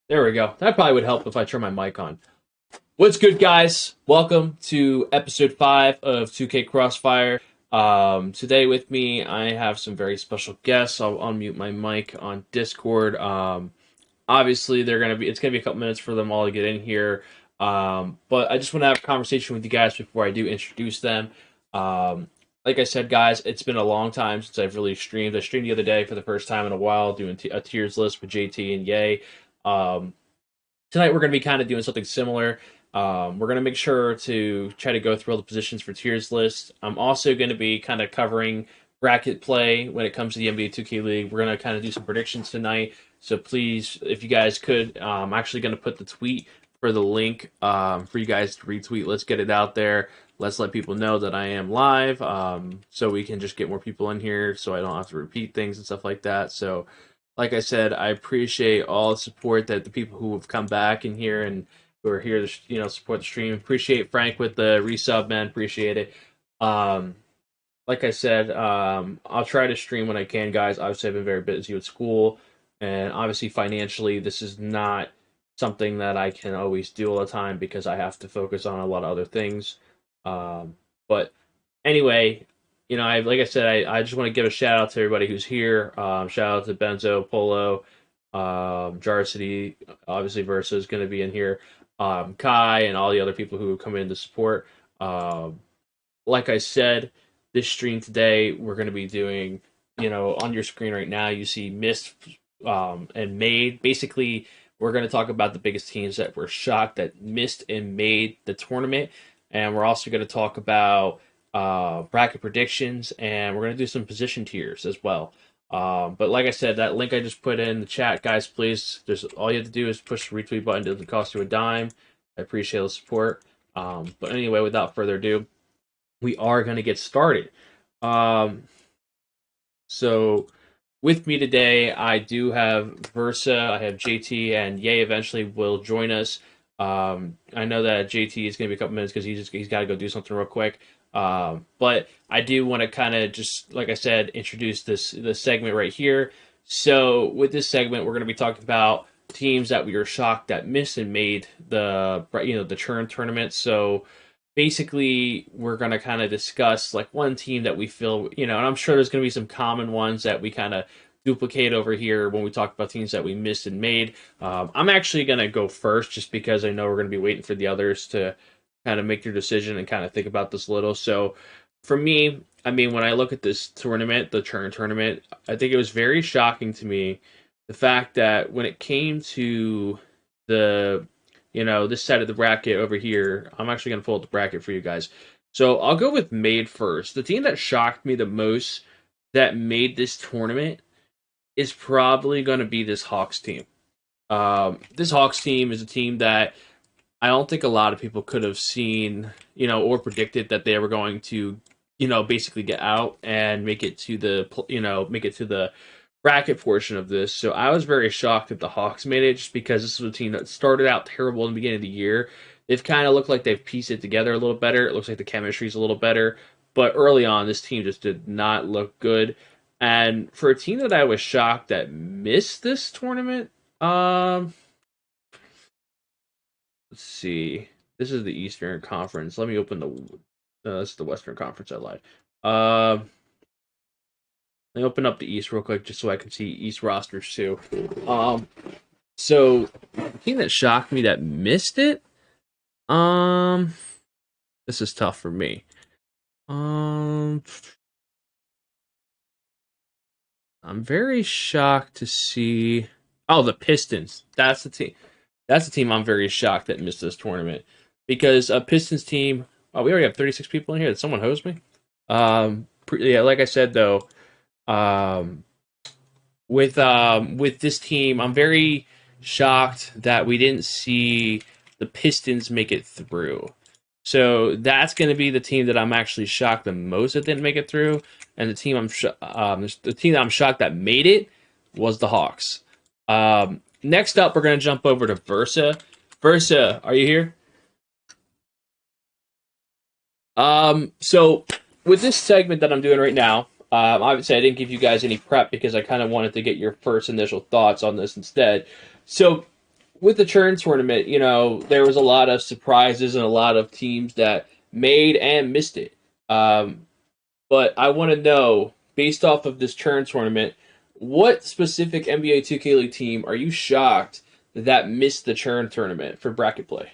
There we go. That probably would help if I turn my mic on. What's good, guys? Welcome to episode 5 of 2K Crossfire. Today with me, I have some very special guests. I'll unmute my mic on Discord. Obviously, it's gonna be a couple minutes for them all to get in here. But I just want to have a conversation with you guys before I do introduce them. Um, like I said, guys, it's been a long time since I've really streamed. I streamed the other day for the first time in a while, doing a tiers list with JT and Yay. Um, Tonight we're going to be kind of doing something similar. We're going to make sure to try to go through all the positions for tiers list. I'm also going to be kind of covering bracket play when it comes to the NBA 2K League. We're going to kind of do some predictions tonight. So please, if you guys could, I'm actually going to put the tweet for the link for you guys to retweet. Let's get it out there. Let's let people know that I am live, so we can just get more people in here so I don't have to repeat things and stuff like that. So like I said, I appreciate all the support that the people who have come back in here and who are here to support the stream. Appreciate Frank with the resub, man. Appreciate it. Um, like I said, I'll try to stream when I can, guys. Obviously, I've been very busy with school, and obviously financially, this is not something that I can always do all the time because I have to focus on a lot of other things. But anyway, like I said, I just want to give a shout out to everybody who's here. Shout out to Benzo, Polo, Jarcity, obviously Versa is going to be in here. Kai and all the other people who come in to support. Like I said, this stream today we're going to be doing. On your screen right now, you see missed and made. Basically, we're going to talk about the biggest teams that were shocked that missed and made the tournament, and we're also going to talk about bracket predictions, and we're going to do some position tiers as well. But like I said, that link I just put in the chat, guys, please, there's all you have to do is push the retweet button. It doesn't cost you a dime. I appreciate the support. But anyway, without further ado, we are going to get started. Um, so with me today, I do have Versa, I have JT, and Ye eventually will join us. I know that JT is going to be a couple minutes because he's got to go do something real quick. But I do want to kind of just, like I said, introduce this segment right here. So with this segment, we're going to be talking about teams that we were shocked that missed and made the churn tournament. So basically, we're going to kind of discuss like one team that we feel, and I'm sure there's going to be some common ones that we kind of duplicate over here when we talk about teams that we missed and made. I'm actually going to go first just because I know we're going to be waiting for the others to kind of make their decision and kind of think about this a little. So for me, I mean, when I look at this tournament, the churn tournament, I think it was very shocking to me the fact that when it came to the this side of the bracket over here, I'm actually going to pull up the bracket for you guys. So I'll go with made first. The team that shocked me the most that made this tournament is probably going to be this Hawks team. This Hawks team is a team that I don't think a lot of people could have seen, or predicted that they were going to, basically get out and make it to the bracket portion of this. So I was very shocked that the Hawks made it just because this was a team that started out terrible in the beginning of the year. They've kind of looked like they've pieced it together a little better. It looks like the chemistry's a little better. But early on, this team just did not look good. And for a team that I was shocked that missed this tournament, let's see. This is the Eastern Conference. Let me open this is the Western Conference. I lied. Let me open up the East real quick just so I can see East rosters too. So the team that shocked me that missed it. This is tough for me. I'm very shocked to see. Oh, the Pistons. That's the team. That's the team I'm very shocked that missed this tournament because a Pistons team. Oh, we already have 36 people in here. Did someone host me? Yeah, like I said though, with this team, I'm very shocked that we didn't see the Pistons make it through. So that's going to be the team that I'm actually shocked the most that didn't make it through, and the team the team that I'm shocked that made it was the Hawks. Next up, we're going to jump over to Versa. Versa, are you here? So with this segment that I'm doing right now, obviously I didn't give you guys any prep because I kind of wanted to get your first initial thoughts on this instead. So with the churn tournament, there was a lot of surprises and a lot of teams that made and missed it. Um, but I want to know, based off of this churn tournament, what specific NBA 2K League team are you shocked that missed the churn tournament for bracket play?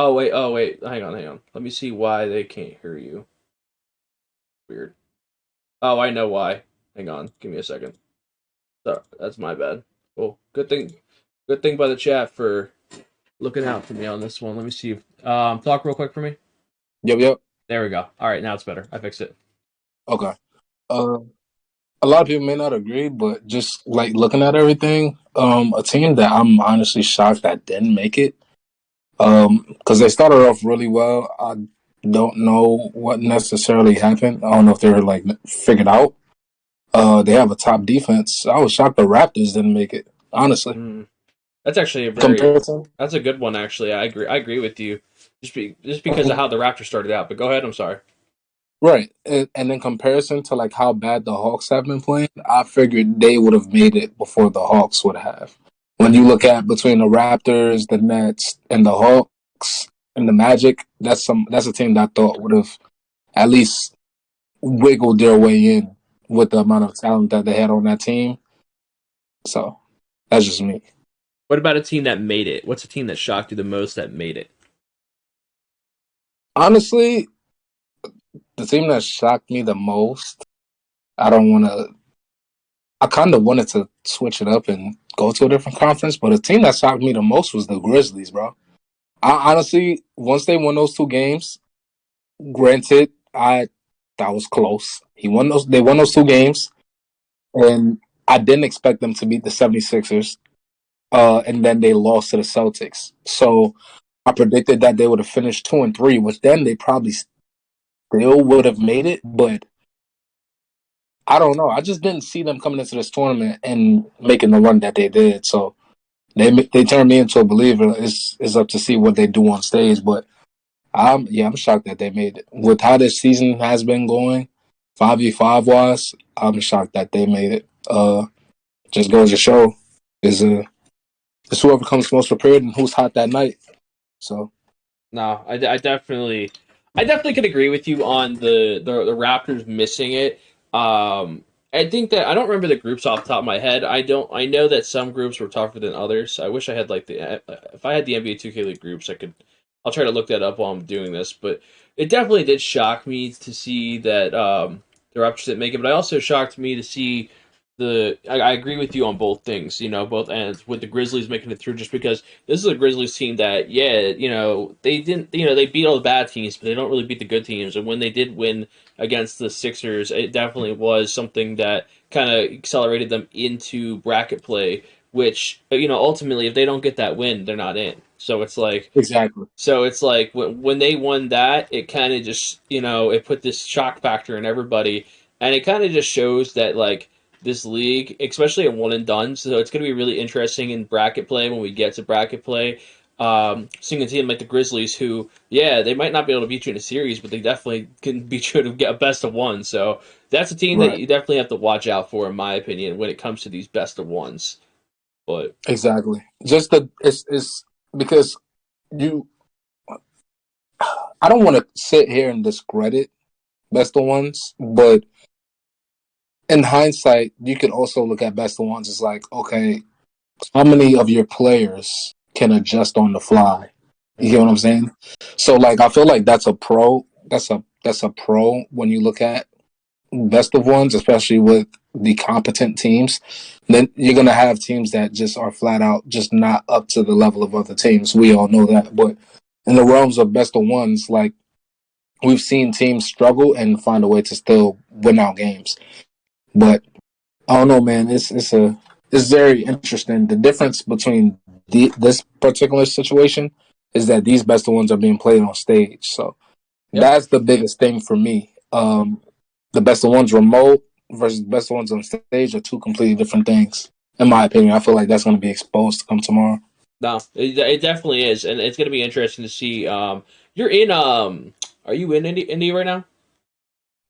Oh wait, hang on. Let me see why they can't hear you. Weird. Oh, I know why. Hang on, give me a second. So that's my bad. Well, good thing by the chat for looking out for me on this one. Let me see. Talk real quick for me. Yep. There we go. All right, now it's better. I fixed it. Okay. Uh, a lot of people may not agree, but just like looking at everything, a team that I'm honestly shocked that didn't make it, because they started off really well. I don't know what necessarily happened. I don't know if they were like figured out. They have a top defense. I was shocked the Raptors didn't make it. Honestly, That's actually a very comparison, that's a good one. Actually, I agree. I agree with you. Just because of how the Raptors started out. But go ahead. I'm sorry. right? And in comparison to like how bad the Hawks have been playing, I figured they would have made it before the Hawks would have. When you look at between the Raptors, the Nets, and the Hawks and the Magic, that's a team that I thought would have at least wiggled their way in with the amount of talent that they had on that team. So that's just me. What about a team that made it? What's a team that shocked you the most that made it? Honestly, the team that shocked me the most, I don't want to. I kind of wanted to switch it up and go to a different conference, but the team that shocked me the most was the Grizzlies, bro. I honestly, once they won those two games, granted, I that was close. They won those two games, and I didn't expect them to beat the 76ers. And then they lost to the Celtics. So I predicted that they would have finished 2-3, which then they probably still would have made it, but I don't know. I just didn't see them coming into this tournament and making the run that they did. So they turned me into a believer. It's up to see what they do on stage, but I'm shocked that they made it. With how this season has been going, 5v5 wise, I'm shocked that they made it. Just goes to show is it's whoever comes most prepared and who's hot that night. So No, I definitely could agree with you on the Raptors missing it. I think that I don't remember the groups off the top of my head. I know that some groups were tougher than others. I wish I had like the if I had the NBA 2K League groups, I'll try to look that up while I'm doing this. But it definitely did shock me to see that the Raptors didn't make it. But I also shocked me to see I agree with you on both things, both ends with the Grizzlies making it through just because this is a Grizzlies team that, yeah, they didn't, they beat all the bad teams, but they don't really beat the good teams. And when they did win against the Sixers, it definitely was something that kind of accelerated them into bracket play, which, ultimately, if they don't get that win, they're not in. exactly. So it's like when they won that, it kind of just, it put this shock factor in everybody. And it kind of just shows that, like, this league, especially at one and done. So it's going to be really interesting in bracket play when we get to bracket play. Seeing a team like the Grizzlies, who, yeah, they might not be able to beat you in a series, but they definitely can beat you to get a best of one. So that's a team that Right. you definitely have to watch out for, in my opinion, when it comes to these best of ones. But Exactly. Just the it's because you I don't want to sit here and discredit best of ones, but in hindsight, you could also look at best of ones as like, okay, how many of your players can adjust on the fly? You get what I'm saying? So like I feel like that's a pro. That's a pro when you look at best of ones, especially with the competent teams. Then you're gonna have teams that just are flat out just not up to the level of other teams. We all know that. But in the realms of best of ones, like we've seen teams struggle and find a way to still win out games. But I don't know, man. It's very interesting. The difference between this particular situation is that these best of ones are being played on stage. So yep, that's the biggest thing for me. The best of ones remote versus the best of ones on stage are two completely different things. In my opinion, I feel like that's going to be exposed to come tomorrow. no, it definitely is, and it's going to be interesting to see. You're in Are you in Indy right now?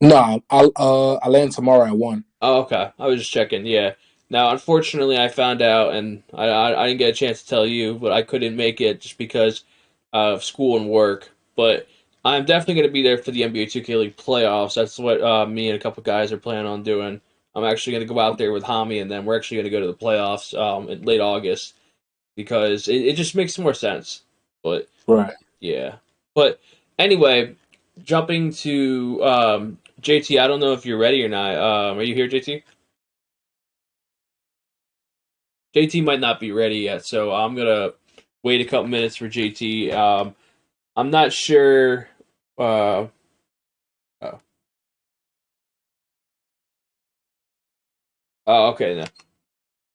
No, I land tomorrow at 1. Oh, okay. I was just checking. Yeah. Now, unfortunately, I found out, and I didn't get a chance to tell you, but I couldn't make it just because of school and work. But I'm definitely going to be there for the NBA 2KLeague playoffs. That's what me and a couple guys are planning on doing. I'm actually going to go out there with Hami, and then we're actually going to go to the playoffs in late August because it just makes more sense. But Right. yeah. But anyway, jumping to JT, I don't know if you're ready or not. Are you here, JT? JT might not be ready yet, so I'm gonna wait a couple minutes for JT. I'm not sure. Oh, oh, okay, no.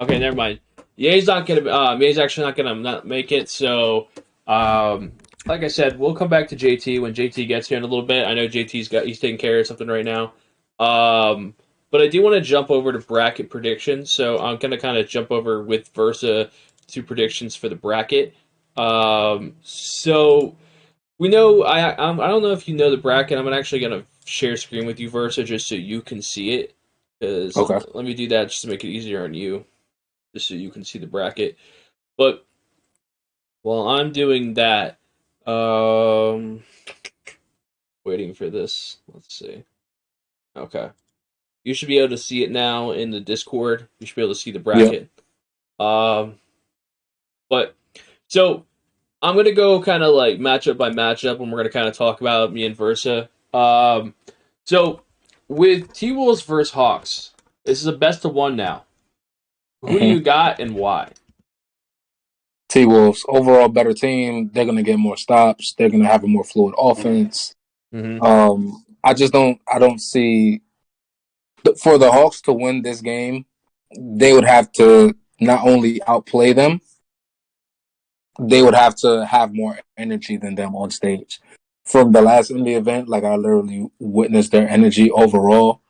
Okay, never mind. Ye's not gonna. Ye's actually not gonna not make it. So, like I said, we'll come back to JT when JT gets here in a little bit. I know he's taking care of something right now. Um, but I do want to jump over to bracket predictions. So I'm gonna kind of jump over with Versa to predictions for the bracket. So we know I don't know if you know the bracket. I'm actually gonna share screen with you, Versa, just so you can see it. Because Okay. let me do that just to make it easier on you, just so you can see the bracket. But while I'm doing that, um, waiting for this. Let's see. Okay, you should be able to see it now in the Discord. You should be able to see the Yep. bracket. Um, but so I'm gonna go kind of like matchup by matchup, and we're gonna kind of talk about me and Versa. So with T Wolves versus Hawks, this is a best of one now. Who do hmm you got and why? T Wolves overall better team. They're gonna get more stops. They're gonna have a more fluid offense. Mm-hmm. I just don't. I don't see for the Hawks to win this game. They would have to not only outplay them, they would have to have more energy than them on stage. From the last NBA event, like I literally witnessed their energy overall.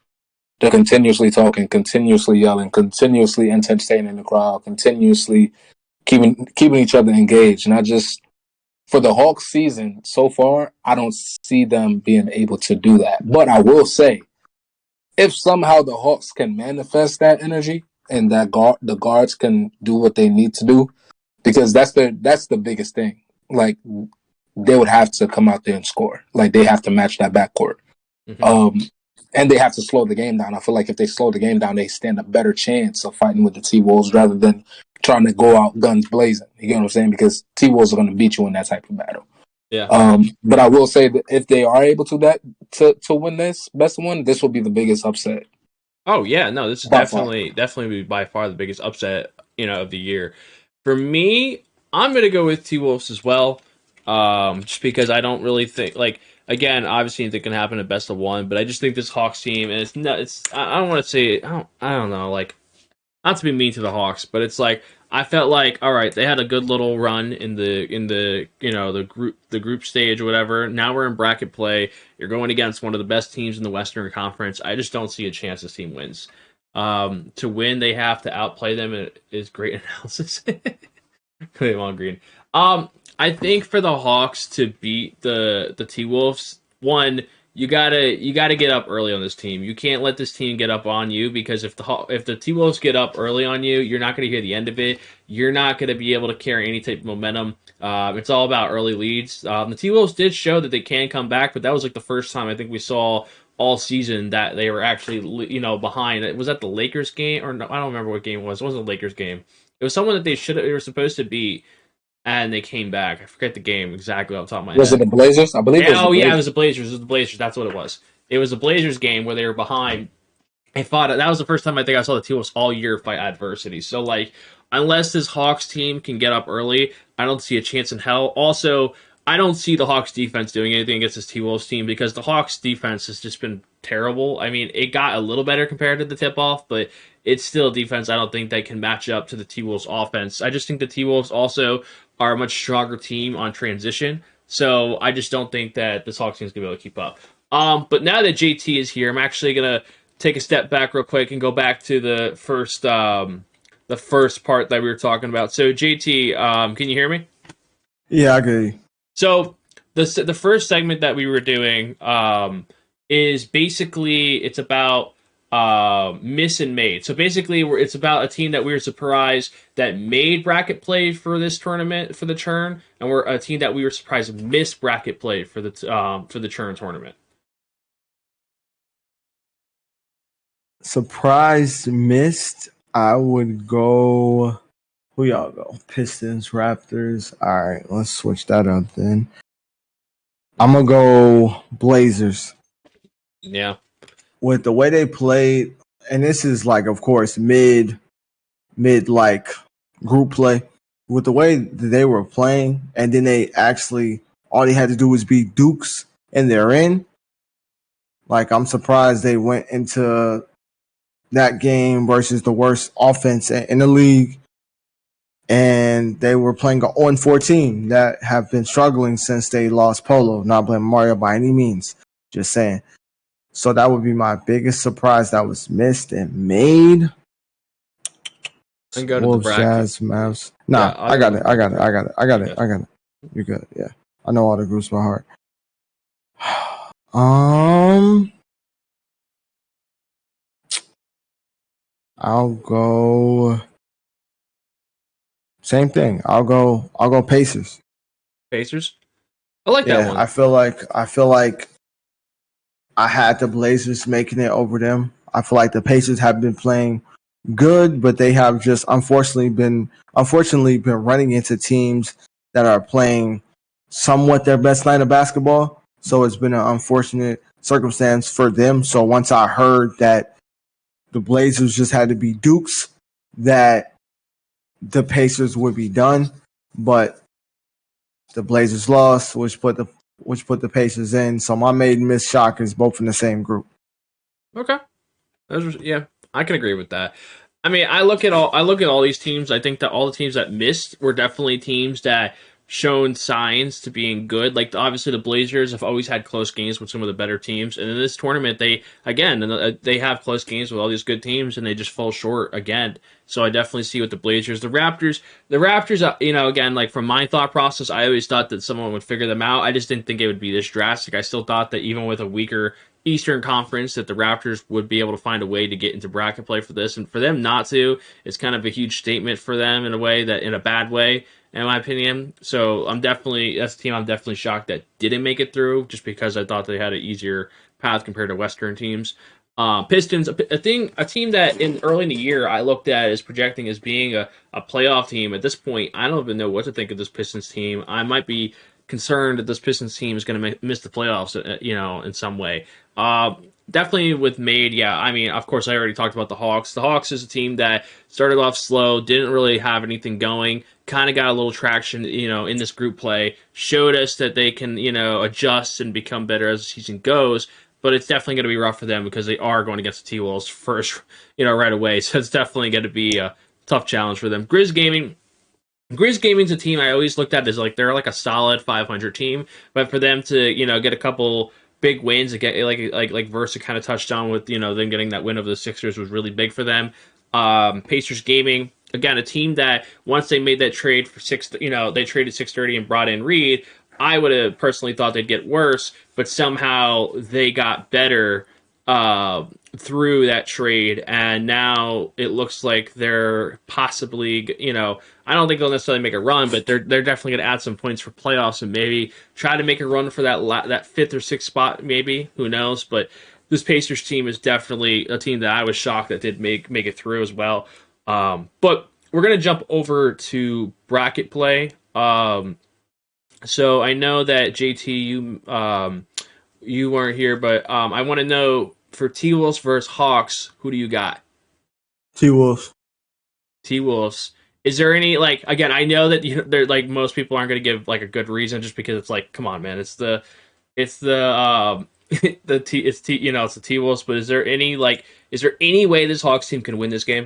They're continuously talking, continuously yelling, continuously entertaining the crowd, continuously keeping each other engaged. And I just for the Hawks season so far, I don't see them being able to do that. But I will say, if somehow the Hawks can manifest that energy and that the guards can do what they need to do, because that's the biggest thing. Like they would have to come out there and score. Like they have to match that backcourt. Mm-hmm. Um, and they have to slow the game down. I feel like if they slow the game down, they stand a better chance of fighting with the T Wolves rather than trying to go out guns blazing. You get what I'm saying? Because T Wolves are going to beat you in that type of battle. Yeah. But I will say that if they are able to win this best one, this will be the biggest upset Oh yeah, no, this is by far. definitely by far the biggest upset, of the year. For me, I'm gonna go with T Wolves as well. Just because I don't really think like again, obviously it can happen at best of one, but I just think this Hawks team and it's not it's I don't want to say I don't know, like not to be mean to the Hawks, but it's like I felt like all right, they had a good little run in the the group stage or whatever. Now we're in bracket play. You're going against one of the best teams in the Western Conference. I just don't see a chance this team wins. To win, they have to outplay them. It is great analysis. Claim on green. I think for the Hawks to beat the T Wolves, one you gotta get up early on this team. You can't let this team get up on you because if the T Wolves get up early on you, you're not gonna hear the end of it. You're not gonna be able to carry any type of momentum. It's all about early leads. The T Wolves did show that they can come back, but that was like the first time I think we saw all season that they were actually behind. It was at the Lakers game or no, I don't remember what game it was. It wasn't the Lakers game. It was someone that they were supposed to beat, and they came back. I forget the game exactly off the top of my Was it head. the Blazers? I believe it was the Oh yeah, it Blazers. was the Blazers. It was the Blazers. That's what it was. It was the Blazers game where they were behind. They fought. That was the first time I think I saw the T-Wolves all year fight adversity. So like, unless this Hawks team can get up early, I don't see a chance in hell. Also, I don't see the Hawks defense doing anything against this T-Wolves team because the Hawks defense has just been terrible. I mean, it got a little better compared to the tip-off, but it's still defense I don't think they can match up to the T-Wolves offense. I just think the T-Wolves also are a much stronger team on transition. So I just don't think that this Hawks team is going to be able to keep up. But now that JT is here, I'm actually going to take a step back real quick and go back to the first part that we were talking about. So JT, can you hear me? Yeah, I agree. So the first segment that we were doing is basically it's about miss and made. So basically, it's about a team that we were surprised that made bracket play for this tournament for the churn, and we're a team that we were surprised missed bracket play for the churn tournament. Surprise missed. I would go. Who y'all go? Pistons, Raptors. All right, let's switch that up then. I'm gonna go Blazers. Yeah. With the way they played, and this is like, of course, mid like group play. With the way that they were playing, and then they actually all they had to do was beat Dukes, and they're in. Like, I'm surprised they went into that game versus the worst offense in the league, and they were playing an 0-4 team that have been struggling since they lost Polo. Not blaming Mario by any means, just saying. So that would be my biggest surprise that was missed and made. And go to Wolves, the bracket. Jazz, Mavs. Nah, yeah, I got it. You're good. Yeah, I know all the groups by heart. I'll go. Same thing. I'll go Pacers. Pacers. I like that one. I feel like I had the Blazers making it over them. I feel like the Pacers have been playing good, but they have just unfortunately been running into teams that are playing somewhat their best night of basketball. So it's been an unfortunate circumstance for them. So once I heard that the Blazers just had to be Dukes, that the Pacers would be done, but the Blazers lost, which put the Pacers in. So my maiden miss shock is both in the same group. Okay, yeah, I can agree with that. I mean, I look at all these teams. I think that all the teams that missed were definitely teams that shown signs to being good. Like, obviously the Blazers have always had close games with some of the better teams, and in this tournament they have close games with all these good teams, and they just fall short again. So I definitely see with the Blazers. The Raptors, again, like, from my thought process, I always thought that someone would figure them out. I just didn't think it would be this drastic. I still thought that even with a weaker Eastern Conference, that the Raptors would be able to find a way to get into bracket play for this, and for them not to, it's kind of a huge statement for them in a bad way, in my opinion. So that's a team I'm definitely shocked that didn't make it through, just because I thought they had an easier path compared to Western teams. Pistons, a team that early in the year I looked at as projecting as being a playoff team. At this point, I don't even know what to think of this Pistons team. I might be concerned that this Pistons team is going to miss the playoffs, in some way. Definitely with Made, yeah. I mean, of course, I already talked about the Hawks. The Hawks is a team that started off slow, didn't really have anything going, kind of got a little traction, in this group play, showed us that they can, adjust and become better as the season goes. But it's definitely going to be rough for them because they are going against the T-Wolves first, right away. So it's definitely going to be a tough challenge for them. Grizz Gaming's a team I always looked at as like they're like a solid 500 team, but for them to get a couple big wins, again, like Versa kind of touched on with them getting that win over the Sixers was really big for them. Pacers Gaming, again, a team that once they made that trade for they traded 630 and brought in Reed. I would have personally thought they'd get worse, but somehow they got better through that trade, and now it looks like they're possibly, I don't think they'll necessarily make a run, but they're definitely going to add some points for playoffs and maybe try to make a run for that fifth or sixth spot, maybe. Who knows? But this Pacers team is definitely a team that I was shocked that did make it through as well. But we're going to jump over to bracket play. So I know that JT, you weren't here, but I want to know, for T-Wolves versus Hawks, who do you got? T-Wolves. T-Wolves. Is there any, like, again, I know that they're like, most people aren't going to give like a good reason, just because it's like, come on, man, it's the T-Wolves. But is there any way this Hawks team can win this game?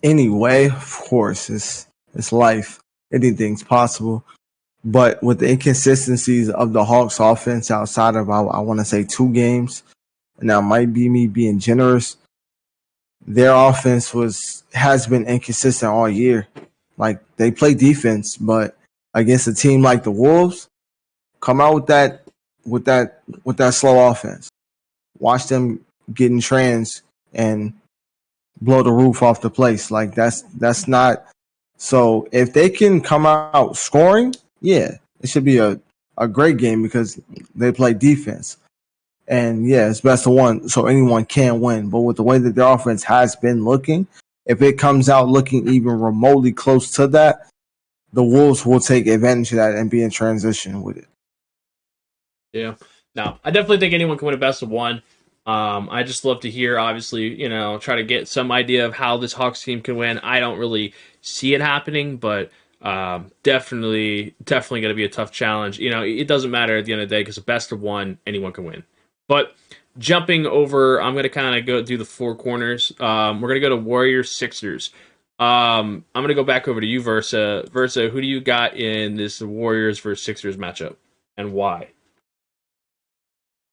Anyway, of course, it's life. Anything's possible. But with the inconsistencies of the Hawks offense outside of, I want to say, 2 games, and that might be me being generous, their offense has been inconsistent all year. Like they play defense, but against a team like the Wolves, come out with that slow offense. Watch them get in trans and blow the roof off the place. Like that's not. So if they can come out scoring, yeah, it should be a great game because they play defense. And yeah, it's best of one, so anyone can win. But with the way that their offense has been looking, if it comes out looking even remotely close to that, the Wolves will take advantage of that and be in transition with it. Yeah. No, I definitely think anyone can win a best of one. I just love to hear, obviously, try to get some idea of how this Hawks team can win. I don't really see it happening, but definitely going to be a tough challenge. It doesn't matter at the end of the day because a best of one, anyone can win. But jumping over, I'm going to kind of go do the four corners. We're going to go to Warriors Sixers. I'm going to go back over to you, Versa. Versa, who do you got in this Warriors versus Sixers matchup, and why?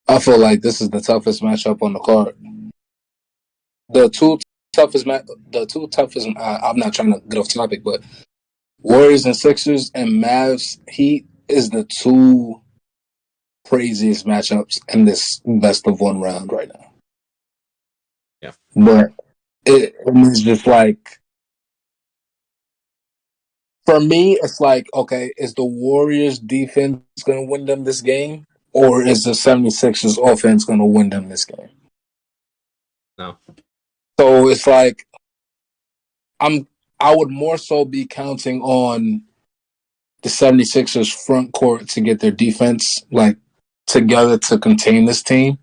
I feel like this is the toughest matchup on the card. The two toughest. I'm not trying to get off topic, but Warriors and Sixers and Mavs Heat is the two craziest matchups in this best of one round right now. Yeah, but it's just like, for me, it's like, okay, is the Warriors defense going to win them this game? Or is the 76ers offense going to win them this game? No. So it's like I would more so be counting on the 76ers front court to get their defense like together to contain this team.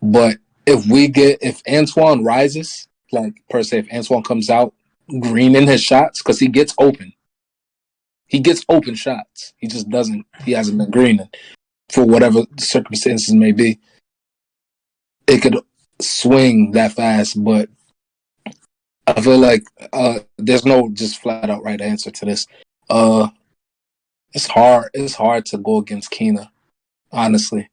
But if Antoine rises, like per se, if Antoine comes out greening his shots, because he gets open. He gets open shots. He just doesn't. He hasn't been greening. For whatever the circumstances may be, it could swing that fast. But I feel like there's no just flat out right answer to this. It's hard. It's hard to go against Keena, honestly.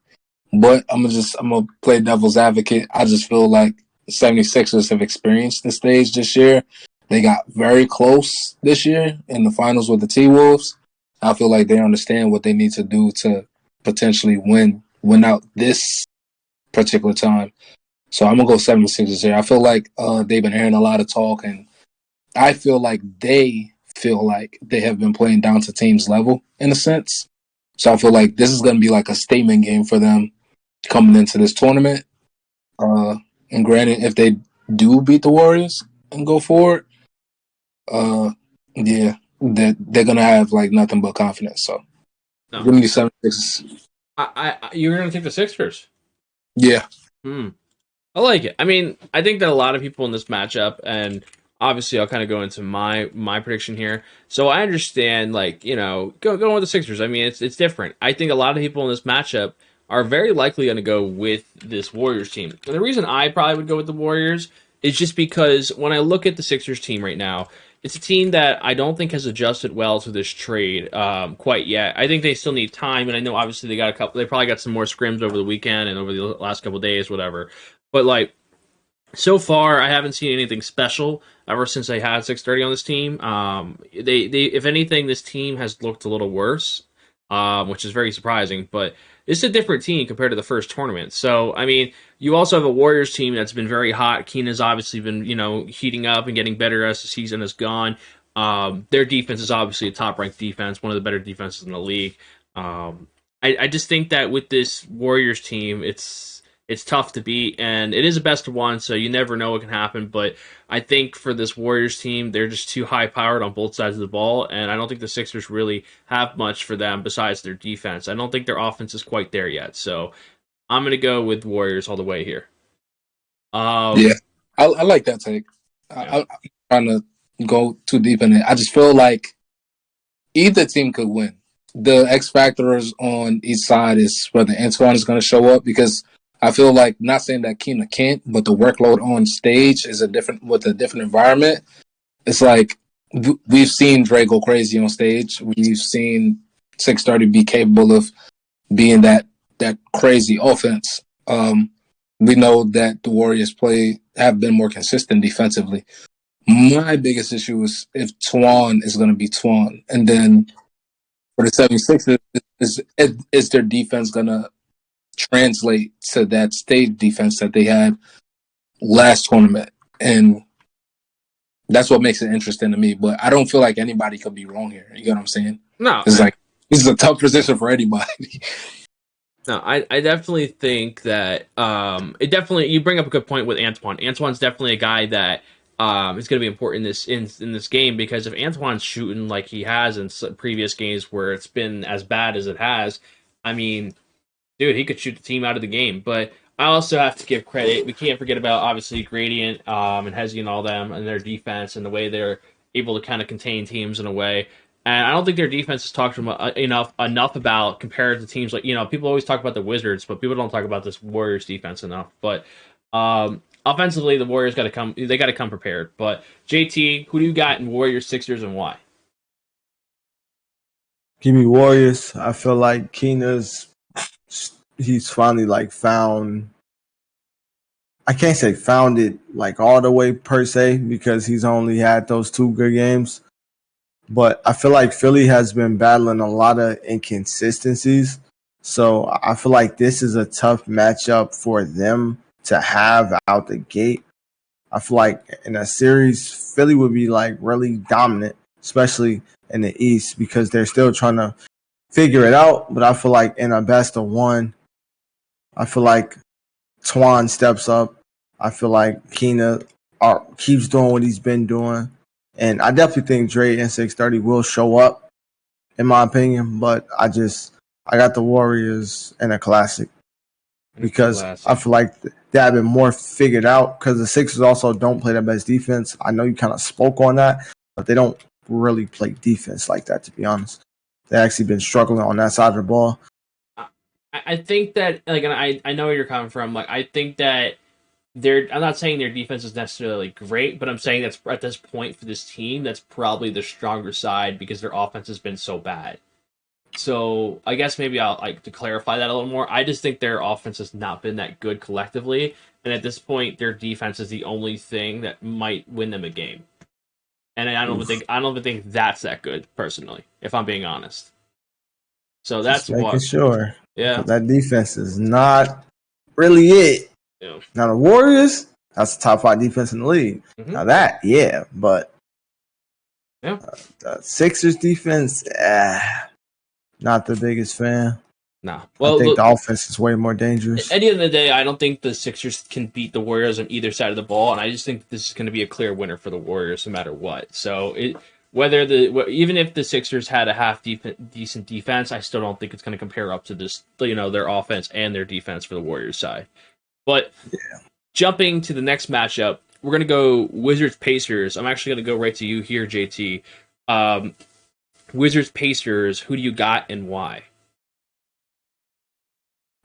But I'm gonna play devil's advocate. I just feel like the 76ers have experienced the stage this year. They got very close this year in the finals with the T-Wolves. I feel like they understand what they need to do to potentially win out this particular time. So I'm going to go 76ers here. I feel like they've been hearing a lot of talk, and I feel like they have been playing down to teams' level in a sense. So I feel like this is going to be like a statement game for them coming into this tournament. And granted, if they do beat the Warriors and go forward, yeah, they're going to have like nothing but confidence. So give me the 76ers. You're going to take the Sixers? Yeah. I like it. I mean, I think that a lot of people in this matchup, and obviously I'll kind of go into my prediction here. So I understand, like, going with the Sixers. I mean, it's different. I think a lot of people in this matchup are very likely going to go with this Warriors team. And the reason I probably would go with the Warriors is just because when I look at the Sixers team right now, it's a team that I don't think has adjusted well to this trade quite yet. I think they still need time, and I know obviously they probably got some more scrims over the weekend and over the last couple of days, whatever. But like, so far I haven't seen anything special ever since they had 630 on this team. They if anything, this team has looked a little worse, which is very surprising. But it's a different team compared to the first tournament. So, I mean, you also have a Warriors team that's been very hot. Keena's obviously been, heating up and getting better as the season has gone. Their defense is obviously a top-ranked defense, one of the better defenses in the league. I just think that with this Warriors team, it's tough to beat, and it is a best of one, so you never know what can happen. But I think for this Warriors team, they're just too high-powered on both sides of the ball, and I don't think the Sixers really have much for them besides their defense. I don't think their offense is quite there yet, so I'm going to go with Warriors all the way here. Yeah, I like that take. Yeah. I'm trying to go too deep in it. I just feel like either team could win. The X factors on each side is whether Antoine is going to show up, because I feel like, not saying that Keena can't, but the workload on stage is with a different environment. It's like we've seen Dre go crazy on stage. We've seen 630 be capable of being that crazy offense. We know that the Warriors have been more consistent defensively. My biggest issue is if Twan is going to be Twan. And then for the 76ers, is their defense going to translate to that stage defense that they had last tournament? And that's what makes it interesting to me. But I don't feel like anybody could be wrong here. You get what I'm saying? No. It's like, this is a tough position for anybody. No, I definitely think that it definitely, you bring up a good point with Antoine. Antoine's definitely a guy that is going to be important in this game, because if Antoine's shooting like he has in previous games where it's been as bad as it has, I mean, dude, he could shoot the team out of the game. But I also have to give credit. We can't forget about obviously Gradient and Hezzy and all them and their defense and the way they're able to kind of contain teams in a way. And I don't think their defense is talked enough about compared to teams like, people always talk about the Wizards, but people don't talk about this Warriors defense enough. But offensively, the Warriors got to come prepared. But JT, who do you got in Warriors, Sixers, and why? Give me Warriors. I feel like he's finally like found. I can't say found it like all the way per se, because he's only had those 2 good games. But I feel like Philly has been battling a lot of inconsistencies. So I feel like this is a tough matchup for them to have out the gate. I feel like in a series, Philly would be like really dominant, especially in the East, because they're still trying to figure it out. But I feel like in a best of 1, I feel like Twan steps up. I feel like Keena keeps doing what he's been doing. And I definitely think Dre and 630 will show up, in my opinion. But I got the Warriors in a classic, because I feel like they have been more figured out, because the Sixers also don't play their best defense. I know you kind of spoke on that, but they don't really play defense like that, to be honest. They've actually been struggling on that side of the ball. I think that, like, and I know where you're coming from. Like, I think that I'm not saying their defense is necessarily great, but I'm saying that's at this point for this team, that's probably the stronger side because their offense has been so bad. So I guess maybe I'll like to clarify that a little more. I just think their offense has not been that good collectively, and at this point, their defense is the only thing that might win them a game. And I don't even think that's that good personally, if I'm being honest. So that's just making sure. Yeah, that defense is not really it. Yeah. Now the Warriors, that's the top 5 defense in the league. Mm-hmm. Now that, yeah, but the Sixers defense, not the biggest fan. Nah. Well, I think the offense is way more dangerous. At the end of the day, I don't think the Sixers can beat the Warriors on either side of the ball, and I just think this is going to be a clear winner for the Warriors no matter what. So even if the Sixers had a half decent defense, I still don't think it's going to compare up to this, their offense and their defense for the Warriors side. But jumping to the next matchup, we're going to go Wizards-Pacers. I'm actually going to go right to you here, JT. Wizards-Pacers, who do you got and why?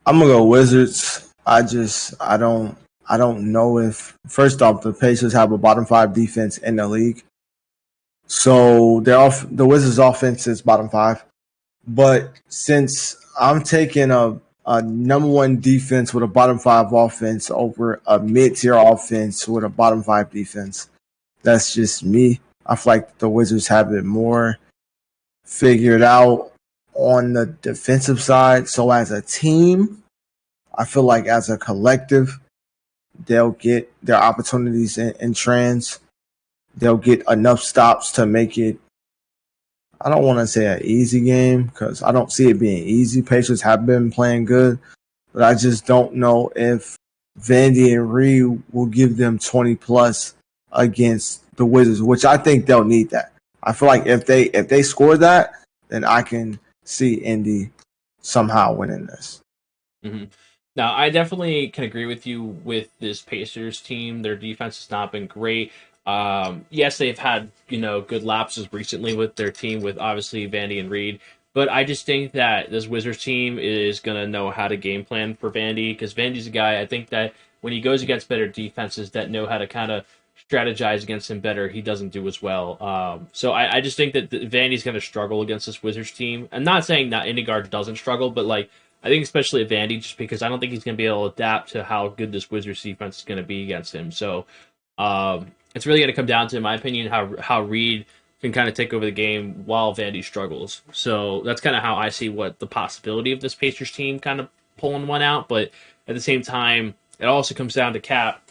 I'm going to go Wizards. I don't know if, first off, the Pacers have a bottom 5 defense in the league. So the Wizards' offense is bottom 5. But since I'm taking a number 1 defense with a bottom 5 offense over a mid-tier offense with a bottom 5 defense, that's just me. I feel like the Wizards have it more figured out on the defensive side. So as a team, I feel like as a collective, they'll get their opportunities in trans. They'll get enough stops to make it, I don't want to say an easy game, because I don't see it being easy. Pacers have been playing good, but I just don't know if Vandy and Reed will give them 20+ against the Wizards, which I think they'll need that. I feel like if they score that, then I can see Indy somehow winning this. Mm-hmm. Now, I definitely can agree with you with this Pacers team. Their defense has not been great. Yes, they've had, good lapses recently with their team, with obviously Vandy and Reed. But I just think that this Wizards team is going to know how to game plan for Vandy, because Vandy's a guy, I think that when he goes against better defenses that know how to kind of strategize against him better, he doesn't do as well. So I just think that Vandy's going to struggle against this Wizards team. I'm not saying that Indigar doesn't struggle, but I think especially at Vandy, just because I don't think he's going to be able to adapt to how good this Wizards defense is going to be against him. So, it's really going to come down to, in my opinion, how Reed can kind of take over the game while Vandy struggles. So that's kind of how I see what the possibility of this Pacers team kind of pulling one out. But at the same time, it also comes down to Cap.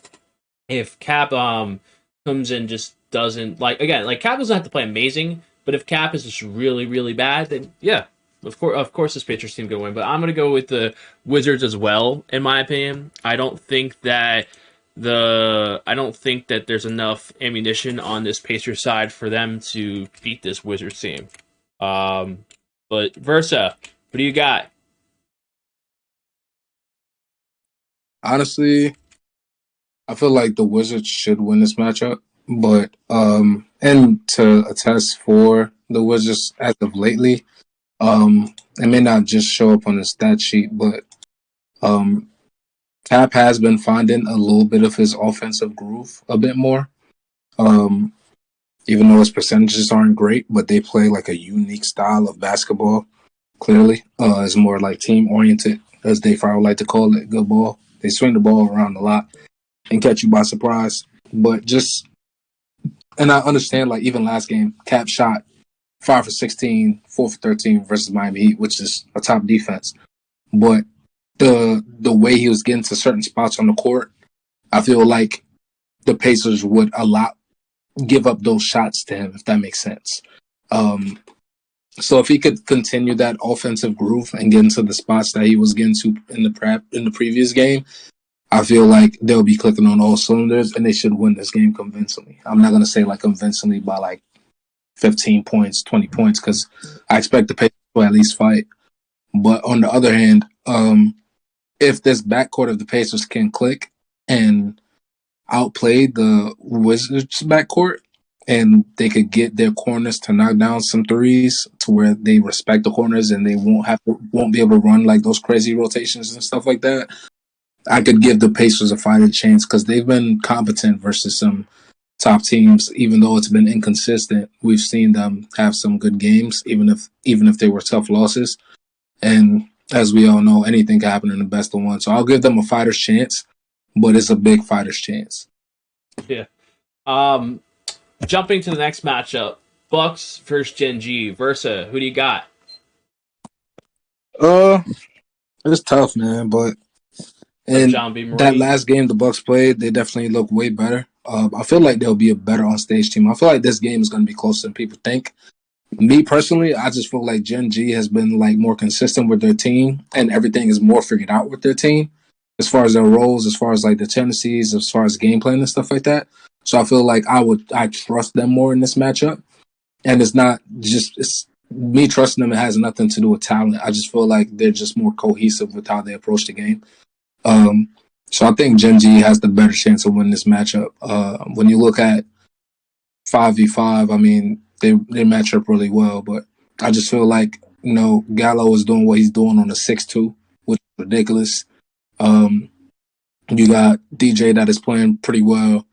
If Cap comes in just doesn't like Cap doesn't have to play amazing, but if Cap is just really really bad, then yeah, of course this Patriots team gonna win. But I'm gonna go with the Wizards as well. In my opinion, I don't think that there's enough ammunition on this Pacers side for them to beat this Wizards team. But Versa, what do you got? Honestly, I feel like the Wizards should win this matchup, but and to attest for the Wizards as of lately, it may not just show up on the stat sheet, but Cap has been finding a little bit of his offensive groove a bit more. Even though his percentages aren't great, but they play like a unique style of basketball. Clearly, it's more like team oriented, as Dave Farrell like to call it. Good ball. They swing the ball around a lot and catch you by surprise. But and I understand, like, even last game, Cap shot 5 for 16, 4 for 13 versus Miami Heat, which is a top defense. But the way he was getting to certain spots on the court, I feel like the Pacers would give up those shots to him, if that makes sense. So if he could continue that offensive groove and get into the spots that he was getting to in the previous game, I feel like they'll be clicking on all cylinders and they should win this game convincingly. I'm not going to say like convincingly by like 15 points, 20 points, because I expect the Pacers to at least fight. But on the other hand, if this backcourt of the Pacers can click and outplay the Wizards backcourt, and they could get their corners to knock down some threes to where they respect the corners and they won't be able to run like those crazy rotations and stuff like that, I could give the Pacers a fighting chance because they've been competent versus some top teams. Even though it's been inconsistent, we've seen them have some good games, even if they were tough losses. And as we all know, anything can happen in the best of one. So I'll give them a fighter's chance, but it's a big fighter's chance. Yeah. Jumping to the next matchup, Bucks versus Gen G. Versa, who do you got? It's tough, man, but that last game the Bucks played, they definitely look way better. I feel like they'll be a better on-stage team. I feel like this game is going to be closer than people think. Me personally, I just feel like Gen G has been like more consistent with their team, and everything is more figured out with their team as far as their roles, as far as like the tendencies, as far as game plan and stuff like that. So I feel like I trust them more in this matchup. And it's me trusting them. It has nothing to do with talent. I just feel like they're just more cohesive with how they approach the game. So I think Gen G has the better chance of winning this matchup. When you look at 5v5, I mean, they match up really well. But I just feel like, Gallo is doing what he's doing on the 6-2, which is ridiculous. You got DJ that is playing pretty well.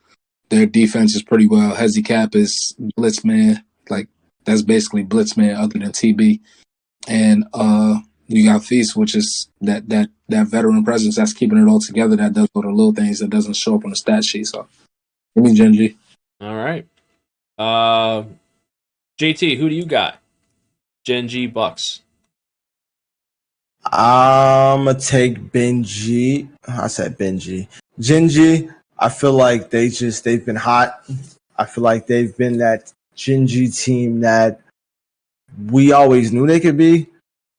Their defense is pretty well. Hezzy Cap is blitz man. Like, that's basically blitz man other than TB. And you got Feast, which is that veteran presence that's keeping it all together, that does all the little things that doesn't show up on the stat sheet. So, give me Gen G. All right. JT, who do you got? Gen G Bucks. I'm going to take Benji. I said Benji. Gen G, I feel like they've been hot. I feel like they've been that Gen G team that we always knew they could be,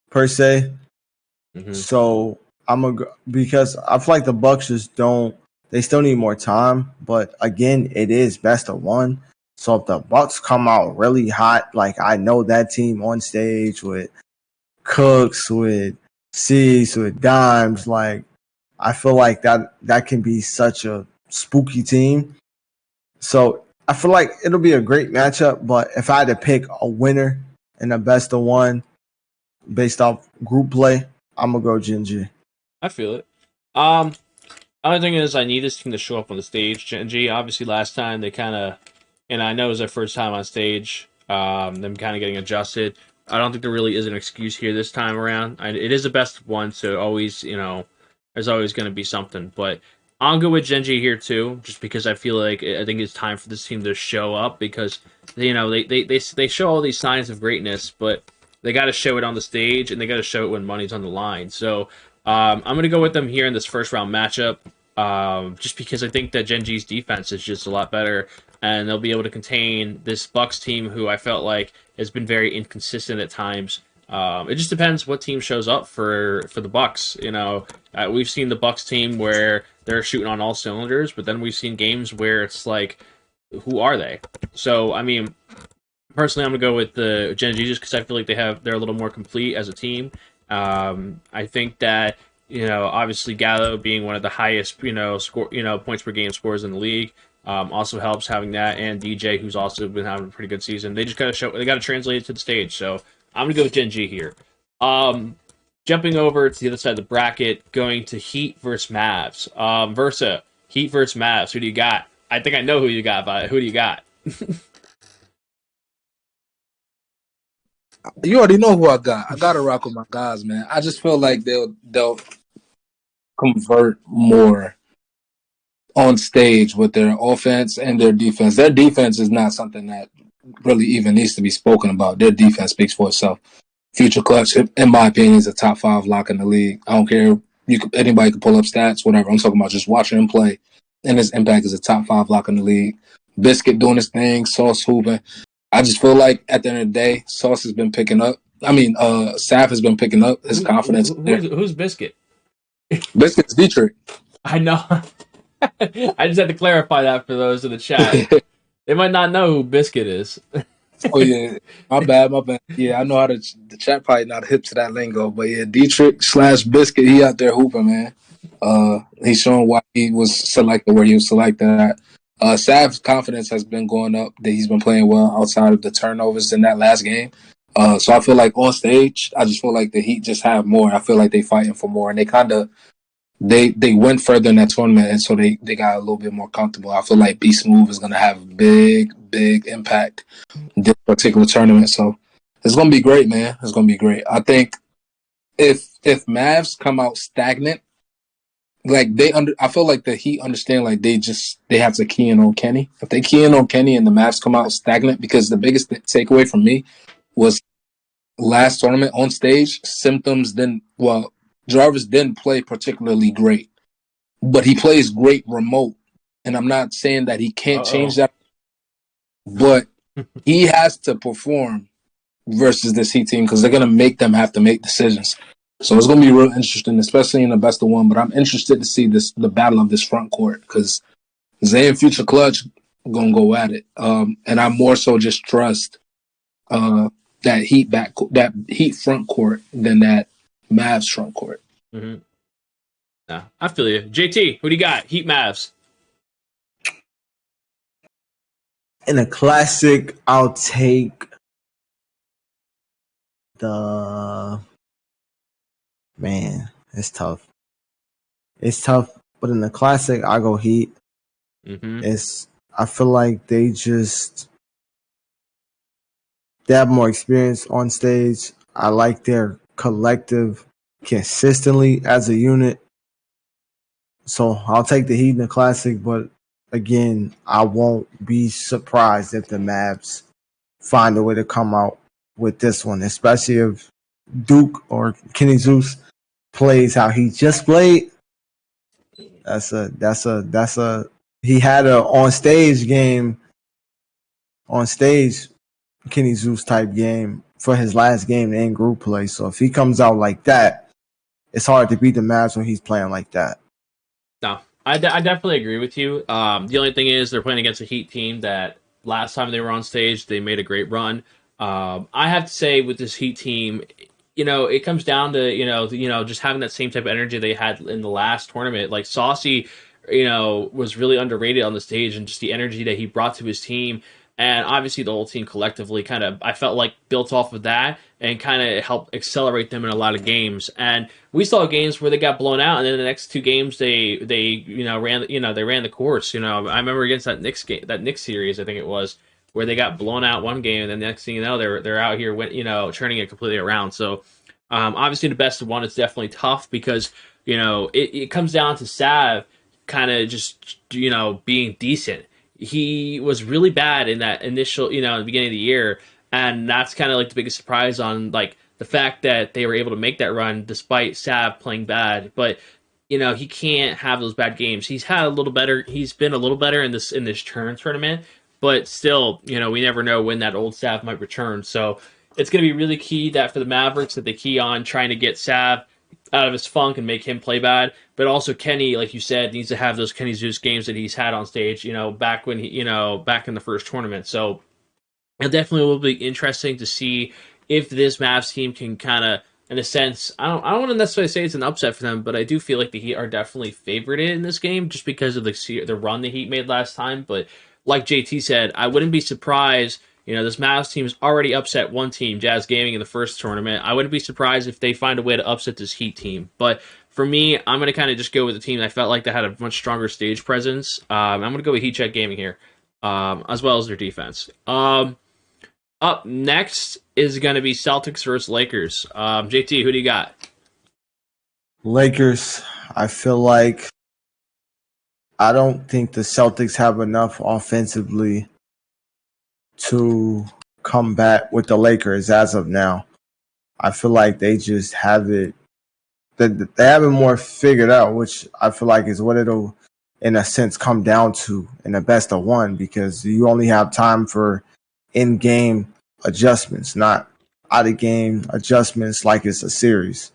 per se. Mm-hmm. So because I feel like the Bucks they still need more time. But again, it is best of one. So if the Bucks come out really hot, like I know that team on stage with Cooks, with C's, with Dimes, like I feel like that can be such a spooky team. So I feel like it'll be a great matchup, but if I had to pick a winner in the best of one based off group play, I'm gonna go Gen G. I feel it. Only thing is I need this team to show up on the stage. Gen G, obviously last time they kind of, and I know it was their first time on stage, them kind of getting adjusted. I don't think there really is an excuse here this time around. It is the best of one, so always, there's always going to be something. But I'll go with Genji here too, just because I think it's time for this team to show up because they show all these signs of greatness, but they got to show it on the stage and they got to show it when money's on the line. So I'm gonna go with them here in this first round matchup, just because I think that Genji's defense is just a lot better and they'll be able to contain this Bucks team, who I felt like has been very inconsistent at times. It just depends what team shows up for the Bucks. We've seen the Bucks team where they're shooting on all cylinders, but then we've seen games where it's like, who are they? So I mean, personally, I'm gonna go with the Genji just because I feel like they're a little more complete as a team. I think that obviously Gallo being one of the highest points per game scorers in the league. Also helps having that, and DJ, who's also been having a pretty good season. They just they gotta translate it to the stage. So I'm gonna go with Genji here. Jumping over to the other side of the bracket, going to Heat versus Mavs. Versa, Heat versus Mavs. Who do you got? I think I know who you got, but who do you got? You already know who I got. I got to rock with my guys, man. I just feel like they'll convert more on stage with their offense and their defense. Their defense is not something that really even needs to be spoken about. Their defense speaks for itself. Future Clutch, in my opinion, is a top 5 lock in the league. I don't care. Anybody can pull up stats, whatever. I'm talking about just watching him play, and his impact is a top 5 lock in the league. Biscuit doing his thing, Sauce hooping. I just feel like at the end of the day, Sauce has been picking up. Saf has been picking up his confidence. Who's Biscuit? Biscuit's Dietrich. I know. I just had to clarify that for those in the chat. They might not know who Biscuit is. Oh yeah, my bad. Yeah, I know how the chat probably not hip to that lingo, but yeah, Dietrich / Biscuit, he out there hooping, man. He's showing why he was selected where he was selected at. Sav's confidence has been going up. That he's been playing well outside of the turnovers in that last game. So I feel like on stage, I just feel like the Heat just have more. I feel like they fighting for more, and they kind of they went further in that tournament, and so they got a little bit more comfortable. I feel like Beast Move is going to have a big impact in this particular tournament. So it's going to be great, man. It's going to be great. I think if Mavs come out stagnant, like I feel like the Heat understand like they have to key in on Kenny. If they key in on Kenny and the Mavs come out stagnant, because the biggest takeaway from me was last tournament on stage, Jarvis didn't play particularly great, but he plays great remote. And I'm not saying that he can't change that, but he has to perform versus this Heat team because they're going to make them have to make decisions. So it's going to be real interesting, especially in the best of one. But I'm interested to see the battle of this front court because Zay and Future Clutch going to go at it. And I more so just trust that Heat front court than that Mavs front court. Mm-hmm. Nah, I feel you. JT, who do you got? Heat Mavs. In a classic, I'll take the... Man, it's tough. It's tough, but in the classic, I go Heat. Mm-hmm. I feel like they have more experience on stage. I like their collective consistently as a unit. So I'll take the Heat in the classic, but again, I won't be surprised if the Mavs find a way to come out with this one, especially if Duke or Kenny Zeus plays how he just played. He had a on stage Kenny Zeus type game for his last game in group play. So if he comes out like that, it's hard to beat the Mavs when he's playing like that. No, I definitely agree with you. The only thing is they're playing against a Heat team that last time they were on stage, they made a great run. I have to say with this Heat team, it comes down to, just having that same type of energy they had in the last tournament. Like Saucy, was really underrated on the stage and just the energy that he brought to his team. And obviously the whole team collectively I felt like built off of that and kind of helped accelerate them in a lot of games. And we saw games where they got blown out, and then the next two games they ran the course. I remember against that Knicks series, I think it was, where they got blown out one game, and then the next thing you know, they're out here turning it completely around. So obviously the best of one is definitely tough because it comes down to Sav kind of just being decent. He was really bad in that initial in the beginning of the year, and that's kind of like the biggest surprise on like the fact that they were able to make that run despite Sav playing bad. But he can't have those bad games. He's had a little better. He's been a little better in this turn tournament, but still, we never know when that old Sav might return. So it's going to be really key that for the Mavericks that they key on trying to get Sav out of his funk and make him play bad. But also Kenny, like you said, needs to have those Kenny Zeus games that he's had on stage, back when back in the first tournament. So it definitely will be interesting to see if this Mavs team can kind of, in a sense, I don't want to necessarily say it's an upset for them, but I do feel like the Heat are definitely favored in this game just because of the run the Heat made last time. But like JT said, I wouldn't be surprised. This Mavs team has already upset one team, Grizz Gaming, in the first tournament. I wouldn't be surprised if they find a way to upset this Heat team. But for me, I'm going to kind of just go with the team that I felt like they had a much stronger stage presence. I'm going to go with Heat Check Gaming here, as well as their defense. Up next is going to be Celtics versus Lakers. JT, who do you got? Lakers. I feel like I don't think the Celtics have enough offensively to combat with the Lakers as of now. I feel like they just have it. They have it more figured out, which I feel like is what it'll, in a sense, come down to in a best of one, because you only have time for in-game adjustments, not out-of-game adjustments like it's a series.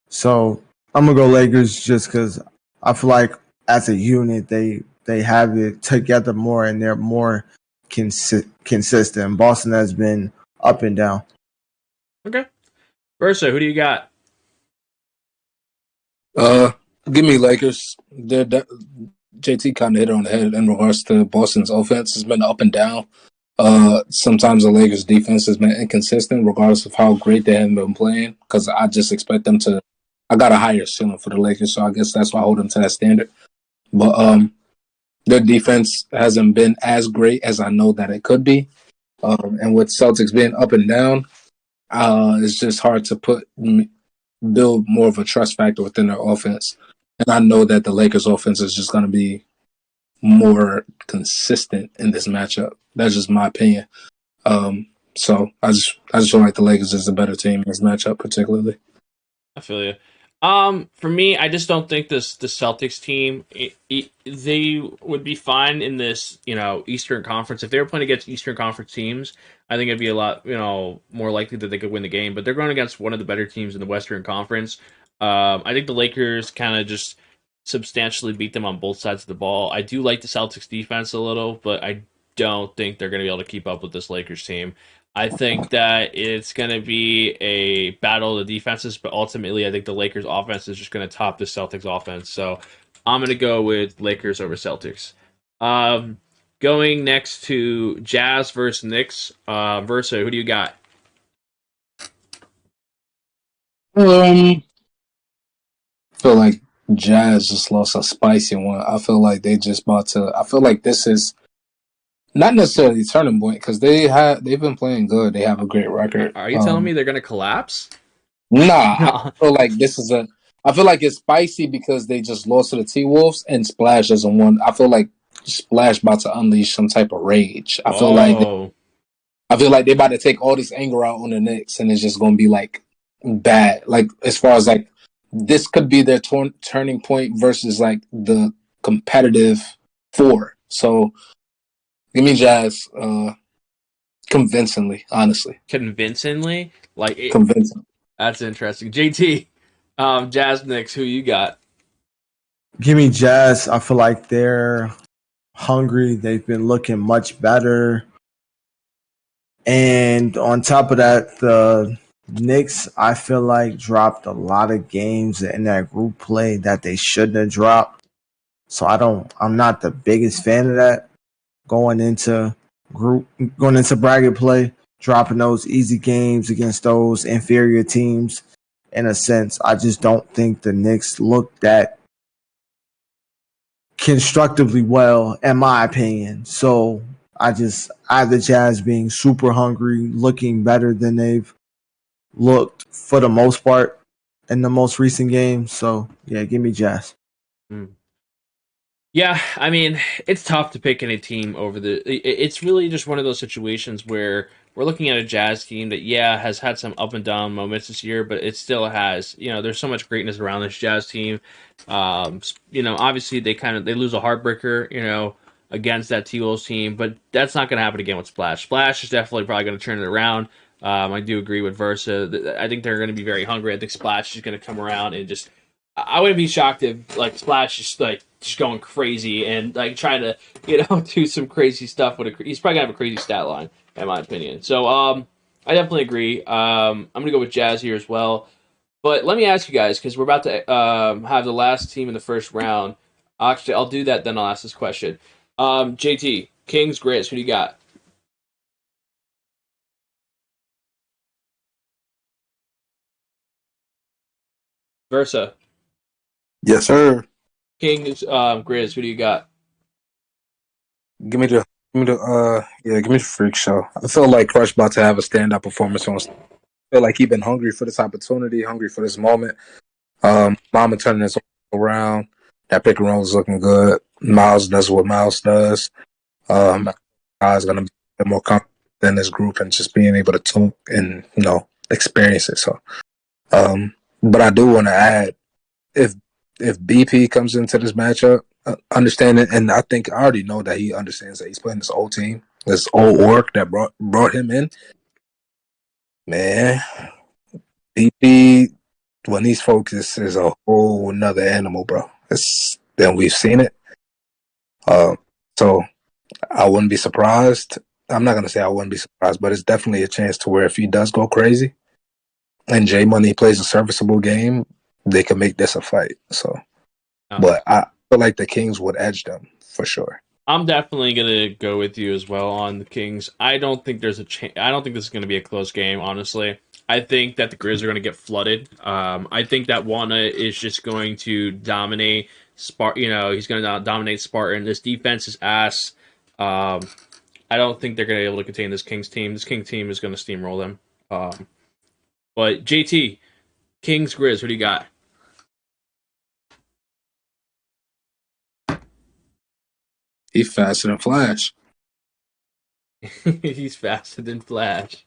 So I'm going to go Lakers just because I feel like as a unit, they have it together more and they're more consistent. Boston has been up and down. Okay. Versa, who do you got? Give me Lakers. JT kind of hit it on the head in regards to Boston's offense. Has been up and down. Sometimes the Lakers' defense has been inconsistent, regardless of how great they have been playing. Because I just expect them to. I got a higher ceiling for the Lakers, so I guess that's why I hold them to that standard. But their defense hasn't been as great as I know that it could be. And with Celtics being up and down, it's just hard to build more of a trust factor within their offense. And I know that the Lakers' offense is just going to be more consistent in this matchup. That's just my opinion. So I just feel like the Lakers is a better team in this matchup, particularly. I feel you. For me, I just don't think the Celtics team they would be fine in this Eastern Conference. If they were playing against Eastern Conference teams, I think it'd be a lot more likely that they could win the game. But they're going against one of the better teams in the Western Conference. I think the Lakers kind of just substantially beat them on both sides of the ball. I do like the Celtics defense a little, but I don't think they're going to be able to keep up with this Lakers team. I think that it's going to be a battle of the defenses, but ultimately I think the Lakers offense is just going to top the Celtics offense. So I'm going to go with Lakers over Celtics. Going next to Jazz versus Knicks. Versa, who do you got? I feel like Jazz just lost a spicy one. I feel like they just about to. I feel like this is not necessarily a turning point because they've been playing good. They have a great record. Are you telling me they're going to collapse? Nah, I feel like this is I feel like it's spicy because they just lost to the T-Wolves and Splash doesn't won. I feel like Splash about to unleash some type of rage. I feel like they're about to take all this anger out on the Knicks and it's just going to be like bad. Like as far as like this could be their turning point versus like the competitive four. So give me Jazz convincingly, honestly. Convincingly? Convincing. That's interesting. JT, Jazz Knicks, who you got? Give me Jazz. I feel like they're hungry. They've been looking much better. And on top of that, the Knicks, I feel like, dropped a lot of games in that group play that they shouldn't have dropped. So I'm not the biggest fan of that. Going into bracket play, dropping those easy games against those inferior teams. In a sense, I just don't think the Knicks look that constructively well, in my opinion. So I have the Jazz being super hungry, looking better than they've looked for the most part in the most recent game. So yeah, give me Jazz. Yeah, I mean, it's tough to pick any team over It's really just one of those situations where we're looking at a Jazz team that, yeah, has had some up and down moments this year, but it still has, there's so much greatness around this Jazz team. Obviously they lose a heartbreaker, against that T-Wolves team, but that's not going to happen again with Splash. Splash is definitely probably going to turn it around. I do agree with Versa. I think they're going to be very hungry. I think Splash is going to come around and just I wouldn't be shocked if like Splash is like just going crazy and like trying to do some crazy stuff with he's probably gonna have a crazy stat line in my opinion. So I definitely agree. I'm gonna go with Jazz here as well. But let me ask you guys because we're about to have the last team in the first round. Actually, I'll do that then. I'll ask this question. JT Kings Grizz. Who do you got? Versa Yes, sir. Kings Grizz. Who do you got? Give me the freak show. I feel like Crush about to have a standout performance on. I feel like he been hungry for this opportunity, hungry for this moment. Mama turning this around. That pick and roll is looking good. Miles does what Miles does. Guys gonna be more confident in this group and just being able to talk and experience it. So, but I do want to add if BP comes into this matchup, understanding, and I think I already know that he understands that he's playing this old team, this old orc that brought him in. Man, BP when he's focused is a whole another animal, bro. Then we've seen it. So I wouldn't be surprised. I'm not gonna say I wouldn't be surprised, but it's definitely a chance to where if he does go crazy and J Money plays a serviceable game, they can make this a fight. So, but I feel like the Kings would edge them for sure. I'm definitely gonna go with you as well on the Kings. I don't think there's a chance. I don't think this is gonna be a close game. Honestly, I think that the Grizz are gonna get flooded. I think that Wana is just going to dominate he's gonna dominate Spartan. This defense is ass. I don't think they're gonna be able to contain this Kings team. This Kings team is gonna steamroll them. But JT, Kings Grizz, what do you got? He's faster than Flash. He's faster than Flash.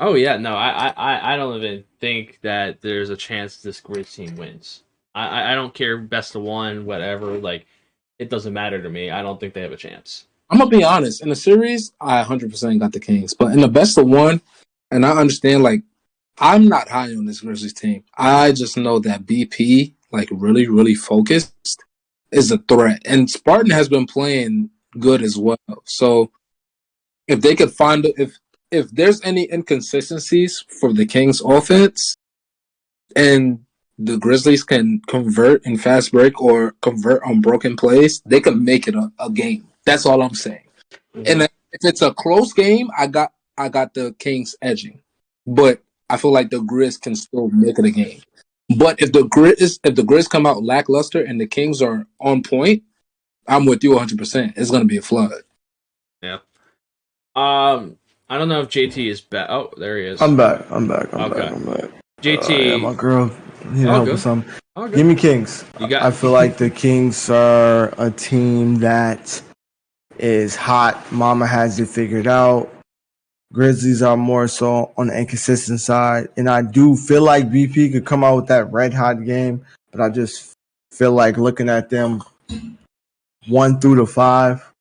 Oh yeah, no, I don't even think that there's a chance this Grizz team wins. I don't care best of one, whatever. Like, it doesn't matter to me. I don't think they have a chance. I'm gonna be honest. In the series, I 100% got the Kings, but in the best of one, and I understand like I'm not high on this Grizzlies team. I just know that BP like really, really focused is a threat, and Spartan has been playing good as well. So if they could find if there's any inconsistencies for the Kings offense and the Grizzlies can convert in fast break or convert on broken plays, they can make it a game. That's all I'm saying. Mm-hmm. And if it's a close game, I got the Kings edging. But I feel like the Grizz can still make it a game. But if the Grizz come out lackluster and the Kings are on point, I'm with you 100%. It's going to be a flood. Yeah. I don't know if JT is back. Oh, there he is. I'm back. I'm back. JT. Yeah, my girl need help with something. Give me Kings. I feel like the Kings are a team that is hot. Mama has it figured out. Grizzlies are more so on the inconsistent side. And I do feel like BP could come out with that red hot game, but I just feel like looking at them 1 through 5,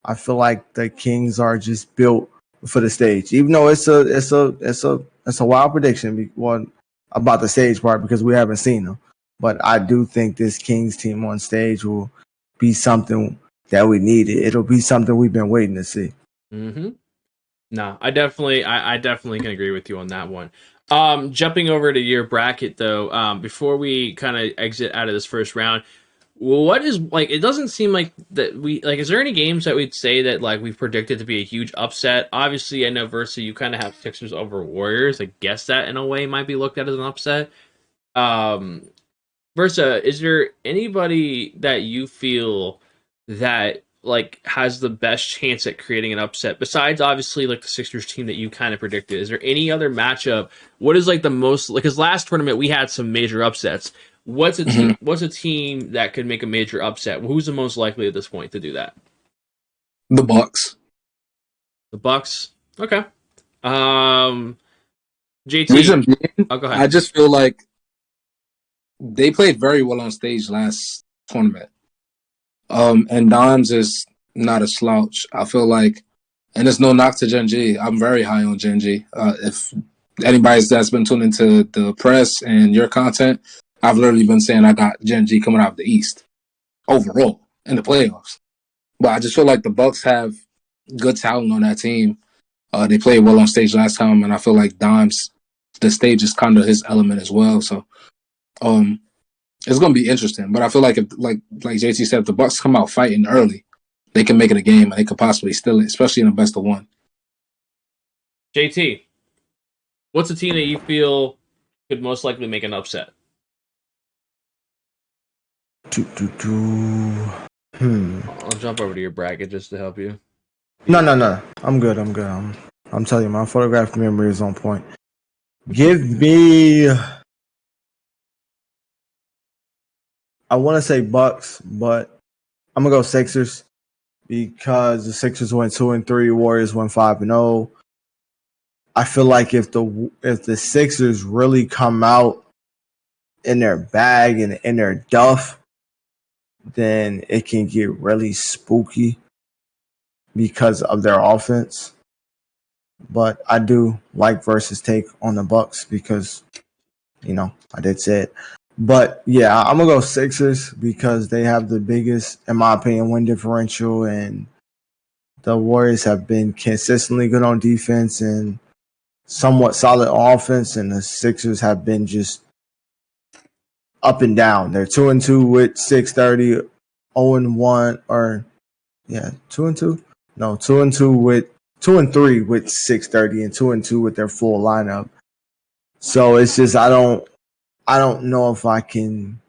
I feel like the Kings are just built for the stage. Even though it's a wild prediction about the stage part because we haven't seen them. But I do think this Kings team on stage will be something that we needed. It'll be something we've been waiting to see. Mm-hmm. No, I definitely can agree with you on that one. Jumping over to your bracket though, before we kind of exit out of this first round, what is like? It doesn't seem like that we like. Is there any games that we'd say that like we've predicted to be a huge upset? Obviously, I know Versa, you kind of have Sixers over Warriors. I guess that in a way might be looked at as an upset. Versa, is there anybody that you feel that like has the best chance at creating an upset besides obviously like the Sixers team that you kind of predicted? Is there any other matchup? What is like the most like? Because last tournament we had some major upsets. What's a team? What's a team that could make a major upset? Who's the most likely at this point to do that? The Bucks. The Bucks. Okay. JT. Reason being, go ahead. I just feel like they played very well on stage last tournament. And Dimes is not a slouch. I feel like, and there's no knock to Gen G. I'm very high on Gen G. If anybody that's been tuning into the press and your content, I've literally been saying I got Gen G coming out of the East overall in the playoffs. But I just feel like the Bucks have good talent on that team. They played well on stage last time, and I feel like Dimes, the stage is kind of his element as well. So, it's going to be interesting. But I feel like if, like JT said, if the Bucks come out fighting early, they can make it a game, and they could possibly steal it, especially in a best of one. JT, what's a team that you feel could most likely make an upset? I'll jump over to your bracket just to help you. No. I'm good. I'm telling you, my photographic memory is on point. Give me, I want to say Bucks, but I'm gonna go Sixers because the Sixers went 2-3, Warriors went 5-0. I feel like if the Sixers really come out in their bag and in their duff, then it can get really spooky because of their offense. But I do like versus take on the Bucks because, I did say it. But yeah, I'm gonna go Sixers because they have the biggest, in my opinion, win differential, and the Warriors have been consistently good on defense and somewhat solid on offense, and the Sixers have been just up and down. They're 2-2 with 630, 0-1, or 2-2. No, 2-2 with 2-3 with 630, and 2-2 with their full lineup. So it's just I don't know if I can.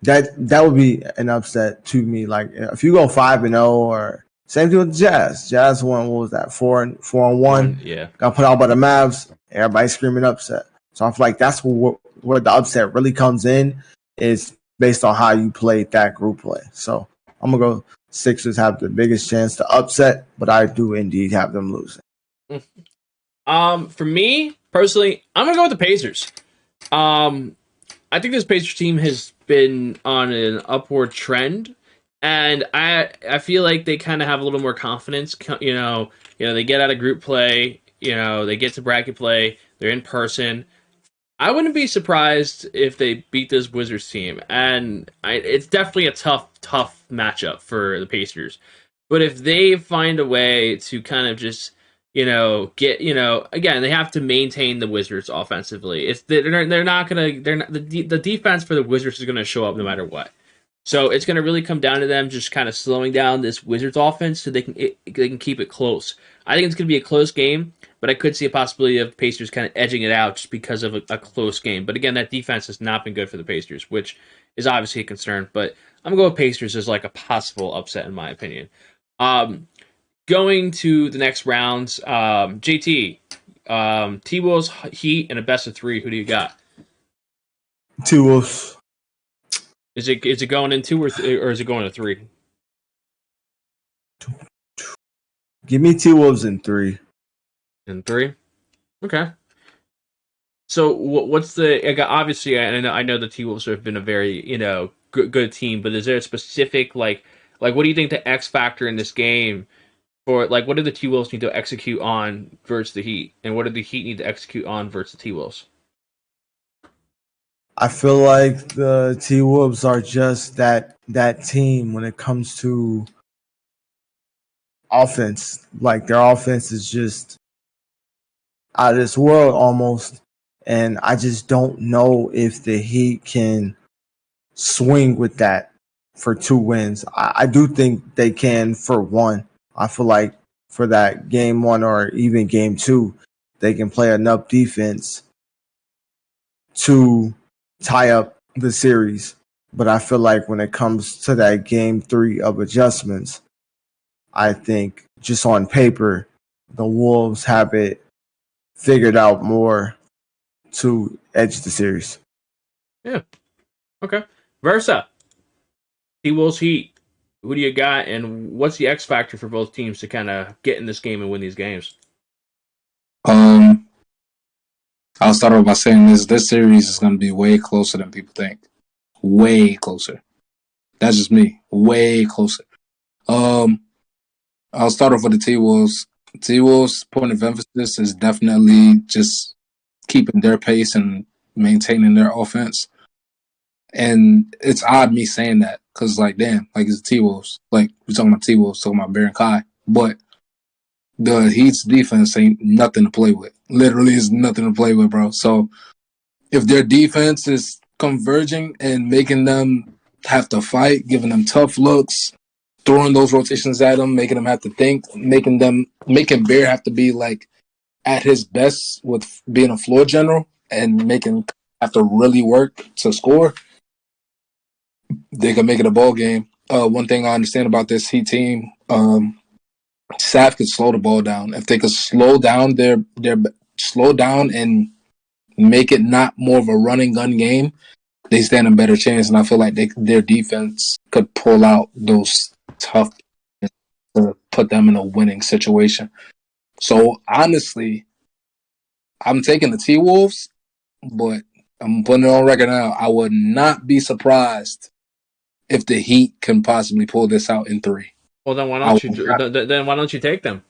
That would be an upset to me. Like if you go 5-0, or same thing with the Jazz. Jazz won, what was that, 4-1? Yeah, got put out by the Mavs. Everybody screaming upset. So I feel like that's where the upset really comes in, is based on how you played that group play. So I'm gonna go Sixers have the biggest chance to upset, but I do indeed have them losing. For me personally, I'm gonna go with the Pacers. I think this Pacers team has been on an upward trend, and I feel like they kind of have a little more confidence. They get out of group play. They get to bracket play. They're in person. I wouldn't be surprised if they beat this Wizards team, and it's definitely a tough matchup for the Pacers. But if they find a way to kind of just get again, they have to maintain the Wizards offensively. The defense for the Wizards is gonna show up no matter what. So it's gonna really come down to them just kind of slowing down this Wizards offense so they can keep it close. I think it's gonna be a close game, but I could see a possibility of Pacers kind of edging it out just because of a close game. But again, that defense has not been good for the Pacers, which is obviously a concern. But I'm gonna go with Pacers as like a possible upset in my opinion. Going to the next rounds, JT, T-Wolves, Heat, and a best of 3. Who do you got? T-Wolves. Is it going in 2 or is it going to 3? Give me T-Wolves in 3. In 3? Okay. So what's the? Obviously, I know the T-Wolves have been a very good team, but is there a specific like what do you think the X factor in this game? For what do the T-Wolves need to execute on versus the Heat, and what do the Heat need to execute on versus the T-Wolves? I feel like the T-Wolves are just that team when it comes to offense. Like their offense is just out of this world almost, and I just don't know if the Heat can swing with that for 2 wins. I do think they can for 1. I feel like for that game 1 or even game 2, they can play enough defense to tie up the series. But I feel like when it comes to that game 3 of adjustments, I think just on paper, the Wolves have it figured out more to edge the series. Yeah. Okay. Versa. T-Wolves Heat. Who do you got, and what's the X factor for both teams to kind of get in this game and win these games? I'll start off by saying this series is going to be way closer than people think. Way closer. That's just me. Way closer. I'll start off with the T-Wolves. T-Wolves' point of emphasis is definitely just keeping their pace and maintaining their offense. And it's odd me saying that because, like, damn, like it's the T-Wolves. Like, we're talking about T-Wolves, talking about Bear and Kai. But the Heat's defense ain't nothing to play with. Literally is nothing to play with, bro. So if their defense is converging and making them have to fight, giving them tough looks, throwing those rotations at them, making them have to think, making Bear have to be like at his best with being a floor general and making have to really work to score, they can make it a ball game. One thing I understand about this Heat team, Sav could slow the ball down. If they could slow down slow down and make it not more of a running gun game, they stand a better chance. And I feel like their defense could pull out those tough to put them in a winning situation. So honestly, I'm taking the T-Wolves, but I'm putting it on record now. I would not be surprised if the Heat can possibly pull this out in 3. Well, then why don't you take them?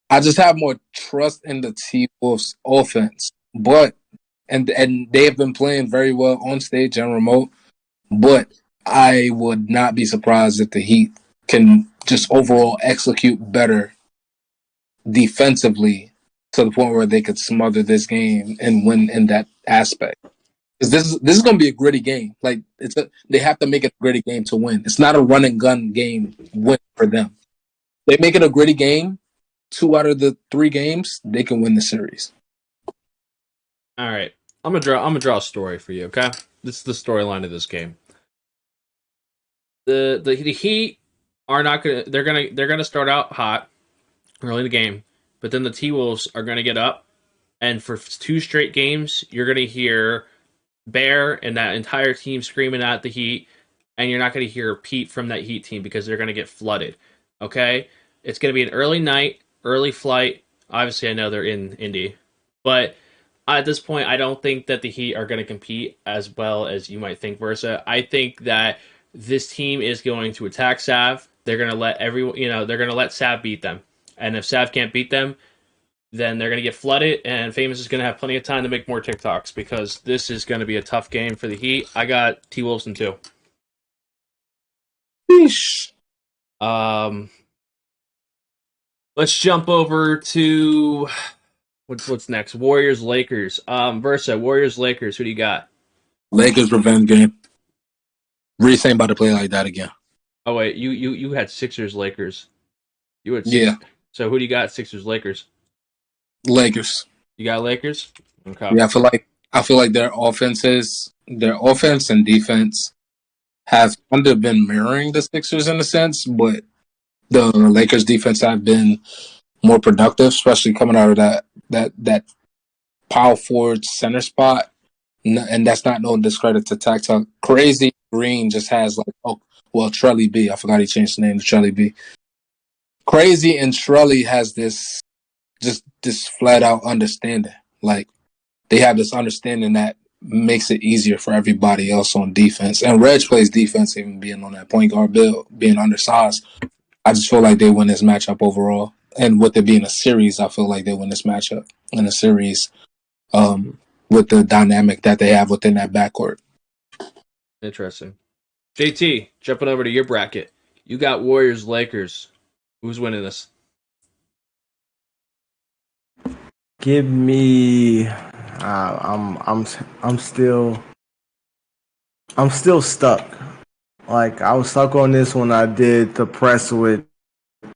I just have more trust in the T-Wolves offense, and they have been playing very well on stage and remote. But I would not be surprised if the Heat can just overall execute better defensively to the point where they could smother this game and win in that aspect. Because this is going to be a gritty game. Like they have to make it a gritty game to win. It's not a run and gun game win for them. They make it a gritty game. 2 out of the 3 games, they can win the series. All right, I'm gonna draw a story for you. Okay, this is the storyline of this game. The Heat are not gonna they're gonna start out hot early in the game, but then the T-Wolves are gonna get up, and for 2 straight games, you're gonna hear Bear and that entire team screaming at the Heat, and you're not gonna hear Pete from that Heat team because they're gonna get flooded. Okay, it's gonna be an early night, early flight. Obviously, I know they're in Indy, but at this point, I don't think that the Heat are going to compete as well as you might think. Versa, I think that this team is going to attack Sav. They're going to let they're going to let Sav beat them, and if Sav can't beat them, then they're going to get flooded, and Famous is going to have plenty of time to make more TikToks because this is going to be a tough game for the Heat. I got T. Wilson too. Sheesh. Let's jump over to what's next. Warriors Lakers. Versa Warriors Lakers. Who do you got? Lakers revenge game. Reese ain't about to play like that again. Oh wait, you had Sixers Lakers. You had yeah. So who do you got? Sixers Lakers. Lakers. You got Lakers. Okay. Yeah, I feel like their offense and defense have kind of been mirroring the Sixers in a sense, but the Lakers defense have been more productive, especially coming out of that power forward center spot. And that's not no discredit to Tactile. Crazy Green just has Trelly B. I forgot he changed the name to Trelly B. Crazy and Trelly has this flat out understanding. Like they have this understanding that makes it easier for everybody else on defense. And Reg plays defense, even being on that point guard bill, being undersized. I just feel like they win this matchup overall. And with it being a series, I feel like they win this matchup in a series with the dynamic that they have within that backcourt. Interesting. JT, jumping over to your bracket. You got Warriors Lakers. Who's winning this? Give me. I'm still stuck. Like I was stuck on this when I did the press with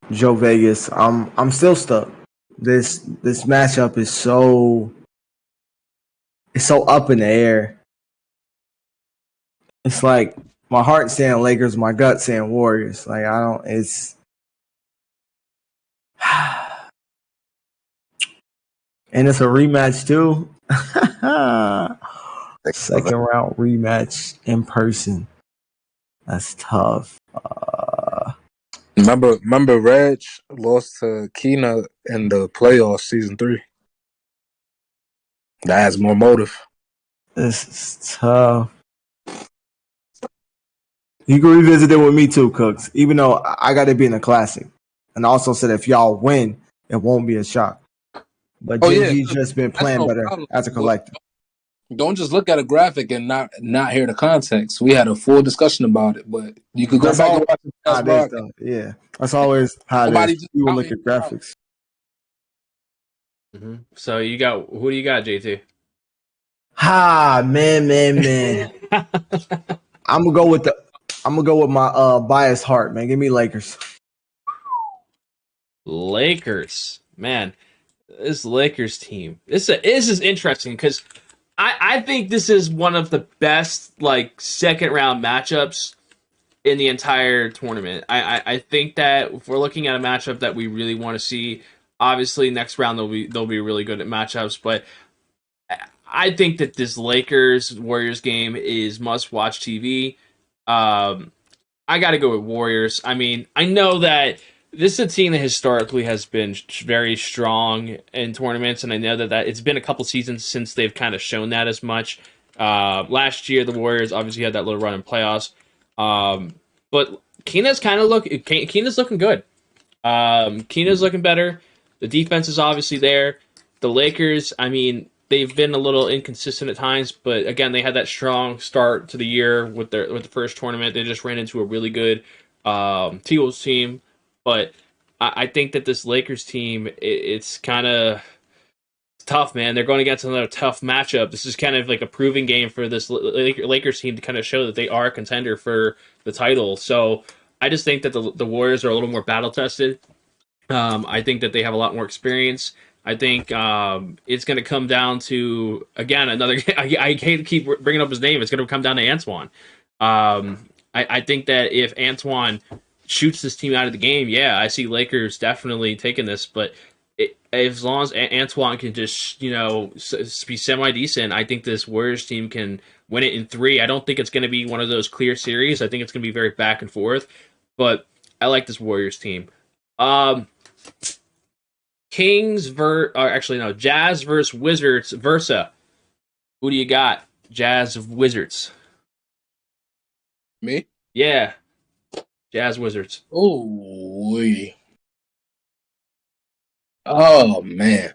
Joe Vegas. I'm still stuck. This matchup is so up in the air. It's like my heart saying Lakers, my gut saying Warriors. Like I don't. It's and it's a rematch too. Second round rematch in person. That's tough. Remember, Reg lost to Keena in the playoffs season 3. That has more motive. This is tough. You can revisit it with me too, Cooks. Even though I got to be in the classic, and also said if y'all win, it won't be a shock. But JG's just been playing better as a collective. Don't just look at a graphic and not hear the context. We had a full discussion about it, but you could go back and watch it. Yeah, that's always how it is. We will look at graphics. Mm-hmm. So who do you got, JT? Man. I'm gonna go with my biased heart, man. Give me Lakers. Lakers, man. This Lakers team. This is interesting because I think this is one of the best second round matchups in the entire tournament. I think that if we're looking at a matchup that we really want to see, obviously next round they'll be really good at matchups, but I think that this Lakers Warriors game is must watch TV. I got to go with Warriors. I mean, I know that this is a team that historically has been very strong in tournaments, and I know that it's been a couple seasons since they've kind of shown that as much. Last year, the Warriors obviously had that little run in playoffs, but Keena's looking good. Keena's looking better. The defense is obviously there. The Lakers, I mean, they've been a little inconsistent at times, but again, they had that strong start to the year with the first tournament. They just ran into a really good T-Wolves team. But I think that this Lakers team, it's kind of tough, man. They're going against another tough matchup. This is kind of like a proving game for this Lakers team to kind of show that they are a contender for the title. So I just think that the Warriors are a little more battle-tested. I think that they have a lot more experience. I think it's going to come down to, again, another... I hate to keep bringing up his name. It's going to come down to Antoine. I think that if Antoine shoots this team out of the game, yeah, I see Lakers definitely taking this, but as long as Antoine can just, be semi-decent, I think this Warriors team can win it in 3. I don't think it's going to be one of those clear series. I think it's going to be very back and forth, but I like this Warriors team. Jazz versus Wizards versa. Who do you got? Jazz of Wizards. Me? Yeah. Jazz Wizards. Oh man.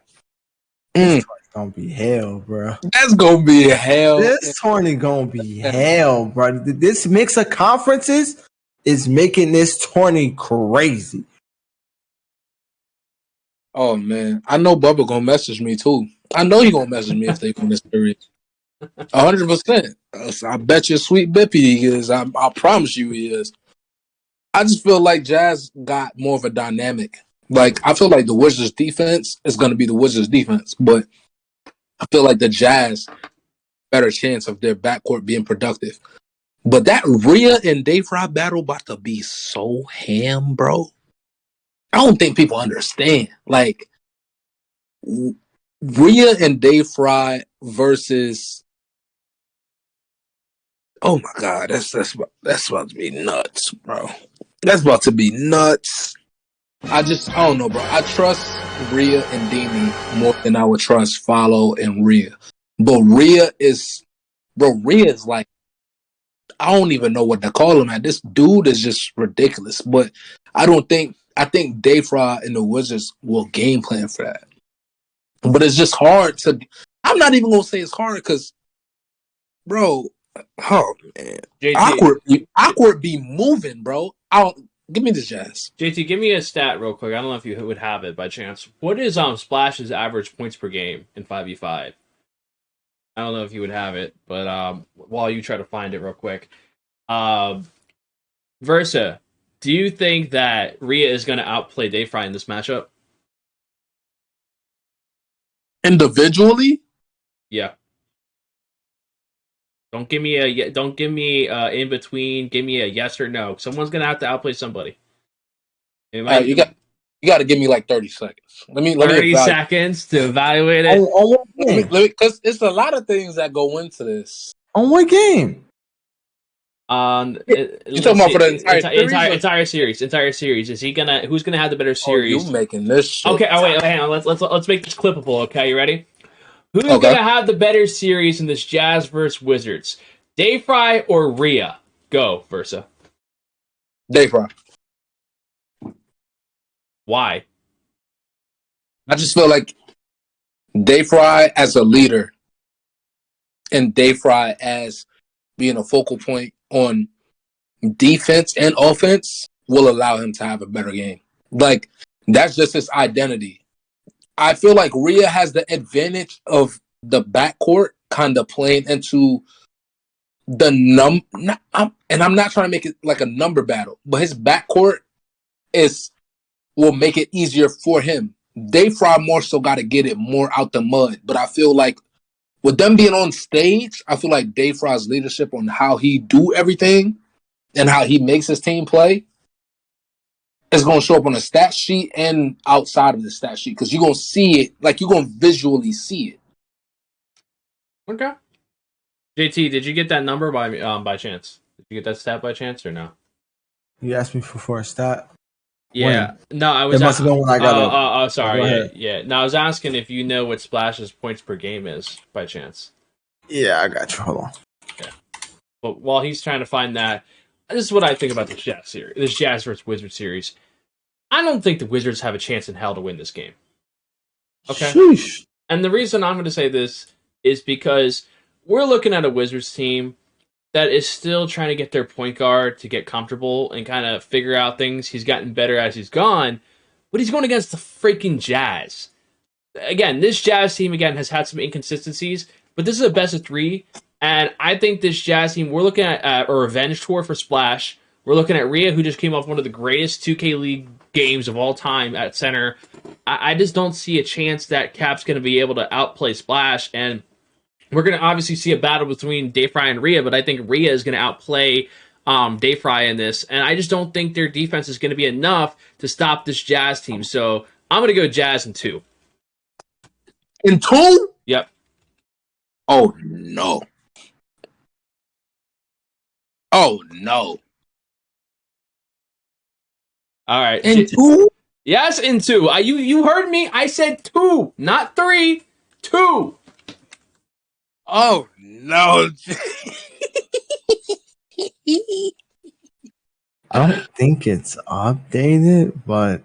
It's gonna be hell, bro. That's gonna be hell. This tournament gonna be hell, bro. This mix of conferences is making this tournament crazy. Oh man, I know Bubba gonna message me too. I know he gonna message me if they win this series. 100%. I bet you Sweet Bippy he is. I promise you he is. I just feel like Jazz got more of a dynamic. I feel like the Wizards defense is gonna be the Wizards defense, but I feel like the Jazz better chance of their backcourt being productive. But that Rhea and Dave Fry battle about to be so ham, bro. I don't think people understand. Rhea and Dave Fry versus... Oh my God, that's about to be nuts, bro. That's about to be nuts. I don't know, bro. I trust Rhea and Demi more than I would trust Follow and Rhea. But Rhea is like, I don't even know what to call him at. This dude is just ridiculous. But I think Dave Fry and the Wizards will game plan for that. But it's just hard to... I'm not even going to say it's hard because, bro, oh, man. JT, awkward be moving, bro. Give me the Jazz. JT, give me a stat real quick. I don't know if you would have it by chance. What is Splash's average points per game in 5v5? I don't know if you would have it, but while you try to find it real quick. Versa, do you think that Rhea is going to outplay Dave Fry in this matchup? Individually? Yeah. Don't give me in between. Give me a yes or no. Someone's going to have to outplay somebody. You got to give me like 30 seconds. Let me 30 evaluate. seconds to evaluate it. On what game? Because it's a lot of things that go into this. On what game? You talking about for the entire series? Entire series. Is he gonna? Who's gonna have the better series? You making this shit. Okay. Oh wait. Hang on. Let's make this clippable. Okay, you ready? Who's gonna have the better series in this Jazz versus Wizards? Dayfry or Rhea? Go, Versa. Dayfry. Why? I just feel like Dayfry as a leader and Dayfry as being a focal point on defense and offense will allow him to have a better game. Like, that's just his identity. I feel like Rhea has the advantage of the backcourt kind of playing into the and I'm not trying to make it like a number battle, but his backcourt will make it easier for him. Dayfry more so got to get it more out the mud, but I feel like with them being on stage, I feel like Dayfry's leadership on how he do everything and how he makes his team play is going to show up on the stat sheet and outside of the stat sheet because you're going to see it, like you're going to visually see it. Okay. JT, did you get that number by chance? Did you get that stat by chance or no? You asked me for a stat? Yeah. When? No, I was. It must have been when I got Oh, sorry. Yeah. No, I was asking if you know what Splash's points per game is by chance. Yeah, I got you. Hold on. Okay. But while he's trying to find that, this is what I think about this Jazz versus Wizards series. I don't think the Wizards have a chance in hell to win this game. Okay. Sheesh. And the reason I'm going to say this is because we're looking at a Wizards team that is still trying to get their point guard to get comfortable and kind of figure out things. He's gotten better as he's gone, but he's going against the freaking Jazz. Again, this Jazz team, has had some inconsistencies, but this is a best of three, and I think this Jazz team, we're looking at a revenge tour for Splash. We're looking at Rhea, who just came off one of the greatest 2K League games of all time at center. I just don't see a chance that Cap's going to be able to outplay Splash, and we're going to obviously see a battle between Dayfry and Rhea, but I think Rhea is going to outplay Dayfry in this, and I just don't think their defense is going to be enough to stop this Jazz team. So I'm going to go Jazz in 2. In 2? Yep. Oh, no. Oh, no. All right. In 2? Yes, in 2. You heard me. I said 2, not 3. 2. Oh, no. I don't think it's updated, but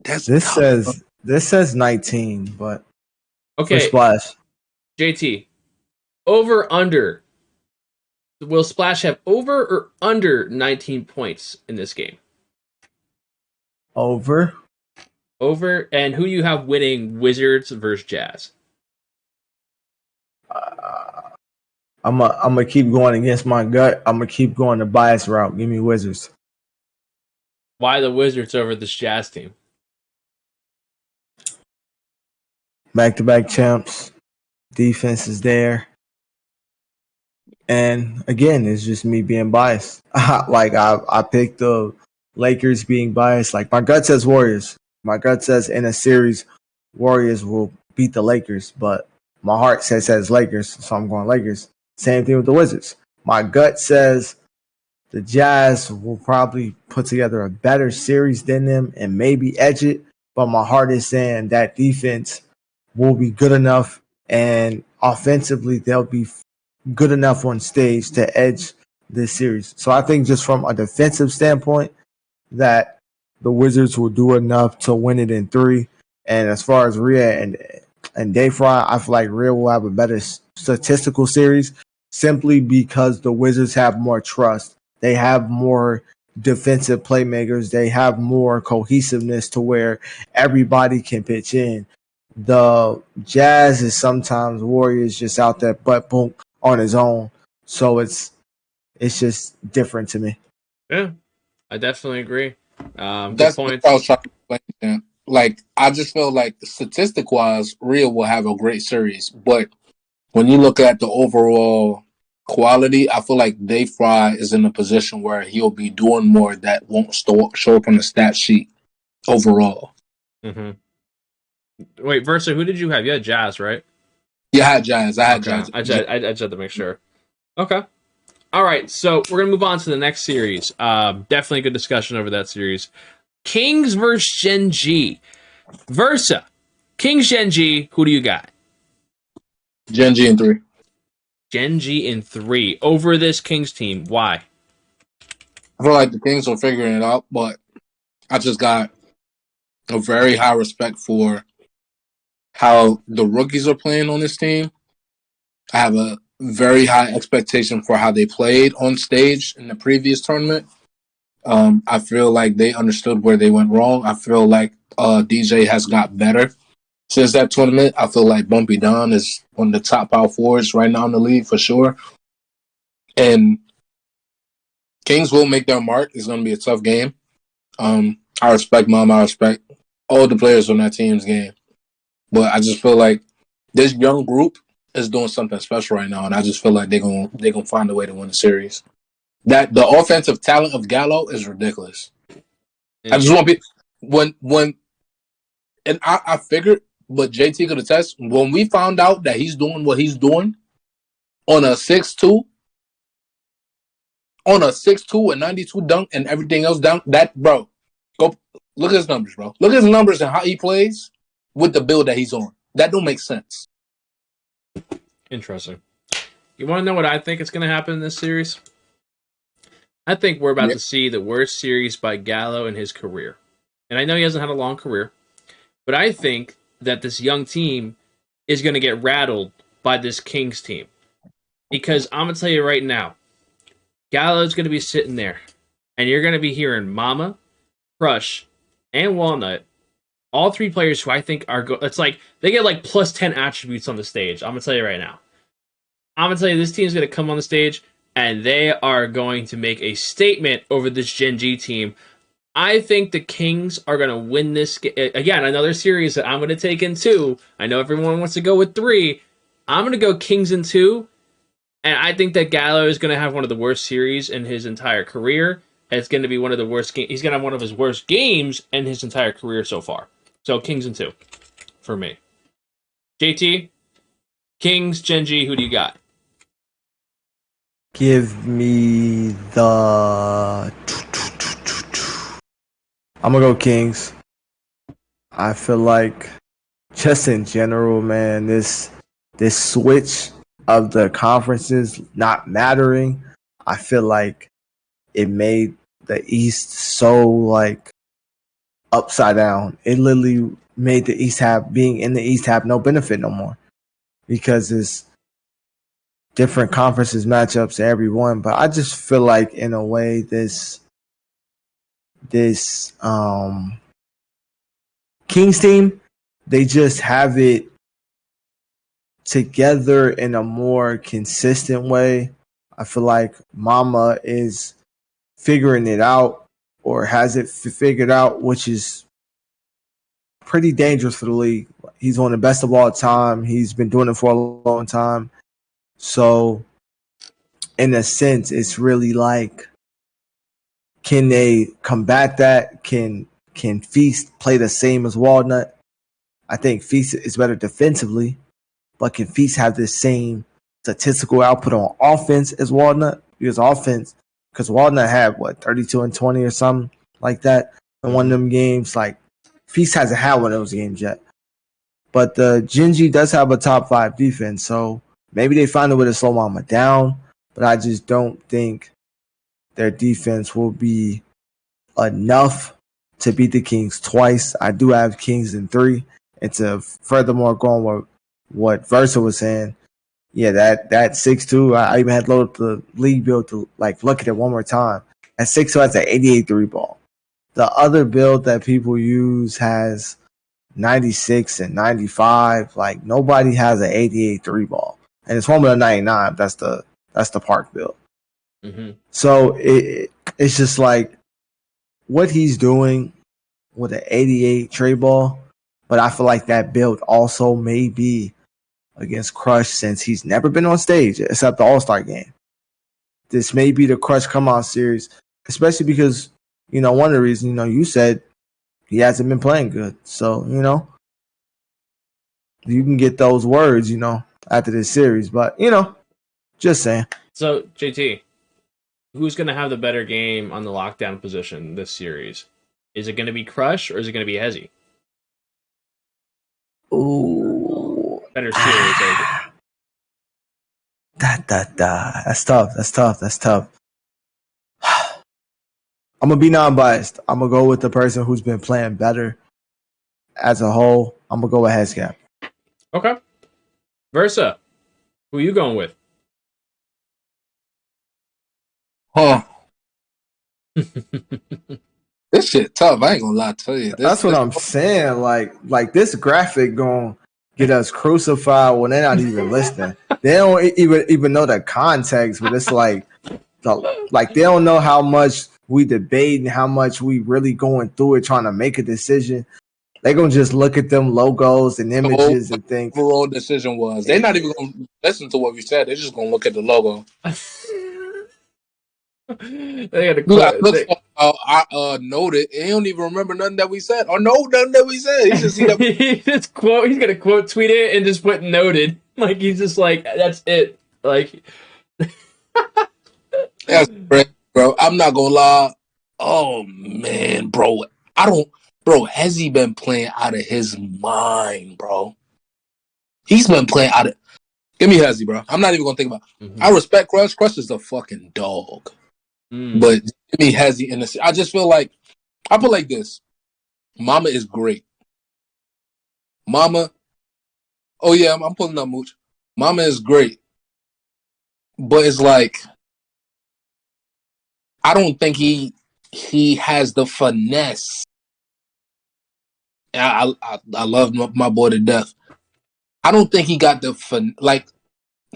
this says 19, but okay. For Splash. JT, over under. Will Splash have over or under 19 points in this game? Over. Over, and who you have winning Wizards versus Jazz? I'm gonna keep going against my gut. I'm gonna keep going the bias route. Give me Wizards. Why the Wizards over this Jazz team? Back-to-back champs. Defense is there. And again, it's just me being biased. I picked the Lakers being biased. Like my gut says Warriors. My gut says in a series, Warriors will beat the Lakers, but my heart says Lakers, so I'm going Lakers. Same thing with the Wizards. My gut says the Jazz will probably put together a better series than them and maybe edge it, but my heart is saying that defense will be good enough and offensively they'll be good enough on stage to edge this series. So I think just from a defensive standpoint that the Wizards will do enough to win it in 3. And as far as Rhea and Dayfry, I feel like Rhea will have a better statistical series simply because the Wizards have more trust. They have more defensive playmakers. They have more cohesiveness to where everybody can pitch in. The Jazz is sometimes Warriors just out there butt boom on his own. So it's just different to me. Yeah, I definitely agree. That's what I was trying to explain. Like, I just feel like statistic-wise, Rhea will have a great series. But when you look at the overall quality, I feel like Dayfry is in a position where he'll be doing more that won't show up on the stat sheet overall. Mm-hmm. Wait, Versa, who did you have? You had Jazz, right? Yeah, I had Jazz. I had Okay. Jazz. I just had to make sure. Okay. All right, so we're gonna move on to the next series. Definitely a good discussion over that series. Kings versus Gen G. Versa. Kings Gen G. Who do you got? Gen G in 3. Gen G in 3 over this Kings team. Why? I feel like the Kings are figuring it out, but I just got a very high respect for how the rookies are playing on this team. I have a very high expectation for how they played on stage in the previous tournament. I feel like they understood where they went wrong. I feel like DJ has got better since that tournament. I feel like Bumpy Don is one of the top power forwards right now in the league for sure. And Kings will make their mark. It's going to be a tough game. I respect Mom. I respect all the players on that team's game. But I just feel like this young group is doing something special right now, and I just feel like they're gonna find a way to win the series. That the offensive talent of Gallo is ridiculous. Yeah. I just want to be and I figured, but JT could attest, when we found out that he's doing what he's doing on a 6'2", and 92 dunk and everything else down, that bro, go look at his numbers, bro. Look at his numbers and how he plays with the build that he's on. That don't make sense. Interesting. You want to know what I think is going to happen in this series? I think we're about to see the worst series by Gallo in his career. And I know he hasn't had a long career, but I think that this young team is going to get rattled by this Kings team. Because I'm going to tell you right now, Gallo's going to be sitting there, and you're going to be hearing Mama, Crush, and Walnut, all three players who I think are it's like they get like plus 10 attributes on the stage. I'm going to tell you right now. I'm going to tell you this team's going to come on the stage and they are going to make a statement over this Gen G team. I think the Kings are going to win this. Again, another series that I'm going to take in 2. I know everyone wants to go with 3. I'm going to go Kings in 2. And I think that Gallo is going to have one of the worst series in his entire career. And it's going to be one of the worst games. He's going to have one of his worst games in his entire career so far. So Kings in 2 for me. JT, Kings, Gen G, who do you got? Give me the... I'm going to go Kings. I feel like just in general, man, this switch of the conferences not mattering, I feel like it made the East so like upside down. It literally made the East being in the East have no benefit no more because it's different conferences matchups to everyone. But I just feel like in a way this Kings team, they just have it together in a more consistent way. I feel like Mama is figuring it out or has it figured out, which is pretty dangerous for the league. He's one of the best of all time. He's been doing it for a long time. So in a sense, it's really like, can they combat that? Can Feast play the same as Walnut? I think Feast is better defensively, but can Feast have the same statistical output on offense as Walnut? Because Walnut had 32 and 20 or something like that in one of them games. Like Feast hasn't had one of those games yet. But the Gen G does have a top 5 defense, so maybe they find a way to slow Mama down. But I just don't think their defense will be enough to beat the Kings twice. I do have Kings in 3. And to furthermore going with what Versa was saying, yeah, that 6'2", I even had loaded the league build to like look at it one more time. At 6'2", has an 88 3 ball. The other build that people use has 96 and 95. Like nobody has an 88 3 ball, and it's one with a 99. That's the Park build. Mm-hmm. So it's just like what he's doing with an 88 trade ball. But I feel like that build also may be against Crush since he's never been on stage except the All-Star game. This may be the Crush come out series, especially because, one of the reasons, you said he hasn't been playing good. So, you can get those words, after this series. But, just saying. So, JT, who's going to have the better game on the lockdown position this series? Is it going to be Crush or is it going to be Hezzy? Ooh. Better series. That's tough. I'm going to be non-biased. I'm going to go with the person who's been playing better as a whole. I'm going to go with Hezcap. Okay. Versa, who are you going with? Huh. This shit tough. I ain't gonna lie to you. That's what I'm saying. Like this graphic gonna get us crucified when they're not even listening. They don't even know the context, but it's like they don't know how much we debate and how much we really going through it trying to make a decision. They gonna just look at them logos and images and think overall decision was. They're not even gonna listen to what we said. They're just gonna look at the logo. They had to I noted. He don't even remember nothing that we said or know nothing that we said. He just see that. He's gonna quote tweet it and just put noted. Like he's just like that's it. Like that's great, bro. I'm not gonna lie. Oh man, bro. Has he been playing out of his mind, bro? He's been playing out of. Give me Hezzy, bro. I'm not even gonna think about. I respect Crush. Crush is a fucking dog. But give me Hezzy in this. I just feel like I put like this. Mama is great. Mama. Oh yeah, I'm pulling up Mooch. Mama is great. But it's like I don't think he has the finesse. I love my boy to death. I don't think he got the like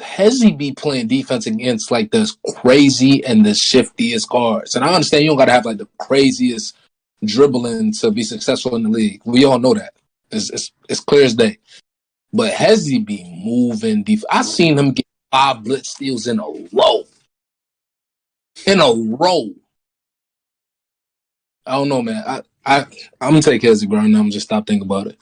Hezzy be playing defense against like the crazy and the shiftiest guards. And I understand you don't gotta have like the craziest dribbling to be successful in the league. We all know that. It's clear as day. But Hezzy be moving defense. I seen him get 5 blitz steals in a row. I don't know, man. I'm gonna take Hezzy, bro, and I'm just stop thinking about it.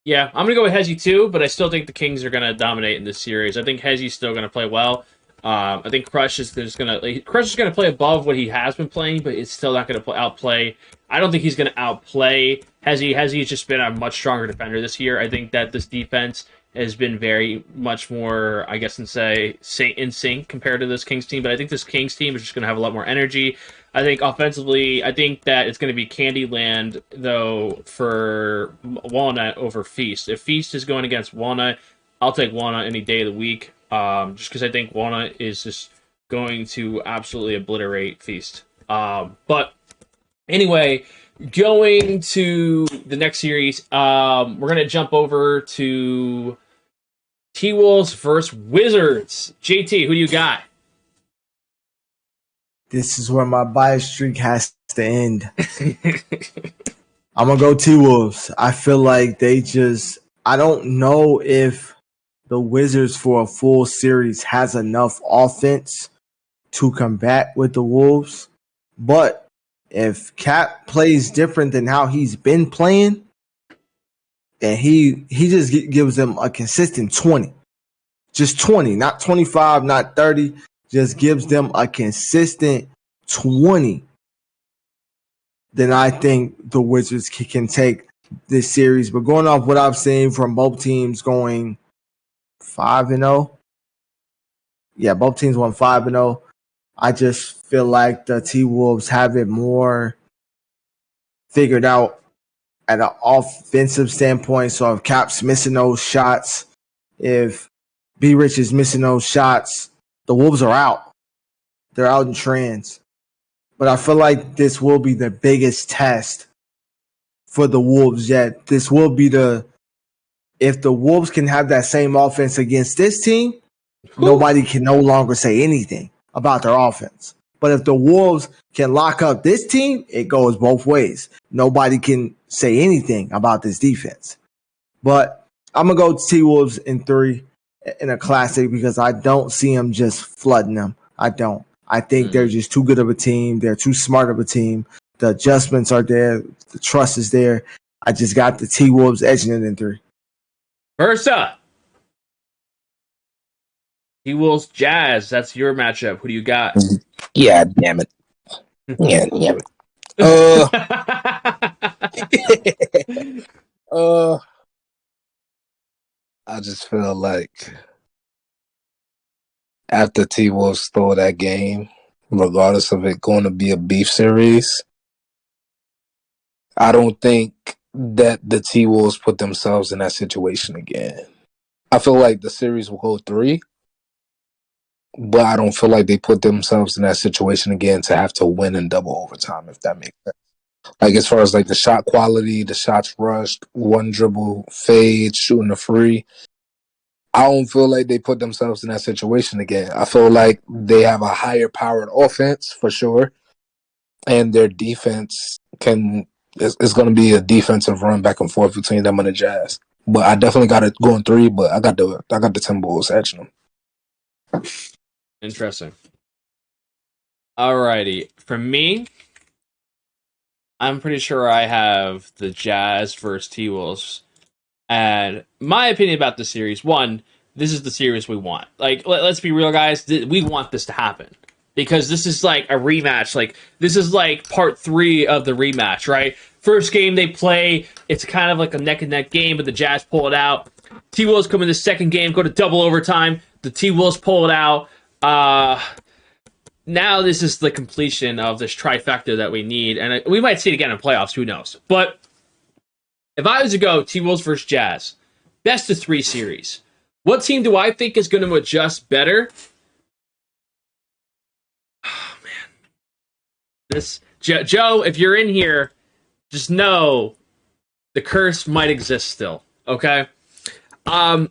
Yeah, I'm going to go with Hezzy too, but I still think the Kings are going to dominate in this series. I think Hezzy's still going to play well. I think Crush is going to play above what he has been playing, but it's still not going to outplay. I don't think he's going to outplay Hezzy. Hezzy's just been a much stronger defender this year. I think that this defense has been very much more, I guess, in sync compared to this Kings team. But I think this Kings team is just going to have a lot more energy. I think offensively, I think that it's going to be Candyland, though, for Walnut over Feast. If Feast is going against Walnut, I'll take Walnut any day of the week, just because I think Walnut is just going to absolutely obliterate Feast. But anyway, going to the next series, we're going to jump over to T-Wolves versus Wizards. JT, who do you got? This is where my bias streak has to end. I'm going to go T-Wolves. I feel like I don't know if the Wizards for a full series has enough offense to combat with the Wolves. But if Cap plays different than how he's been playing, and he just gives them a consistent 20. Just 20, not 25, not 30. Just gives them a consistent 20, then I think the Wizards can take this series. But going off what I've seen from both teams going 5-0, yeah, both teams won 5-0. I just feel like the T-Wolves have it more figured out at an offensive standpoint. So if Cap's missing those shots, if B-Rich is missing those shots, the Wolves are out. They're out in trends. But I feel like this will be the biggest test for the Wolves yet. This will be if the Wolves can have that same offense against this team, nobody can no longer say anything about their offense. But if the Wolves can lock up this team, it goes both ways. Nobody can say anything about this defense. But I'm going to go T-Wolves in 3 in a classic because I don't see them just flooding them. I don't. I think they're just too good of a team. They're too smart of a team The adjustments are there. The trust is there. I just got the T-Wolves edging it in 3. Versa. T-Wolves Jazz. That's your matchup. Who do you got? Yeah, damn it. Yeah, damn it. I just feel like after T-Wolves stole that game, regardless of it going to be a beef series, I don't think that the T-Wolves put themselves in that situation again. I feel like the series will go 3, but I don't feel like they put themselves in that situation again to have to win in double overtime, if that makes sense. Like, as far as like the shot quality, the shots rushed, one dribble, fade, shooting a free, I don't feel like they put themselves in that situation again. I feel like they have a higher powered offense for sure, and their defense it's going to be a defensive run back and forth between them and the Jazz. But I definitely got it going 3. But I got the Timberwolves edging them. Interesting. Alrighty, for me, I'm pretty sure I have the Jazz versus T-Wolves. And my opinion about this series, one, this is the series we want. Like, let's be real, guys. We want this to happen. Because this is like a rematch. Like, this is like part 3 of the rematch, right? First game they play, it's kind of like a neck-and-neck game, but the Jazz pull it out. T-Wolves come in the second game, go to double overtime. The T-Wolves pull it out. Now this is the completion of this trifecta that we need. And we might see it again in playoffs, who knows. But if I was to go T-Wolves versus Jazz, best of 3 series, what team do I think is going to adjust better? Oh, man. This Joe, if you're in here, just know the curse might exist still, okay? I'm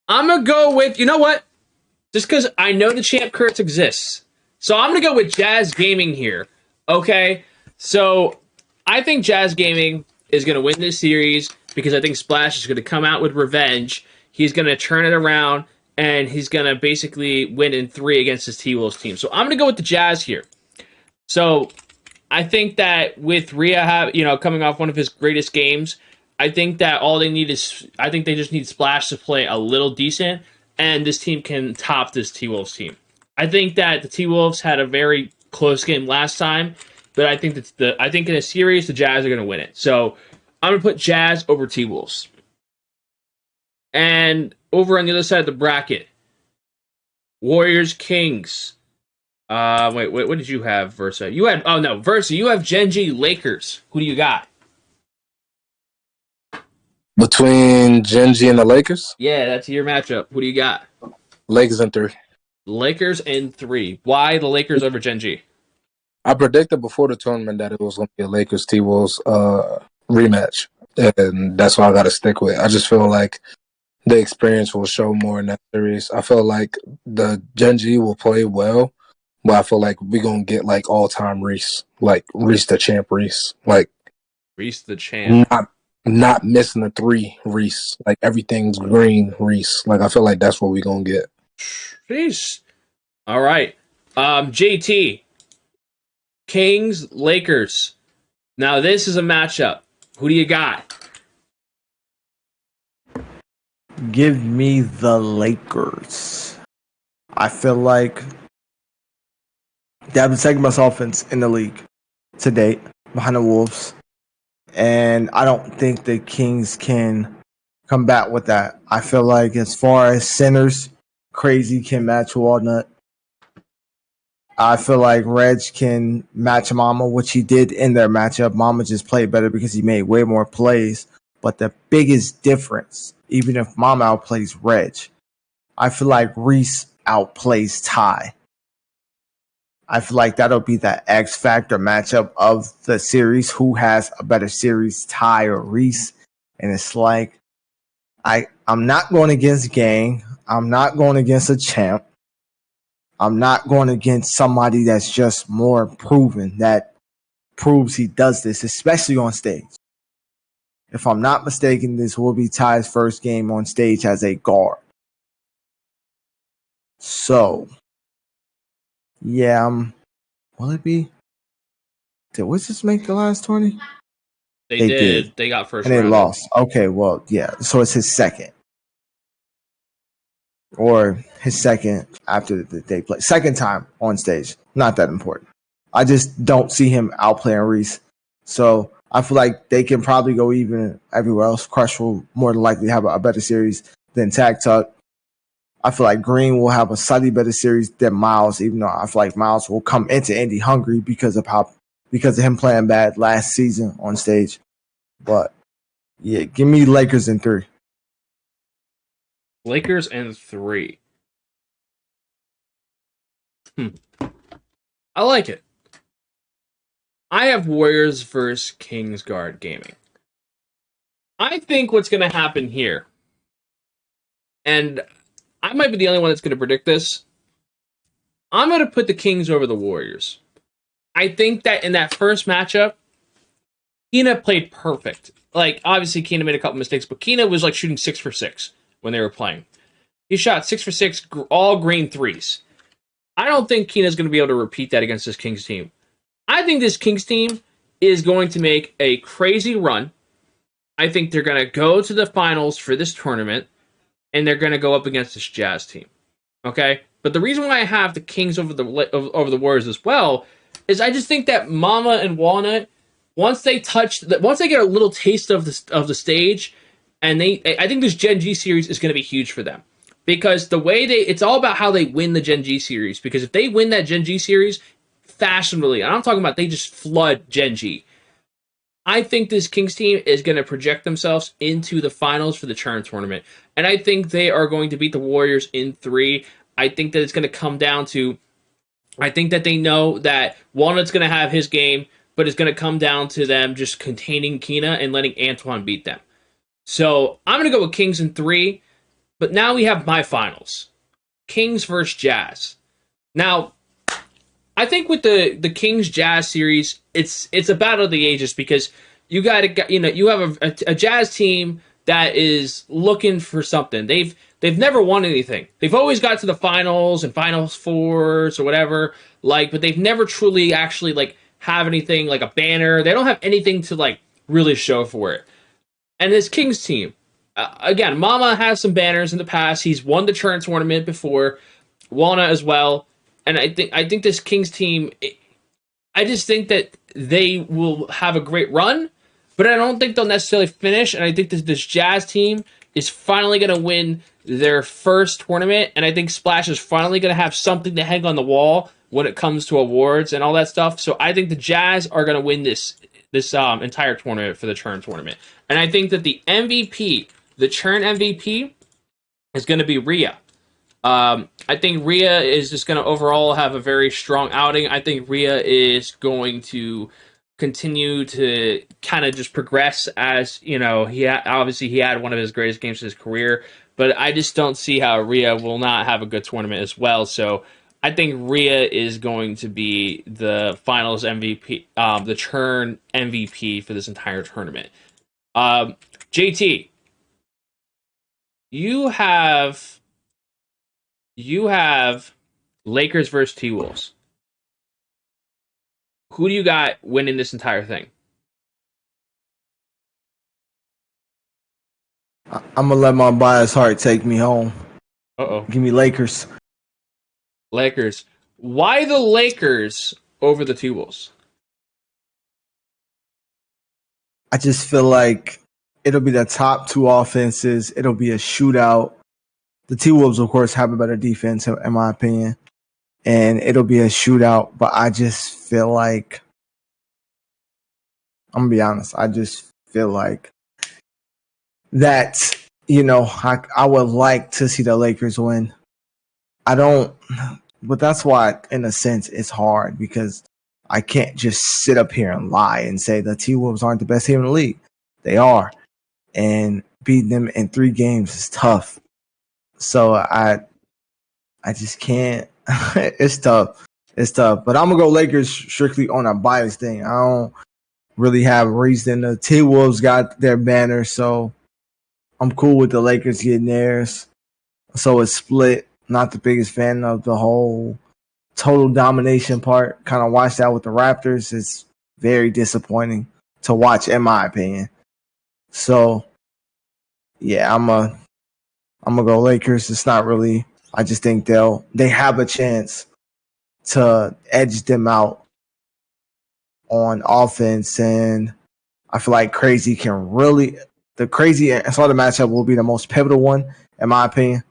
going to go with, you know what? Just because I know the champ curse exists. So I'm going to go with Grizz Gaming here, okay? So I think Grizz Gaming is going to win this series because I think Splash is going to come out with revenge. He's going to turn it around, and he's going to basically win in 3 against his T-Wolves team. So I'm going to go with the Jazz here. So I think that with Rhea coming off one of his greatest games, I think that all they need is, I think they just need Splash to play a little decent, and this team can top this T-Wolves team. I think that the T-Wolves had a very close game last time, but I think I think in a series the Jazz are going to win it. So I'm going to put Jazz over T-Wolves. And over on the other side of the bracket, Warriors Kings. Wait, what did you have, Versa? Versa, you have Genji Lakers. Who do you got? Between Genji and the Lakers? Yeah, that's your matchup. Who do you got? Lakers in 3. Lakers in 3. Why the Lakers over Genji? I predicted before the tournament that it was going to be a Lakers T-Wolves rematch, and that's why I got to stick with it. I just feel like the experience will show more in that series. I feel like the Genji will play well, but I feel like we're going to get like all-time Reese, like Reese the champ Reese. Like Reese the champ. Not missing a 3 Reese. Like everything's green Reese. Like I feel like that's what we're going to get. Jeez. All right. JT. Kings, Lakers. Now this is a matchup. Who do you got? Give me the Lakers. I feel like they have the second best offense in the league to date behind the Wolves. And I don't think the Kings can combat with that. I feel like as far as centers, Crazy can match Walnut. I feel like Reg can match Mama, which he did in their matchup. Mama just played better because he made way more plays. But the biggest difference, even if Mama outplays Reg, I feel like Reese outplays Ty. I feel like that'll be the X factor matchup of the series. Who has a better series, Ty or Reese? And it's like, I'm not going against Gang. I'm not going against a champ. I'm not going against somebody that's just more proven, that proves he does this, especially on stage. If I'm not mistaken, this will be Ty's first game on stage as a guard. So, yeah, will it be? Did Wizards make the last 20? They They did. did. They got first And they round. lost. Okay, well, yeah. So it's his second. Or his second after they play. Second time on stage. Not that important. I just don't see him outplaying Reese. So I feel like they can probably go even everywhere else. Crush will more than likely have a better series than Tag Tuck. I feel like Green will have a slightly better series than Miles, even though I feel like Miles will come into Indy hungry because of him playing bad last season on stage. But yeah, give me Lakers in 3. Lakers in 3. I like it. I have Warriors versus Kingsguard Gaming. I think what's going to happen here, and I might be the only one that's going to predict this, I'm going to put the Kings over the Warriors. I think that in that first matchup, Keena played perfect. Like, obviously, Keena made a couple mistakes, but Keena was like shooting 6 for 6 when they were playing. He shot 6 for 6, all green threes. I don't think Keena's going to be able to repeat that against this Kings team. I think this Kings team is going to make a crazy run. I think they're going to go to the finals for this tournament, and they're going to go up against this Jazz team. Okay? But the reason why I have the Kings over the Warriors as well is I just think that Mama and Walnut, once they get a little taste of the stage, and I think this Gen G series is going to be huge for them. Because the way it's all about how they win the Gen G series. Because if they win that Gen G series fashionably, and I'm talking about they just flood Gen G, I think this Kings team is going to project themselves into the finals for the Churn tournament. And I think they are going to beat the Warriors in 3. I think that it's going to come down to, I think that they know that Walnut's going to have his game, but it's going to come down to them just containing Keena and letting Antoine beat them. So I'm going to go with Kings in 3. But now we have my finals. Kings versus Jazz. Now, I think with the Kings Jazz series, it's a battle of the ages because you have a Jazz team that is looking for something. They've never won anything. They've always got to the finals and finals fours or whatever, but they've never truly actually have anything like a banner. They don't have anything to really show for it. And this Kings team, again, Mama has some banners in the past. He's won the Churn tournament before, Walnut as well. And I think this Kings team, I just think that they will have a great run, but I don't think they'll necessarily finish. And I think this Jazz team is finally going to win their first tournament. And I think Splash is finally going to have something to hang on the wall when it comes to awards and all that stuff. So I think the Jazz are going to win this entire tournament for the Churn tournament. And I think that the MVP, the Churn MVP, is going to be Rhea. I think Rhea is just going to overall have a very strong outing. I think Rhea is going to continue to kind of just progress as, he had one of his greatest games of his career, but I just don't see how Rhea will not have a good tournament as well. So I think Rhea is going to be the finals MVP, the Churn MVP for this entire tournament. JT, you have Lakers versus T-Wolves. Who do you got winning this entire thing? I'm gonna let my biased heart take me home. Give me Lakers. Lakers. Why the Lakers over the T-Wolves? I just feel like it'll be the top 2 offenses. It'll be a shootout. The T-Wolves, of course, have a better defense, in my opinion. And it'll be a shootout. But I just feel like, I'm going to be honest, I just feel like that, I would like to see the Lakers win. I don't, but that's why, in a sense, it's hard because I can't just sit up here and lie and say the T-Wolves aren't the best team in the league. They are. And beating them in 3 games is tough. So I just can't. It's tough. But I'm going to go Lakers strictly on a bias thing. I don't really have a reason. The T-Wolves got their banner, so I'm cool with the Lakers getting theirs. So it's split. Not the biggest fan of the whole total domination part. Kind of watched that with the Raptors. It's very disappointing to watch, in my opinion. So, yeah, I'm gonna go Lakers. It's not really. I just think they have a chance to edge them out on offense, and I feel like Crazy can really. The Crazy and Slaughter matchup will be the most pivotal one, in my opinion.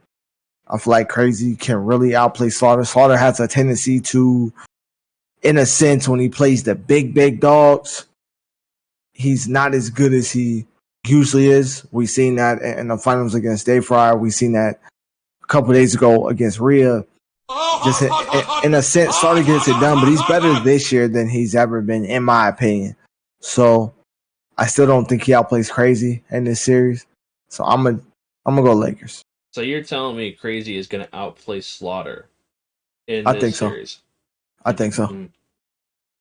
I feel like Crazy can really outplay Slaughter. Slaughter has a tendency to, in a sense, when he plays the big dogs, he's not as good as he usually is. We've seen that in the finals against Dave Fryer. We've seen that a couple of days ago against Rhea. Just in a sense, Slaughter gets it done, but he's better this year than he's ever been, in my opinion. So I still don't think he outplays Crazy in this series. So I'm gonna go Lakers. So you're telling me Crazy is going to outplay Slaughter in I this think so. series? I think so.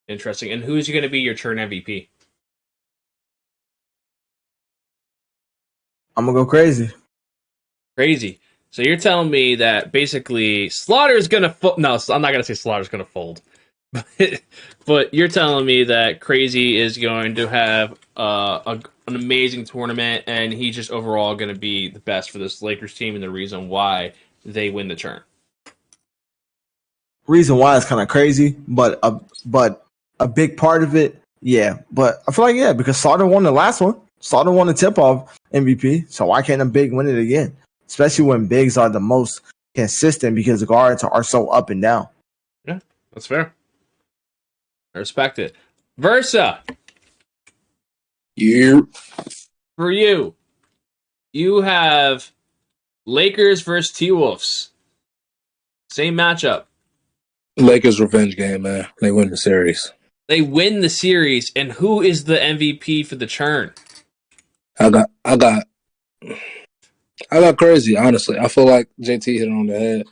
Interesting. And who's going to be your turn MVP? I'm gonna go Crazy. Crazy. So you're telling me that basically Slaughter's going to fold. No, I'm not going to say Slaughter's going to fold. But you're telling me that Crazy is going to have an amazing tournament, and he's just overall going to be the best for this Lakers team, and the reason why they win the turn. Reason why is kind of crazy, but a big part of it, yeah. But I feel like because Slaughter won the last one. Slaughter won the tip-off MVP, so why can't a big win it again? Especially when bigs are the most consistent because the guards are so up and down. Yeah, that's fair. I respect it. Versa. You. For you, you have Lakers versus T-Wolves. Same matchup. Lakers revenge game, man. They win the series. They win the series, and who is the MVP for the turn? I got Crazy, honestly. I feel like JT hit it on the head.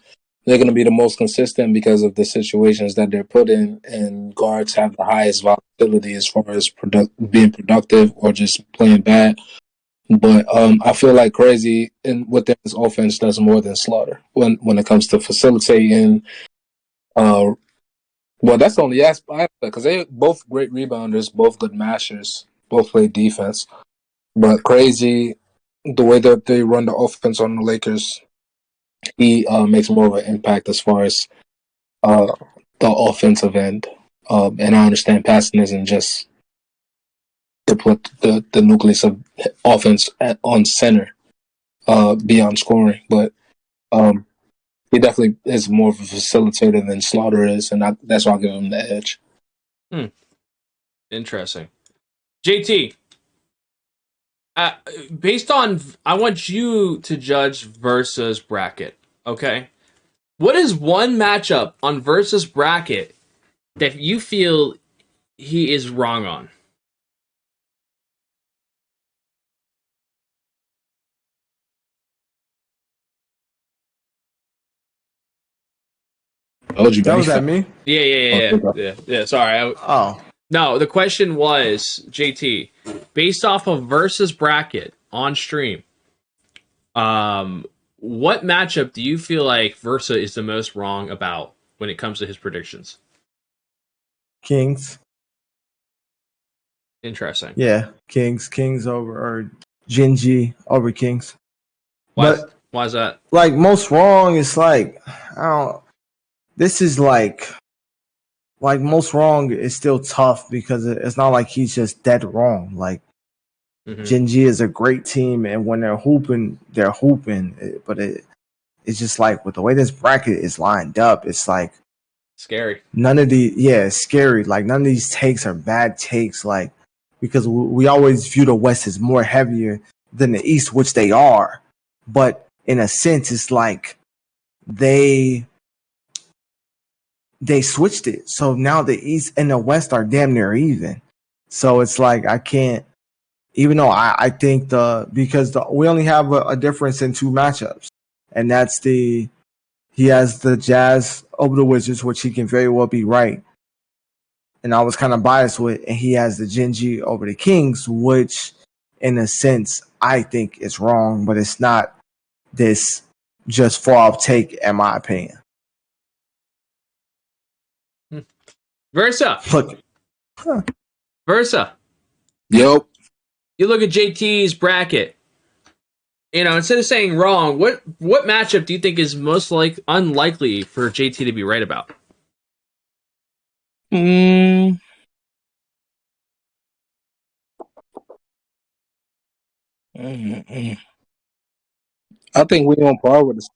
They're going to be the most consistent because of the situations that they're put in, and guards have the highest volatility as far as being productive or just playing bad. But I feel like Crazy within his offense does more than Slaughter when it comes to facilitating. Well, that's the only aspect because they both great rebounders, both good mashers, both play defense. But Crazy, the way that they run the offense on the Lakers, he makes more of an impact as far as the offensive end. And I understand passing isn't just to put the nucleus of offense on center beyond scoring, but he definitely is more of a facilitator than Slaughter is, and that's why I'll give him the edge. Interesting. JT, based on, I want you to judge Versa's bracket, okay? What is one matchup on Versa's bracket that you feel he is wrong on? That was at me? Yeah. Sorry. No, the question was, JT, based off of Versa's bracket on stream, what matchup do you feel like Versa is the most wrong about when it comes to his predictions? Kings. Interesting. Yeah, Kings over or Genji over Kings. Why is that? Like most wrong is like I don't. This is like most wrong is still tough because it's not like he's just dead wrong. Like Genji is a great team, and when they're hooping. But it's just like with the way this bracket is lined up, it's like scary. It's scary. Like none of these takes are bad takes. Like because we always view the West as more heavier than the East, which they are. But in a sense, it's like they switched it. So now the East and the West are damn near even. So it's like I can't, even though I think we only have a difference in two matchups, and that's he has the Jazz over the Wizards, which he can very well be right. And I was kind of biased with, and he has the Genji over the Kings, which in a sense I think is wrong, but it's not this just far off take in my opinion. Versa. Look. Versa. Yep. You look at JT's bracket. Instead of saying wrong, what matchup do you think is most unlikely for JT to be right about? Mm. Mm-mm. I think we on par with this.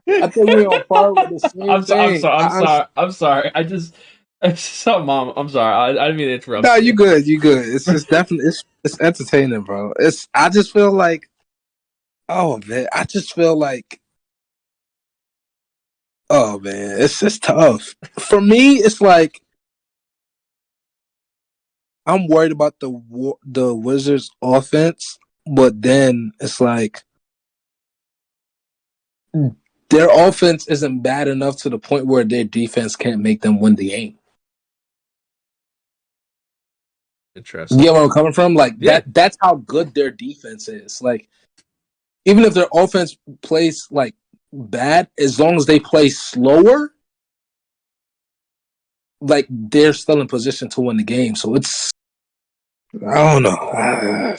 I think we on par with the same thing. I'm sorry. I just saw Mom. I'm sorry. I didn't mean to interrupt. No, you good. You good. It's just definitely it's entertaining, bro. I just feel like, oh man, oh man, it's just tough. For me, it's like I'm worried about the Wizards' offense, but then it's like their offense isn't bad enough to the point where their defense can't make them win the game. Interesting. You get where I'm coming from? Like that's how good their defense is. Like, even if their offense plays like bad, as long as they play slower, like they're still in position to win the game. So it's, I don't know. I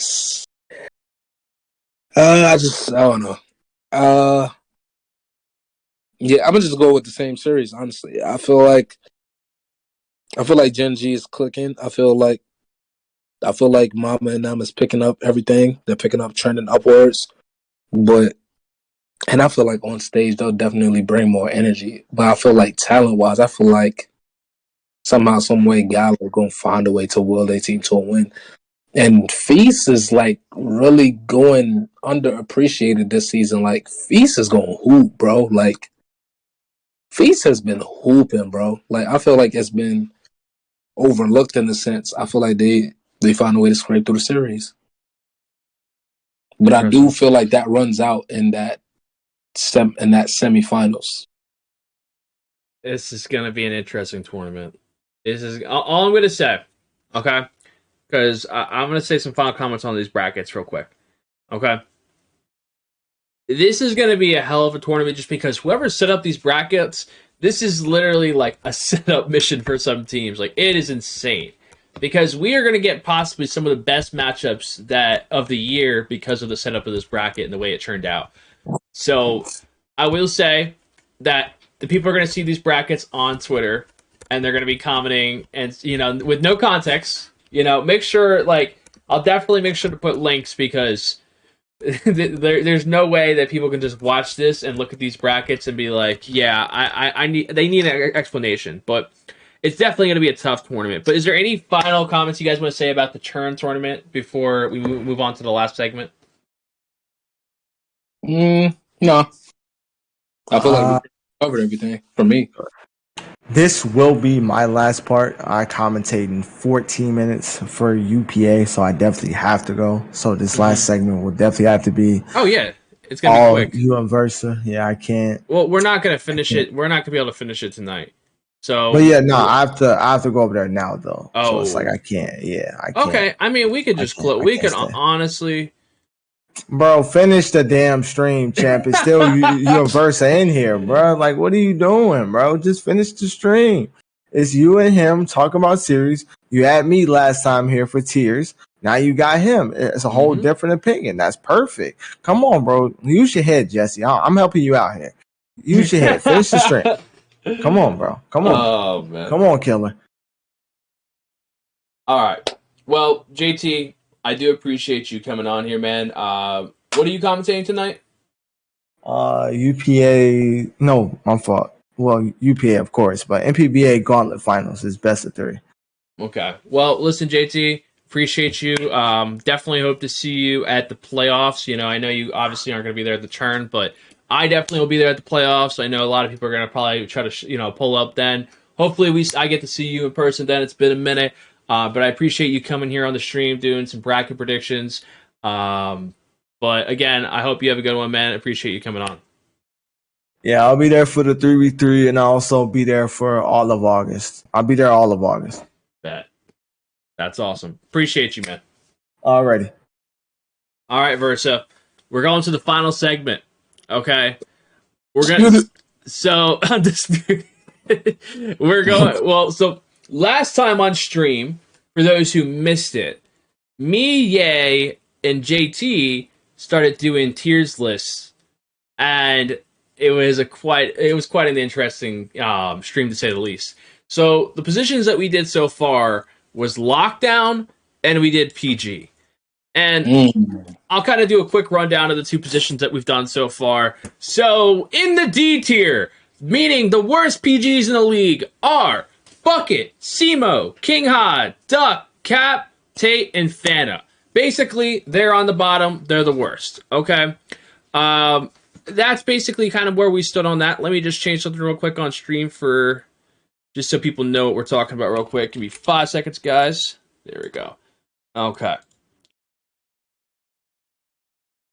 don't know. Yeah, I'm gonna just go with the same series. Honestly, I feel like Gen G is clicking. I feel like Mama and them is picking up everything. They're picking up, trending upwards. And I feel like on stage they'll definitely bring more energy. But I feel like talent wise, I feel like somehow, some way, Gallo gonna find a way to will their team to a win. And Feast is like really going underappreciated this season. Like, Feast is going hoop, bro. Like, Feast has been hooping, bro. Like, I feel like it's been overlooked in a sense. I feel like they found a way to scrape through the series. But I do feel like that runs out in that semifinals. This is going to be an interesting tournament. This is all I'm going to say, okay? Because I'm going to say some final comments on these brackets real quick, okay? This is going to be a hell of a tournament just because whoever set up these brackets, this is literally like a setup mission for some teams. Like, it is insane. Because we are going to get possibly some of the best matchups of the year because of the setup of this bracket and the way it turned out. So I will say that the people are going to see these brackets on Twitter and they're going to be commenting and, with no context, make sure, I'll definitely make sure to put links because there's no way that people can just watch this and look at these brackets and be like, yeah, they need an explanation. But it's definitely going to be a tough tournament. But is there any final comments you guys want to say about the Churn tournament before we move on to the last segment? No. I feel like we covered everything for me. This will be my last part. I commentate in 14 minutes for UPA, so I definitely have to go. So this last segment will definitely have to be. Oh yeah, it's gonna be quick. You and Versa. Yeah, I can't. Well, we're not gonna finish it. We're not gonna be able to finish it tonight. So, but yeah, no, I have to go over there now though. Oh, so it's like I can't. Yeah, I can't. Okay, I mean we could just close. We could honestly. Bro, finish the damn stream, champ. It's still you and Versa in here, bro. Like, what are you doing, bro? Just finish the stream. It's you and him talking about series. You had me last time here for tears. Now you got him. It's a whole different opinion. That's perfect. Come on, bro. Use your head, Jesse. I'm helping you out here. Use your head. Finish the stream. Come on, bro. Come on. Oh, man. Come on, killer. All right. Well, JT, I do appreciate you coming on here, man. What are you commentating tonight? UPA. No, my fault. Well, UPA, of course, but NPBA Gauntlet Finals is best of 3. Okay. Well, listen, JT, appreciate you. Definitely hope to see you at the playoffs. I know you obviously aren't going to be there at the turn, but I definitely will be there at the playoffs. I know a lot of people are going to probably try to, pull up then. Hopefully, I get to see you in person then. It's been a minute. But I appreciate you coming here on the stream, doing some bracket predictions. But again, I hope you have a good one, man. I appreciate you coming on. Yeah, I'll be there for the 3v3 and I'll also be there for all of August. I'll be there all of August. Bet. That's awesome. Appreciate you, man. Alrighty. All right, Versa. We're going to the final segment. Okay. We're going to... So, we're going... Well, so last time on stream, for those who missed it, me, Ye, and JT started doing tiers lists, and it was quite an interesting stream to say the least. So the positions that we did so far was lockdown, and we did PG. And I'll kind of do a quick rundown of the two positions that we've done so far. So in the D tier, meaning the worst PGs in the league are Bucket, Simo, King Hod, Duck, Cap, Tate, and Fanta. Basically, they're on the bottom. They're the worst. Okay. That's basically kind of where we stood on that. Let me just change something real quick on stream for just so people know what we're talking about real quick. Give me 5 seconds, guys. There we go. Okay.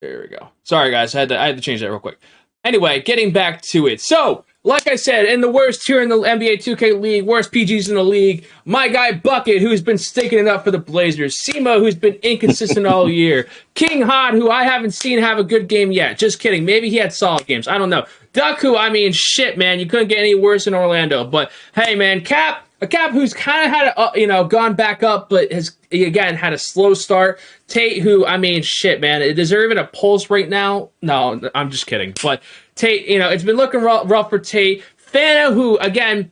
There we go. Sorry, guys. I had to change that real quick. Anyway, getting back to it. So, like I said, in the worst tier in the NBA 2K League, worst PGs in the league, my guy Bucket, who's been stinking it up for the Blazers. Simo, who's been inconsistent all year. King Hod, who I haven't seen have a good game yet. Just kidding. Maybe he had solid games. I don't know. Duck, who, I mean, shit, man. You couldn't get any worse in Orlando. But, hey, man, Cap, who's kind of had gone back up, but has, again, had a slow start. Tate, who, I mean, shit, man. Is there even a pulse right now? No, I'm just kidding. But Tate, it's been looking rough for Tate. Fanta, who, again,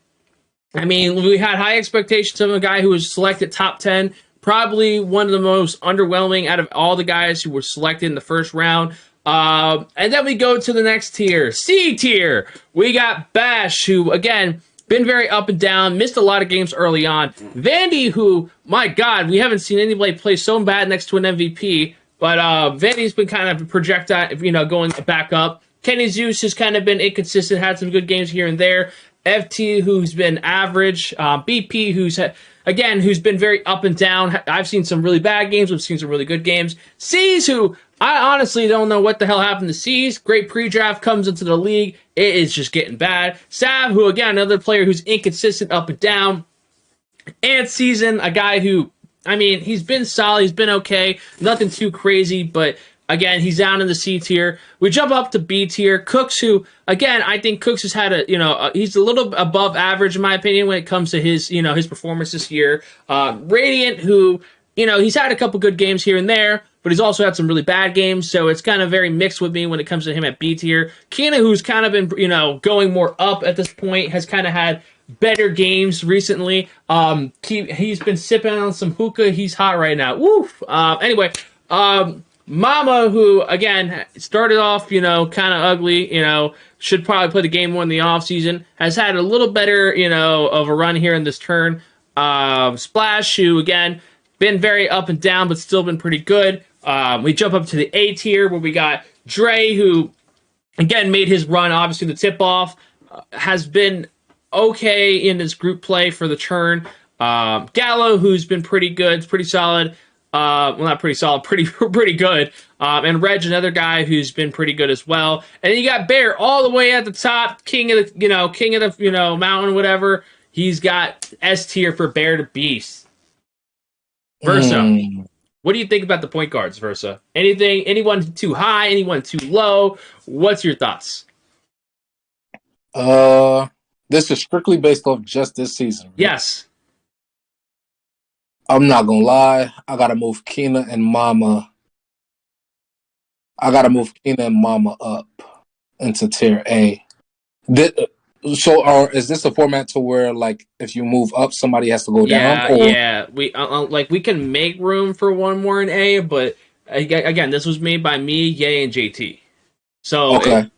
I mean, we had high expectations of a guy who was selected top 10. Probably one of the most underwhelming out of all the guys who were selected in the first round. And then we go to the next tier, C tier. We got Bash, who, again, been very up and down, missed a lot of games early on. Vandy, who, my God, we haven't seen anybody play so bad next to an MVP, but Vandy's been kind of projectile, going back up. Kenny Zeus has kind of been inconsistent, had some good games here and there. FT, who's been average. BP, who's been very up and down. I've seen some really bad games. We've seen some really good games. C's, who I honestly don't know what the hell happened to C's. Great pre-draft, comes into the league. It is just getting bad. Sav, who, again, another player who's inconsistent up and down. And Season, a guy who, I mean, he's been solid. He's been okay. Nothing too crazy, but again, he's down in the C tier. We jump up to B tier. Cooks, who, again, I think Cooks has had he's a little above average, in my opinion, when it comes to his performance this year. Radiant, who, he's had a couple good games here and there, but he's also had some really bad games, so it's kind of very mixed with me when it comes to him at B tier. Kina, who's kind of been, going more up at this point, has kind of had better games recently. He's been sipping on some hookah. He's hot right now. Woof. Anyway, Mama, who, again, started off, kind of ugly, should probably play the game more in the offseason, has had a little better, of a run here in this turn. Splash, who, again, been very up and down, but still been pretty good. We jump up to the A tier, where we got Dre, who, again, made his run. Obviously, the tip-off has been okay in his group play for the turn. Gallo, who's been pretty good, pretty solid. Well, not pretty solid, pretty good. And Reg, another guy who's been pretty good as well. And then you got Bear all the way at the top, king of the mountain, whatever. He's got S tier for Bear to Beast. Versa, what do you think about the point guards, Versa? Anyone too high, anyone too low? What's your thoughts? This is strictly based off just this season. Right? Yes. I'm not gonna lie. I gotta move Kina and Mama. Up into tier A. Is this a format to where, like, if you move up, somebody has to go down? Or? Yeah. We can make room for one more in A, but again, this was made by me, Ye, and JT. So okay.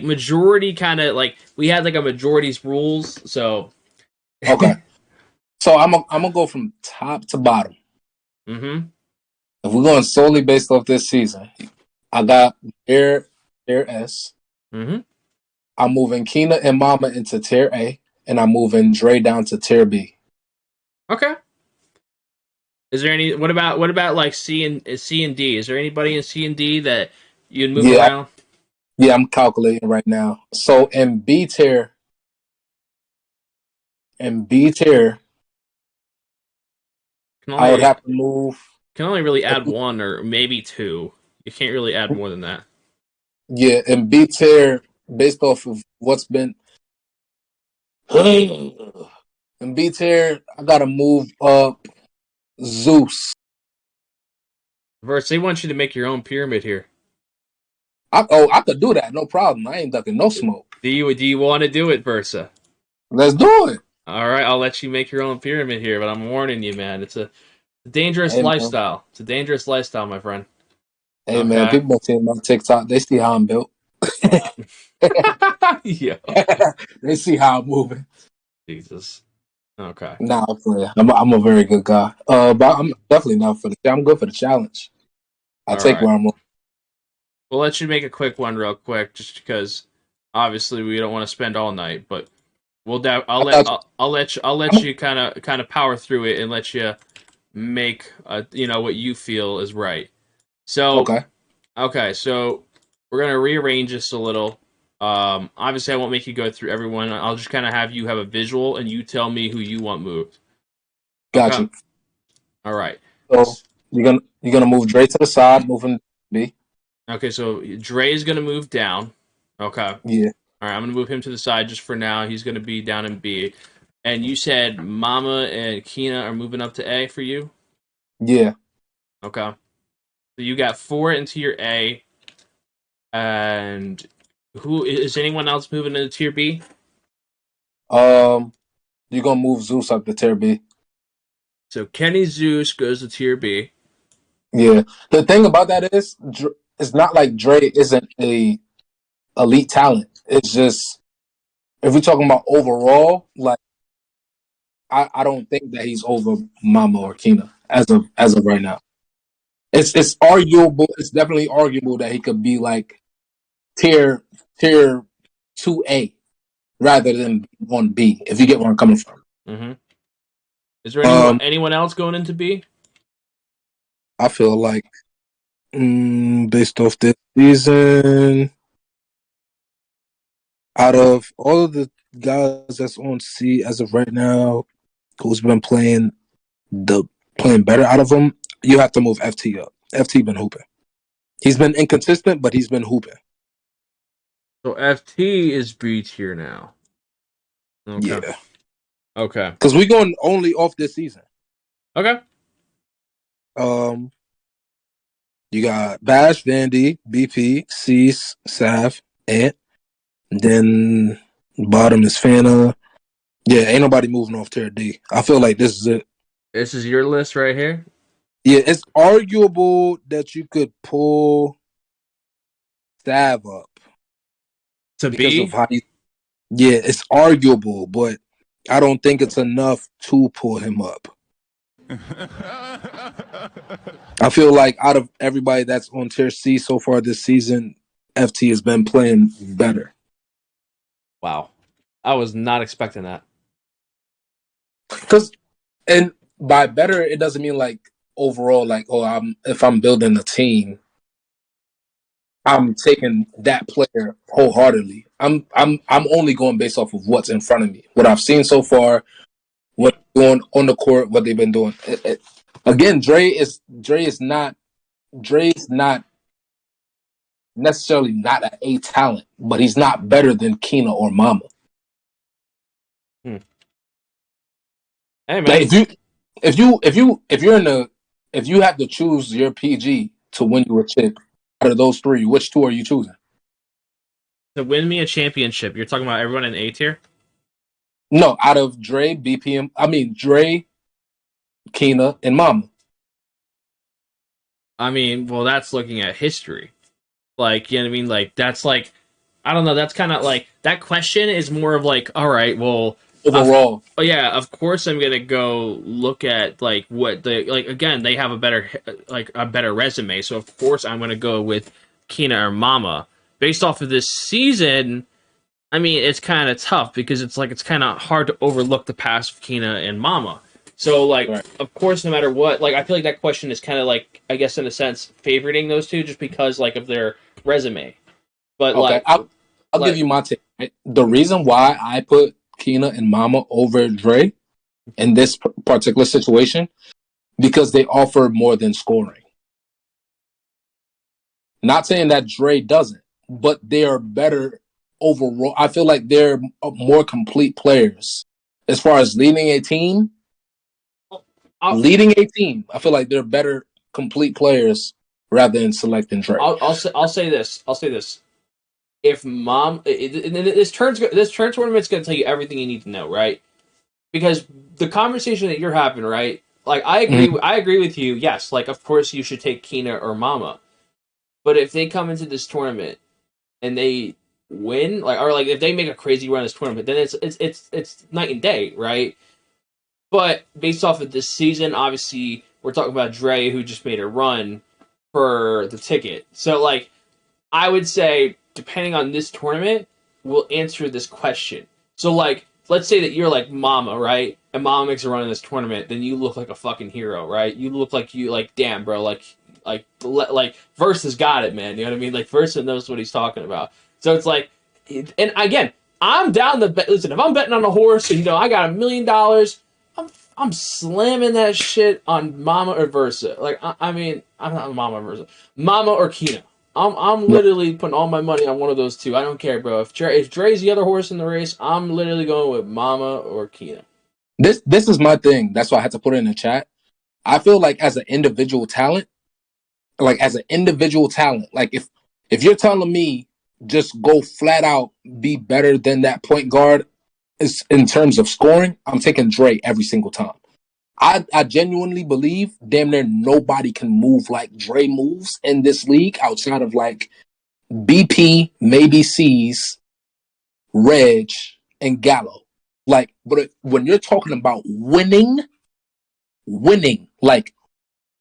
Majority kind of we had a majority's rules. So okay. So I'm gonna go from top to bottom. Mm-hmm. If we're going solely based off this season, I got Bear S. Mm-hmm. I'm moving Kina and Mama into tier A, and I'm moving Dre down to tier B. Okay. Is there any? What about C and D? Is there anybody in C and D that you'd move around? Yeah, I'm calculating right now. So in B tier. I would have to move. Can only really add one or maybe two. You can't really add more than that. Yeah, in B tier, based off of what's been in B tier, I gotta move up. Zeus. Verse, they want you to make your own pyramid here. I could do that, no problem. I ain't ducking no smoke. Do you want to do it, Versa? Let's do it. All right, I'll let you make your own pyramid here, but I'm warning you, man. It's a dangerous lifestyle. It's a dangerous lifestyle, my friend. Hey, man, people been seeing my TikTok. They see how I'm built. Yeah. They see how I'm moving. Jesus. Okay. Nah, I'm a very good guy. But I'm definitely not for the. I'm good for the challenge. I'll take where I'm on. We'll let you make a quick one, real quick, just because obviously we don't want to spend all night, but I'll let you kind of power through it and let you make what you feel is right. So okay, so we're gonna rearrange this a little. Obviously, I won't make you go through everyone. I'll just kind of have you have a visual, and you tell me who you want moved. Gotcha. All right. So you're gonna move Dre to the side, moving B. Okay, so Dre is gonna move down. Okay. Yeah. All right, I'm gonna move him to the side just for now. He's gonna be down in B. And you said Mama and Keena are moving up to A for you? Yeah. Okay. So you got 4 into your A. And who is anyone else moving into tier B? You're gonna move Zeus up to tier B. So Kenny Zeus goes to tier B. Yeah. The thing about that is, it's not like Dre isn't a elite talent. It's just, if we're talking about overall, like, I don't think that he's over Mama or Keena as of right now. It's arguable. It's definitely arguable that he could be like tier 2A rather than 1B. If you get where I'm coming from. Mm-hmm. Is there anyone else going into B? I feel like, based off this season, out of all of the guys that's on C as of right now, who's been playing better out of them, you have to move FT up. FT been hooping. He's been inconsistent, but he's been hooping. So FT is B tier now. Okay. Yeah. Okay. Because we're going only off this season. Okay. You got Bash, Vandy, BP, Cease, Sav, Ant. Then bottom is Fana. Yeah, ain't nobody moving off tier D. I feel like this is it. This is your list right here? Yeah, it's arguable that you could pull Sav up. To B? Yeah, it's arguable, but I don't think it's enough to pull him up. I feel like out of everybody that's on tier C so far this season, FT has been playing better. Wow. I was not expecting that. And by better, it doesn't mean like overall, like, if I'm building a team, I'm taking that player wholeheartedly. I'm only going based off of what's in front of me, what I've seen so far, what they're doing on the court, what they've been doing. Again, Dre is not necessarily not an A talent, but he's not better than Keena or Mama. Hey man, like if you have to choose your PG to win you a chip out of those 3, which 2 are you choosing? To win me a championship, you're talking about everyone in A tier? No, out of Dre, BPM. I mean Dre, Keena, and Mama. I mean, well, that's looking at history. Like, you know what I mean? Like, that's like, I don't know. That's kind of like, that question is more of like, all right, well, overall. Of course I'm going to go look at, like, what again, they have a better resume. So, of course, I'm going to go with Keena or Mama. Based off of this season, I mean, it's kind of tough because it's kind of hard to overlook the past of Keena and Mama. So, like, right. Of course, no matter what, like, I feel like that question is kind of like, I guess, in a sense, favoriting those two just because, like, of their resume. But, okay, I'll give you my take. Right? The reason why I put Keena and Mama over Dre in this particular situation, because they offer more than scoring. Not saying that Dre doesn't, but they are better overall. I feel like they're more complete players. As far as leading a team, leading a team. I feel like they're better complete players rather than selecting Dre. I'll say this. If this tournament's going to tell you everything you need to know, right? Because the conversation that you're having, right? Like I agree. Mm-hmm. I agree with you. Yes, like of course you should take Kina or Mama, but if they come into this tournament and they win, like if they make a crazy run in this tournament, then it's night and day, right? But based off of this season, obviously we're talking about Dre who just made a run for the ticket. So like I would say depending on this tournament, will answer this question. So like let's say that you're like Mama, right? And Mama makes a run in this tournament, then you look like a fucking hero, right? You look like damn, bro, like Versa's got it, man. You know what I mean? Like Versa knows what he's talking about. So it's like, and again, I'm down to bet. Listen, if I'm betting on a horse and I got $1,000,000, I'm slamming that shit on Mama or Versa. Like I mean, I'm not Mama or Versa, Mama or Kina. I'm literally putting all my money on one of those two. I don't care, bro. If Dre's the other horse in the race, I'm literally going with Mama or Kina. This is my thing. That's why I had to put it in the chat. I feel like as an individual talent, like if you're telling me just go flat out be better than that point guard is in terms of scoring, I'm taking Dre every single time. I genuinely believe damn near nobody can move like Dre moves in this league outside of like BP, maybe C's, Reg, and Gallo. Like, but when you're talking about winning, like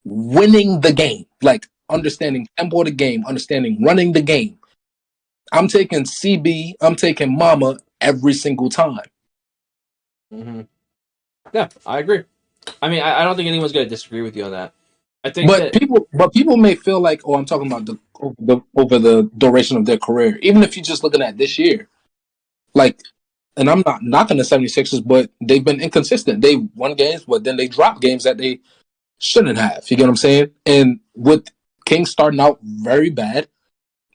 winning the game, like understanding tempo of the game, understanding running the game, I'm taking CB, I'm taking Mama every single time. Mm-hmm. Yeah, I agree. I mean, I don't think anyone's going to disagree with you on that. I think people may feel like, oh, I'm talking about over the duration of their career. Even if you're just looking at this year, like, and I'm not knocking the 76ers, but they've been inconsistent. They won games, but then they dropped games that they shouldn't have. You get what I'm saying? And with Kings starting out very bad,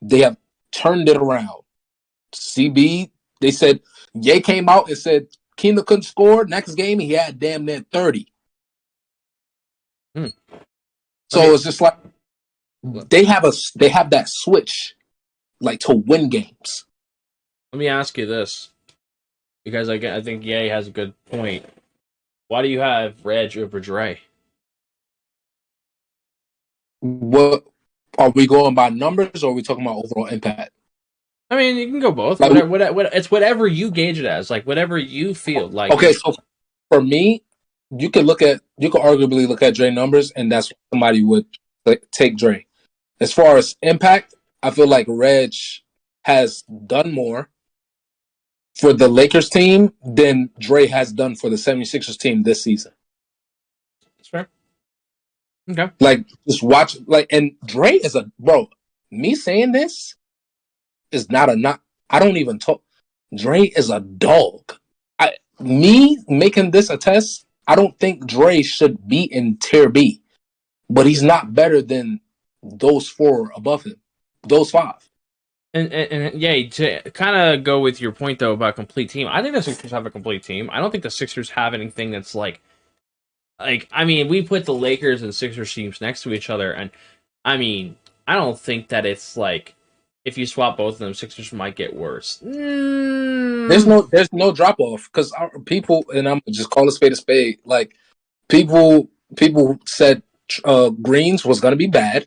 they have turned it around. CB, they said, Ye came out and said Keena couldn't score. Next game, he had damn near 30. So it's just like they have that switch, like to win games. Let me ask you this, because I think Ye has a good point. Why do you have Reg over Dre? What are we going by numbers, or are we talking about overall impact? I mean, you can go both. Like, it's whatever you gauge it as, like whatever you feel like. Okay, so for me, you could arguably look at Dre numbers, and that's what somebody would take Dre. As far as impact, I feel like Reg has done more for the Lakers team than Dre has done for the 76ers team this season. That's fair. Okay. Like, just watch, like, and Dre is me saying this is not I don't even talk. Dre is a dog. Me making this a test, I don't think Dre should be in tier B, but he's not better than those four above him, those five. And yeah, to kind of go with your point though about complete team, I think the Sixers have a complete team. I don't think the Sixers have anything that's like I mean, we put the Lakers and Sixers teams next to each other, and I mean, I don't think that it's like if you swap both of them, Sixers might get worse. There's no drop off because people, and I'm just call a spade. Like people said Greens was gonna be bad.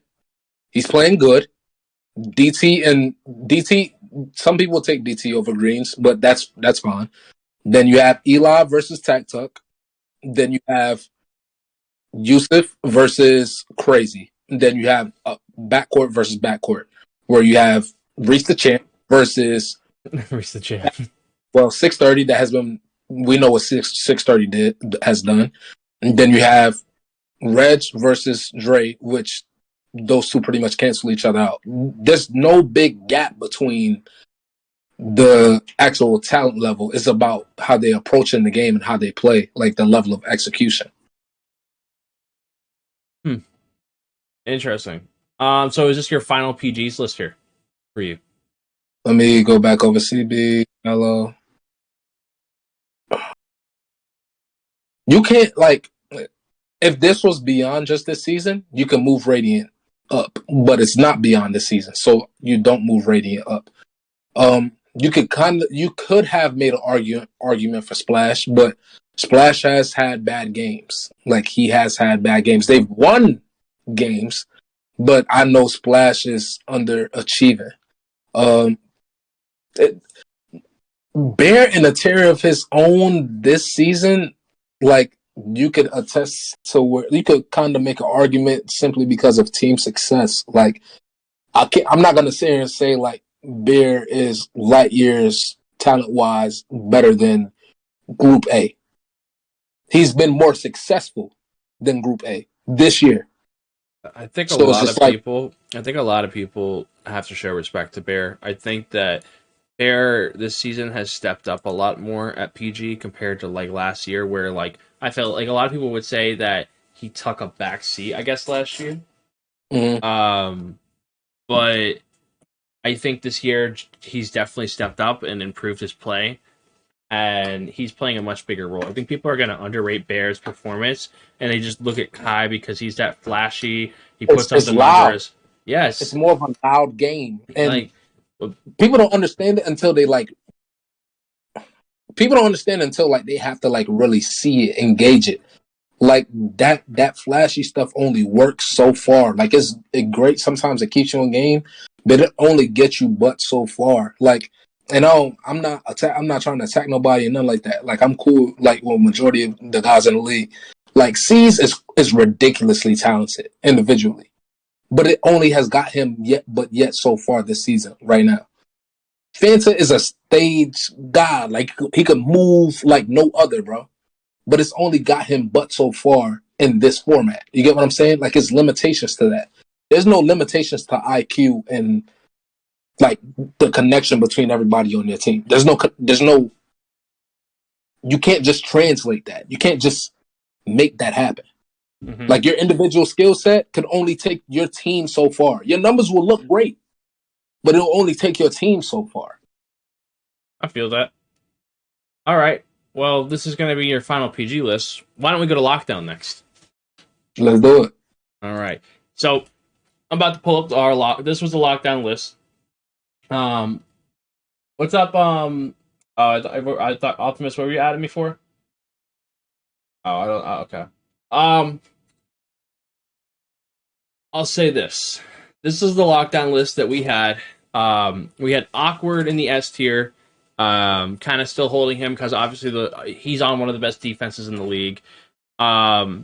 He's playing good. DT. Some people take DT over Greens, but that's fine. Then you have Eli versus Tuck. Then you have Yusuf versus Crazy. And then you have backcourt versus backcourt, where you have Reese the Champ versus Reese the Champ. Well, 630 that has been, we know what 630 has done. And then you have Reg versus Dre, which those two pretty much cancel each other out. There's no big gap between the actual talent level. It's about how they approach in the game and how they play, like the level of execution. Interesting. So is this your final PGs list here for you? Let me go back over CB. Hello. You can't if this was beyond just this season, you can move Radiant up, but it's not beyond this season, so you don't move Radiant up. You could have made an argument for Splash, but Splash has had bad games. Like, he has had bad games. They've won games, but I know Splash is underachieving. Bear in a tier of his own this season, like, you could attest to where you could kind of make an argument simply because of team success. Like, I'm not gonna sit here and say like Bear is light years talent wise better than Group A. He's been more successful than Group A this year. I think a lot of people have to show respect to Bear. I think that Bear this season has stepped up a lot more at PG compared to like last year, where like I felt like a lot of people would say that he took a back seat, I guess, last year. But I think this year he's definitely stepped up and improved his play, and he's playing a much bigger role. I think people are going to underrate Bear's performance, and they just look at Kai because he's that flashy. He puts up the numbers. Yes, it's more of a loud game, and like, people don't understand it until they like. People don't understand it until like they have to like really see it, engage it. Like that flashy stuff only works so far. Like it's great. Sometimes it keeps you in game, but it only gets you but so far. Like, and I'm not trying to attack nobody and nothing like that. Like I'm cool. Like with majority of the guys in the league, like C's is ridiculously talented individually, but it only has got him yet so far this season right now. Fanta is a stage god. Like he could move like no other, bro. But it's only got him but so far in this format. You get what I'm saying? Like, there's limitations to that. There's no limitations to IQ and like the connection between everybody on your team. There's no. You can't just translate that. You can't just make that happen. Mm-hmm. Like your individual skill set can only take your team so far. Your numbers will look great, but it'll only take your team so far. I feel that. All right. Well, this is going to be your final PG list. Why don't we go to lockdown next? Let's do it. All right. So I'm about to pull up our This was the lockdown list. What's up? I thought Optimus. What were you adding me for? Oh, I don't. Okay. I'll say this. This is the lockdown list that we had. We had Awkward in the S tier. Kind of still holding him because obviously he's on one of the best defenses in the league. A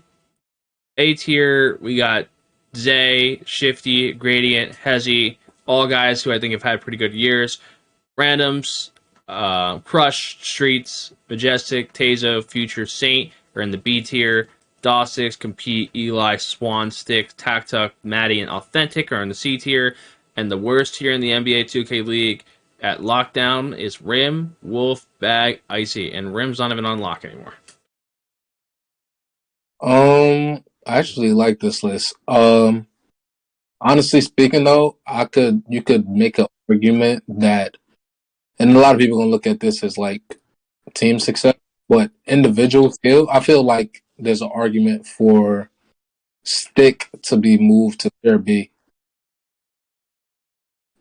tier, we got Zay, Shifty, Gradient, Hezi, all guys who I think have had pretty good years. Randoms, Crush, Streets, Majestic, Tazo, Future, Saint are in the B tier. Dawsix, Compete, Eli, Swan, Stick, Tactuck, Maddie, and Authentic are in the C tier. And the worst tier in the NBA2KLeague at lockdown is Rim, Wolf, Bag, Icy, and Rim's not even on lock anymore. I actually like this list. Honestly speaking, though, you could make an argument that, and a lot of people gonna look at this as like team success, but individual skill. I feel like there's an argument for Stick to be moved to tier B.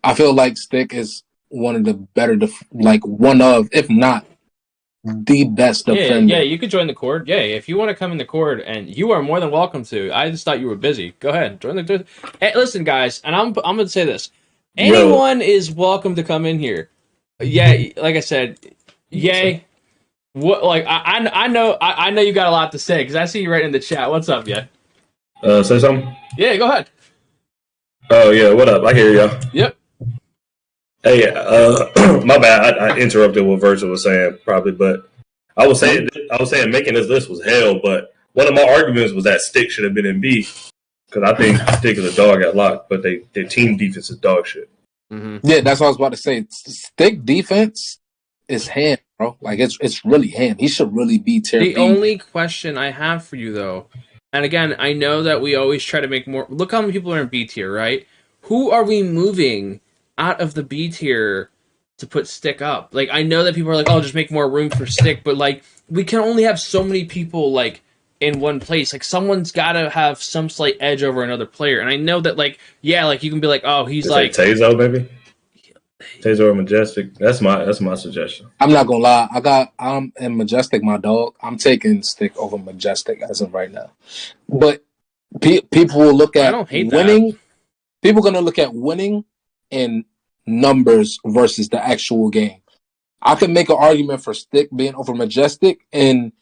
I feel like Stick is one of the better, if not the best defender. Yeah, you could join the Cord. Yeah, if you want to come in the Cord, and you are more than welcome to. I just thought you were busy. Go ahead, join the. Hey, listen, guys, and I'm going to say this: anyone is welcome to come in here. Yeah, like I said, yay. What? Like I know you got a lot to say because I see you right in the chat. What's up, yeah? Say something. Yeah, go ahead. Oh yeah, what up? I hear y'all. Yep. Hey, my bad. I interrupted what Virgil was saying, probably, but I was saying making this list was hell. But one of my arguments was that Stick should have been in B because I think Stick is a dog at lock, but their team defense is dog shit. Mm-hmm. Yeah, that's what I was about to say. Stick defense is ham, bro. Like it's really ham. He should really be tier B. The only question I have for you though, and again, I know that we always try to make more. Look how many people are in B tier, right? Who are we moving out of the B tier to put Stick up? Like, I know that people are like, oh, just make more room for Stick, but like, we can only have so many people like in one place. Like someone's got to have some slight edge over another player. And I know that like you can be like, oh, he's like Tazo, maybe. Tazo or Majestic. That's my suggestion. I'm not gonna lie. I'm in Majestic, my dog. I'm taking Stick over Majestic as of right now. But people will look at I don't hate winning. That. People are gonna look at winning in numbers versus the actual game. I can make an argument for Stick being over Majestic, and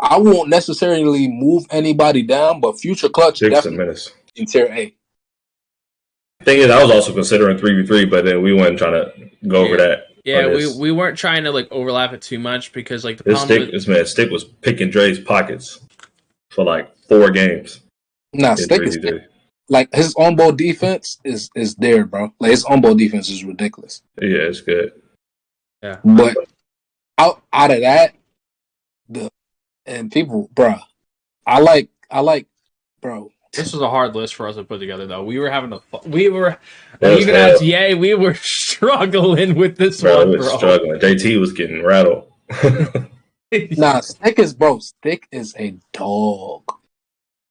I won't necessarily move anybody down, but Future Clutch definitely in tier A. Thing is, I was also considering 3v3, but then we weren't trying to go over that. Yeah, we weren't trying to like overlap it too much because like Stick was picking Dre's pockets for like 4 games. Nah, Stick is like his on-ball defense is there, bro. Like his on-ball defense is ridiculous. Yeah, it's good. Yeah, but out of that, people, bro, I like, bro. This was a hard list for us to put together, though. We were we were struggling with this one, bro. Struggling. JT was getting rattled. Nah, Stick is a dog.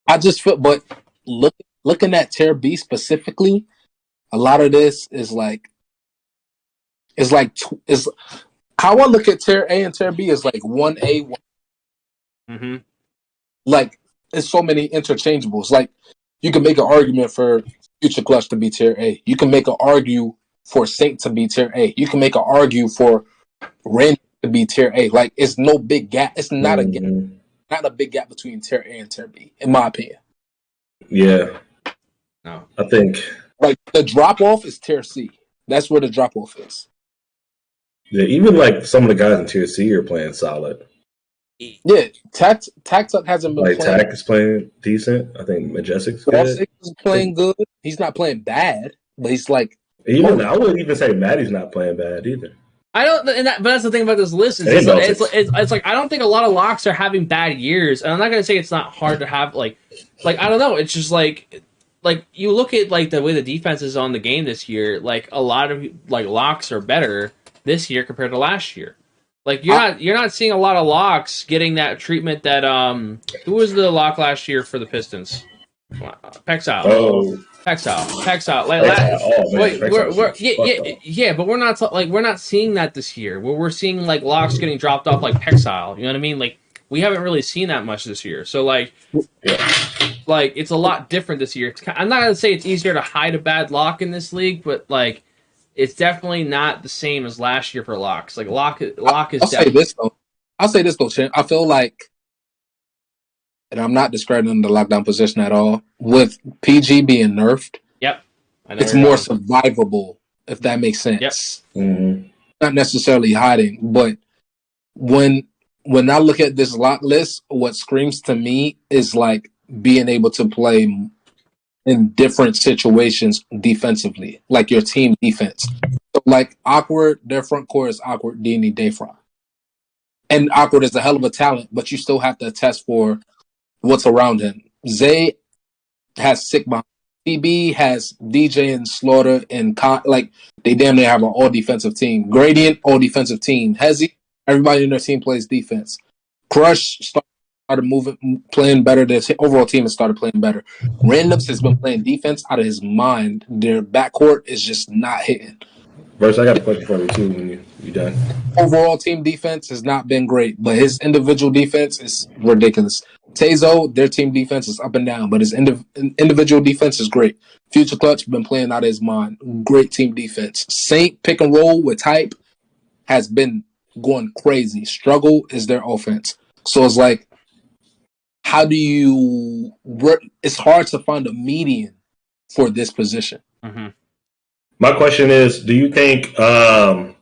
I just feel, but looking at tier B specifically, a lot of this is how I look at tier A and tier B is like 1A, 1. Mm-hmm. Like, it's so many interchangeables. Like, you can make an argument for Future Clutch to be tier A. You can make an argue for Saint to be tier A. You can make an argue for Rand to be tier A. Like, it's no big gap. It's not a gap. Not a big gap between tier A and tier B, in my opinion. Yeah. No. I think like the drop off is tier C. That's where the drop off is. Yeah, even like some of the guys in tier C are playing solid. Yeah, Tac hasn't been like playing. Tac is playing decent. I think Majestic's good. Is playing good. He's not playing bad, but he's like. I wouldn't even say Maddie's not playing bad either. I don't, but that's the thing about this list. It's like I don't think a lot of locks are having bad years, and I'm not gonna say it's not hard to have like I don't know. It's just like you look at like the way the defense is on the game this year. Like a lot of like locks are better this year compared to last year. Like you're not seeing a lot of locks getting that treatment that who was the lock last year for the Pistons? Pexile. Oh. Pexile. But we're not seeing that this year. We're seeing like locks getting dropped off like Pexile. You know what I mean? Like we haven't really seen that much this year. So like it's a lot different this year. I'm not gonna say it's easier to hide a bad lock in this league, but like it's definitely not the same as last year for locks. Like lock is. I'll say this though, Chin. I feel like. And I'm not discrediting the lockdown position at all. With PG being nerfed, it's more survivable, if that makes sense. Yep. Mm-hmm. Not necessarily hiding, but when I look at this lock list, what screams to me is like being able to play in different situations defensively, like your team defense. So like Awkward, their front court is Awkward, Dini, Dayfron. And Awkward is a hell of a talent, but you still have to test for what's around him. Zay has Sigma. CB has DJ and Slaughter and like they damn near have an all defensive team. Gradient, all defensive team. Hezzy, everybody in their team plays defense. Crush started playing better. Their overall team has started playing better. Randoms has been playing defense out of his mind. Their backcourt is just not hitting. Verse, I got a question for you too when you're done. Overall team defense has not been great, but his individual defense is ridiculous. Tazo, their team defense is up and down, but his individual defense is great. Future Clutch been playing out of his mind. Great team defense. Saint pick and roll with Type has been going crazy. Struggle is their offense. So it's like, how do you... It's hard to find a median for this position. Mm-hmm. My question is, do you think that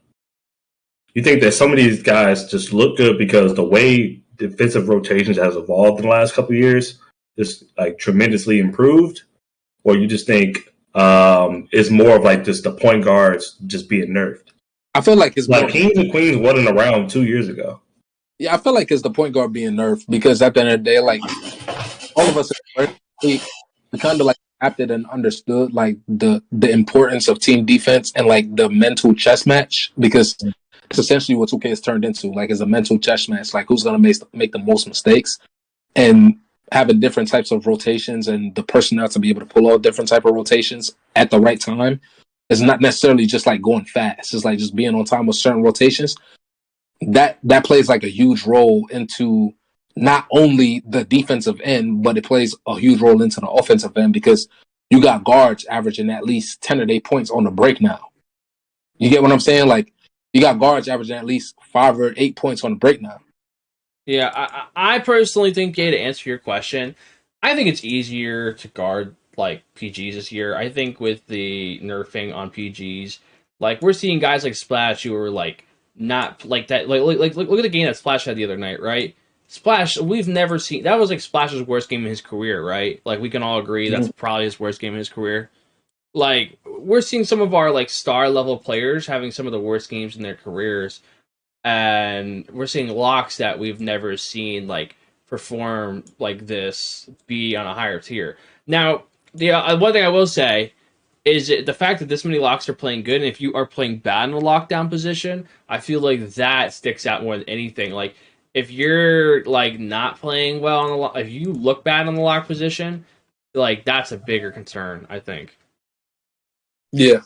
some of these guys just look good because the way defensive rotations has evolved in the last couple of years, just like tremendously improved, or you just think it's more of like just the point guards just being nerfed? I feel like it's like Kings and Queens wasn't around 2 years ago. Yeah, I feel like it's the point guard being nerfed because at the end of the day, like all of us, we kind of like adapted and understood like the importance of team defense and like the mental chess match, because it's essentially what 2K has turned into. Like, it's a mental chess match. Like, who's gonna make the most mistakes? and having different types of rotations and the personnel to be able to pull out different type of rotations at the right time is not necessarily just like going fast. It's like just being on time with certain rotations. That plays like a huge role into not only the defensive end, but it plays a huge role into the offensive end because you got guards averaging at least 10 or 8 points on the break now. You get what I'm saying? Like, you got guards averaging at least 5 or 8 points on the break now. Yeah, I personally think, to answer your question, I think it's easier to guard like PGs this year. I think with the nerfing on PGs, like we're seeing guys like Splash who are like not like that. Like look at the game that Splash had the other night, right? Splash, we've never seen that was like Splash's worst game in his career, right? Like we can all agree that's probably his worst game in his career. Like we're seeing some of our like star level players having some of the worst games in their careers. And we're seeing locks that we've never seen like perform like this be on a higher tier. Now, the one thing I will say is the fact that this many locks are playing good, and if you are playing bad in a lockdown position, I feel like that sticks out more than anything. Like if you're like not playing well on the lock, if you look bad in the lock position, like that's a bigger concern, I think. Yeah.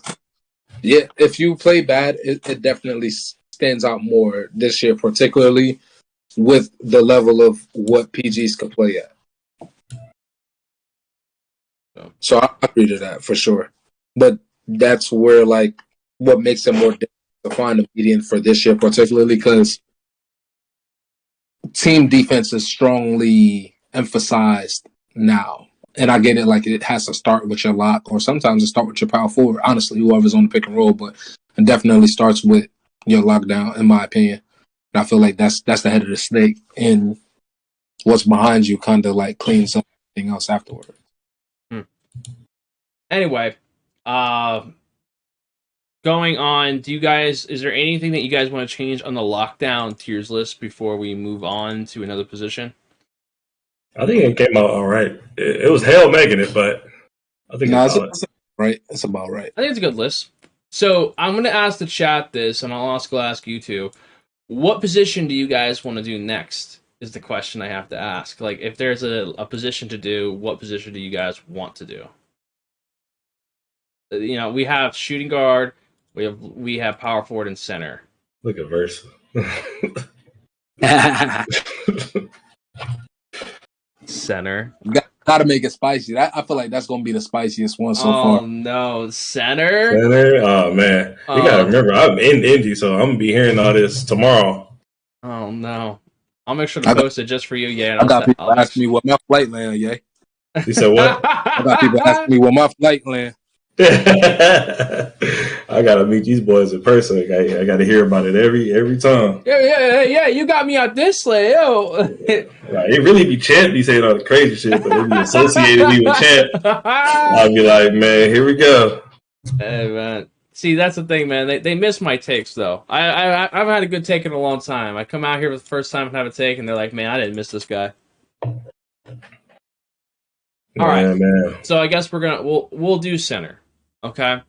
If you play bad, it definitely stands out more this year, particularly with the level of what PGs could play at. So I agree to that for sure. But that's where like what makes it more difficult to find a median for this year, particularly because team defense is strongly emphasized now. And I get it, like it has to start with your lock, or sometimes it starts with your power forward. Honestly, whoever's on the pick and roll, but it definitely starts with your lockdown, in my opinion. And I feel like that's the head of the snake, and what's behind you kind of like cleans up everything else afterward. Anyway, going on, is there anything that you guys want to change on the lockdown tiers list before we move on to another position? I think it came out all right. It was hell making it, but I think it's right. It's about right. I think it's a good list. So I'm going to ask the chat this, and I'll also ask you two. What position do you guys want to do next is the question I have to ask. Like, if there's a position to do, what position do you guys want to do? You know, we have shooting guard, we have power forward and center. Look at Verse. Center. Gotta make it spicy. I feel like that's gonna be the spiciest one so far. Oh no, center. Oh man, you gotta remember I'm in Indy, so I'm gonna be hearing all this tomorrow. Oh no, I'll make sure to post it just for you. Yeah, I got people asking me what my flight land. Yeah, you said what? I got people asking me what my flight land. I gotta meet these boys in person. I gotta hear about it every time. Yeah. You got me out this way, yo. Like, it really be Champ be saying all the crazy shit, but it be associated me with Champ. I'll be like, man, here we go. Hey man, see that's the thing, man. They miss my takes though. I've had a good take in a long time. I come out here for the first time and have a take, and they're like, man, I didn't miss this guy. All right, man. So I guess we'll do center. Okay.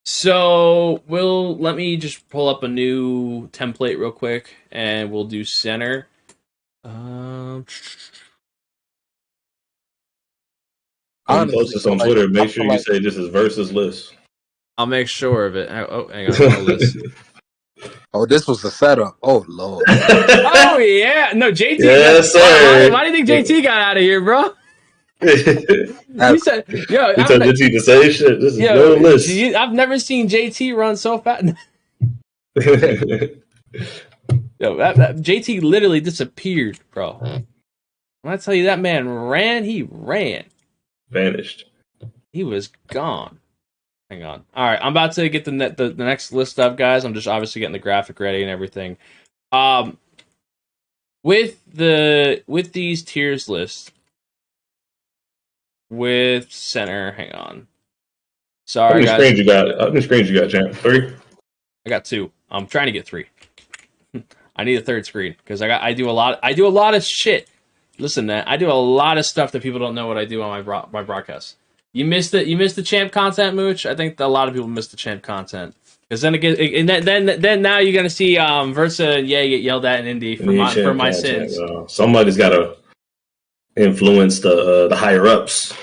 So let me just pull up a new template real quick, and we'll do center. I'm post this on Twitter. Make sure you say this is Versus list. I'll make sure of it. Oh, hang on. Oh, this was the setup. Oh Lord. Oh yeah. No, JT. Yes, sir. Why do you think JT got out of here, bro? You said, yo, you told JT to say shit. This is no list. I've never seen JT run so fast. Yo, JT literally disappeared, bro. When I tell you that man ran, he ran. Vanished. He was gone. Hang on. All right, I'm about to get the next list up, guys. I'm just obviously getting the graphic ready and everything. With these tiers lists. With center, hang on. Sorry, how many screens you got, Champ? 3? I got 2. I'm trying to get 3. I need a third screen because I do a lot of shit. Listen, man, I do a lot of stuff that people don't know what I do on my broadcast. You missed the Champ content, Mooch. I think a lot of people missed the Champ content Because then again, and then now you're gonna see Versa and get yelled at in Indy for my sins. Somebody's got to influence the higher ups.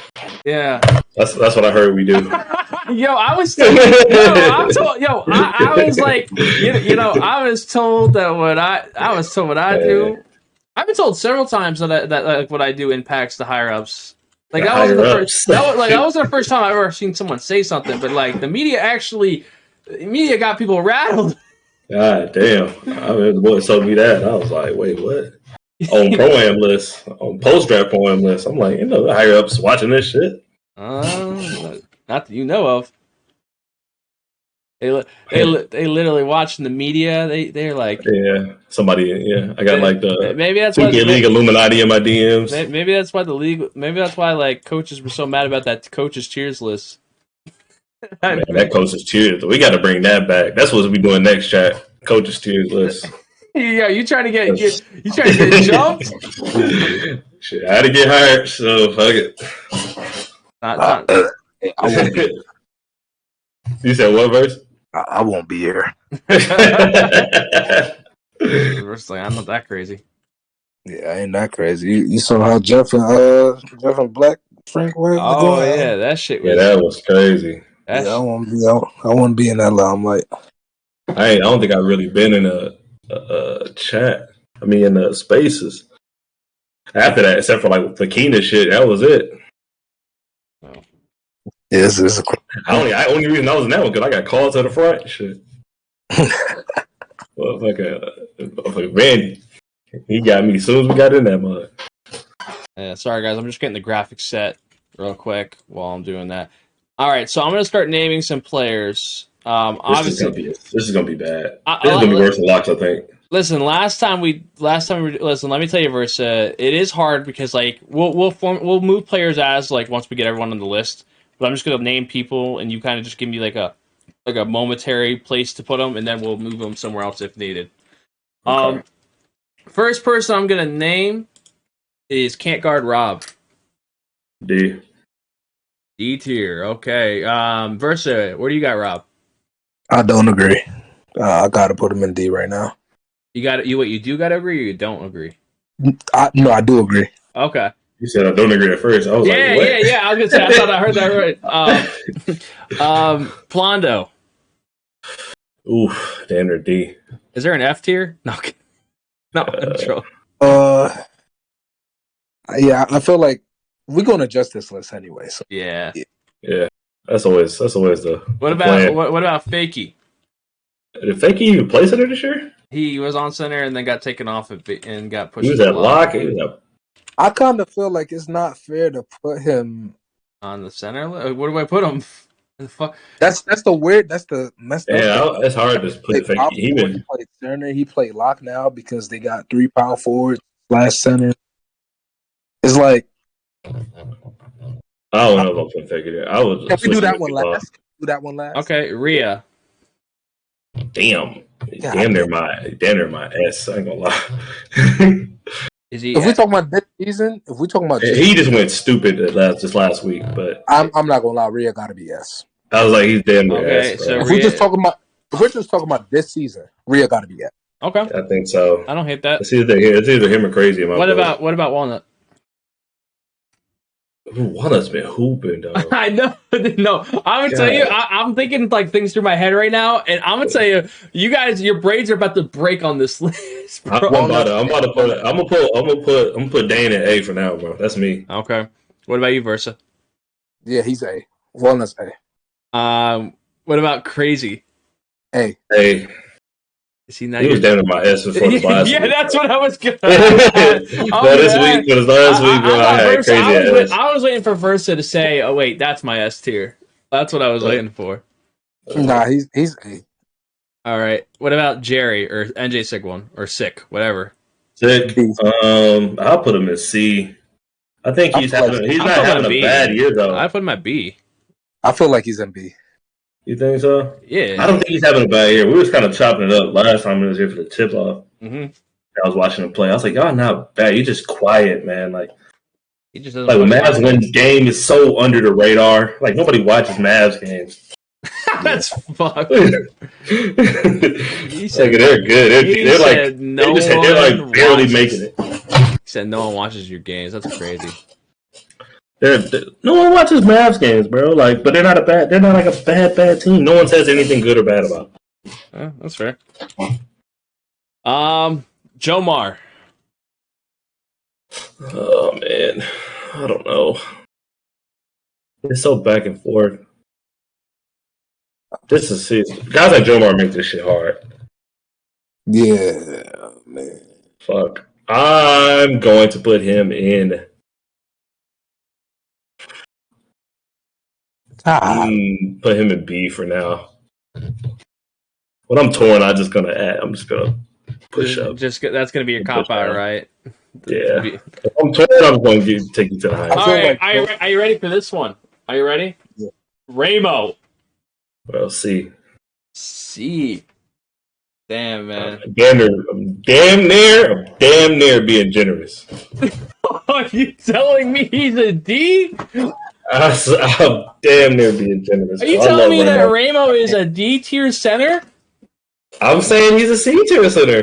Yeah, that's what I heard we do. I was told, I was like, I was told that what I do. I've been told several times that what I do impacts the higher ups. Like that wasn't the first. That wasn't the first time I've ever seen someone say something. But like the media got people rattled. God damn! I mean, the boy told me that, and I was like, "Wait, what?" On pro-am list, on post-draft pro-am list, I'm like, the higher ups watching this shit. Not that you know of. They literally watching the media. They're like, somebody. I got like the maybe that's why 2K League Illuminati in my DMs. Maybe that's why the league. Maybe that's why like coaches were so mad about that coaches cheers list. Man, that coaches cheers. We got to bring that back. That's what we doing next, chat. Coaches cheers list. Yeah, you trying to get jumped? Shit, I had to get hired, so fuck it. I won't be. You said what, verse? I won't be here. Verse like, I'm not that crazy. Yeah, I ain't that crazy. You saw how Jeff and Black Frank were? Oh yeah, that shit was. Yeah, that was crazy. I want to be in that limelight. I don't think I've really been in a chat. I mean, in the spaces. After that, except for like the Keenan shit, that was it. Oh. Yes, only reason I was in that one because I got called to the front. Shit. Well, like Randy, he got me as soon as we got in that mud. Yeah, sorry guys, I'm just getting the graphics set real quick while I'm doing that. All right, so I'm gonna start naming some players. This is gonna be bad. This is gonna be worse than locks, I think. Listen, last time we listen. Let me tell you, Versa. It is hard because like we'll move players as like once we get everyone on the list. But I'm just gonna name people, and you kind of just give me like a momentary place to put them, and then we'll move them somewhere else if needed. Okay. First person I'm gonna name is Can't Guard Rob. D tier. Okay. Versa, where do you got Rob? I don't agree. I gotta put him in D right now. You got you. What you do? Got to agree, or you don't agree? No, I do agree. Okay. You said I don't agree at first. I was like, what? Yeah. I was gonna say I thought I heard that right. Plondo. Ooh, the under D. Is there an F tier? No. Intro. Yeah, I feel like we're gonna adjust this list anyway. So yeah. That's always the. What about Fakey? Did Fakey even play center this year? He was on center and then got taken off and got pushed. He was at lock. I kind of feel like it's not fair to put him on the center. Where do I put him? The fuck? That's the weird. That's the messed up. Yeah, it's hard to put Fakey. He played center. He played lock now because they got 3 power forwards / center. It's like I don't know about putting Fakey there. I would. Can we do that one last? Okay, Rhea. Damn near my S. I ain't gonna lie. Is he? If we talking about this season, he just went stupid this last week. But I'm not gonna lie, Rhea got to be S. I was like, he's damn near S. So if we're just talking about this season, Rhea got to be S. Okay, I think so. I don't hate that. It's either him or Crazy. What about Walnut? Walnut's been hooping though. I know. No, I'm gonna tell you. I'm thinking like things through my head right now, and I'm gonna tell you, you guys, your braids are about to break on this list. Bro. I'm gonna put Dane at A for now, bro. That's me. Okay. What about you, Versa? Yeah, he's A. Walnut's A. What about Crazy? A. Is he not? He was down in my S before the last week. That's what I was gonna. This week, but his last week, bro, I had Crazy. I was waiting for Versa to say, "Oh wait, that's my S tier." That's what I was waiting for. Nah, he's A. All right. What about Jerry or NJ Sick one or Sick, whatever? Sick. I'll put him in C. I think he's not having a bad year though. I put him at B. I feel like he's in B. You think so? Yeah. I don't think he's having a bad year. We was kind of chopping it up last time he was here for the tip off. Mm-hmm. I was watching him play. I was like, y'all not bad. You're just quiet, man. Like, he just doesn't when Mavs win game is so under the radar. Like, nobody watches Mavs games. That's fucked. He said they're good. They're like they're like barely making it. He said no one watches your games. That's crazy. No one watches Mavs games, bro. Like, but they're not like a bad team. No one says anything good or bad about them. That's fair. Jomar. Oh man, I don't know. It's so back and forth. This is guys like Jomar make this shit hard. Yeah, man. Fuck. I'm going to put him in. Put him in B for now. When I'm torn, I'm just gonna push up. That's gonna be your cop out, right? Yeah. If I'm torn, I'm going to take you to the highest. All right, are you ready for this one? Are you ready? Yeah. Ramo. Well, C. Damn, man. I'm damn near being generous. Are you telling me he's a D? I'm damn near being generous. Are you telling me that Ramo is a D tier center? I'm saying he's a C tier center.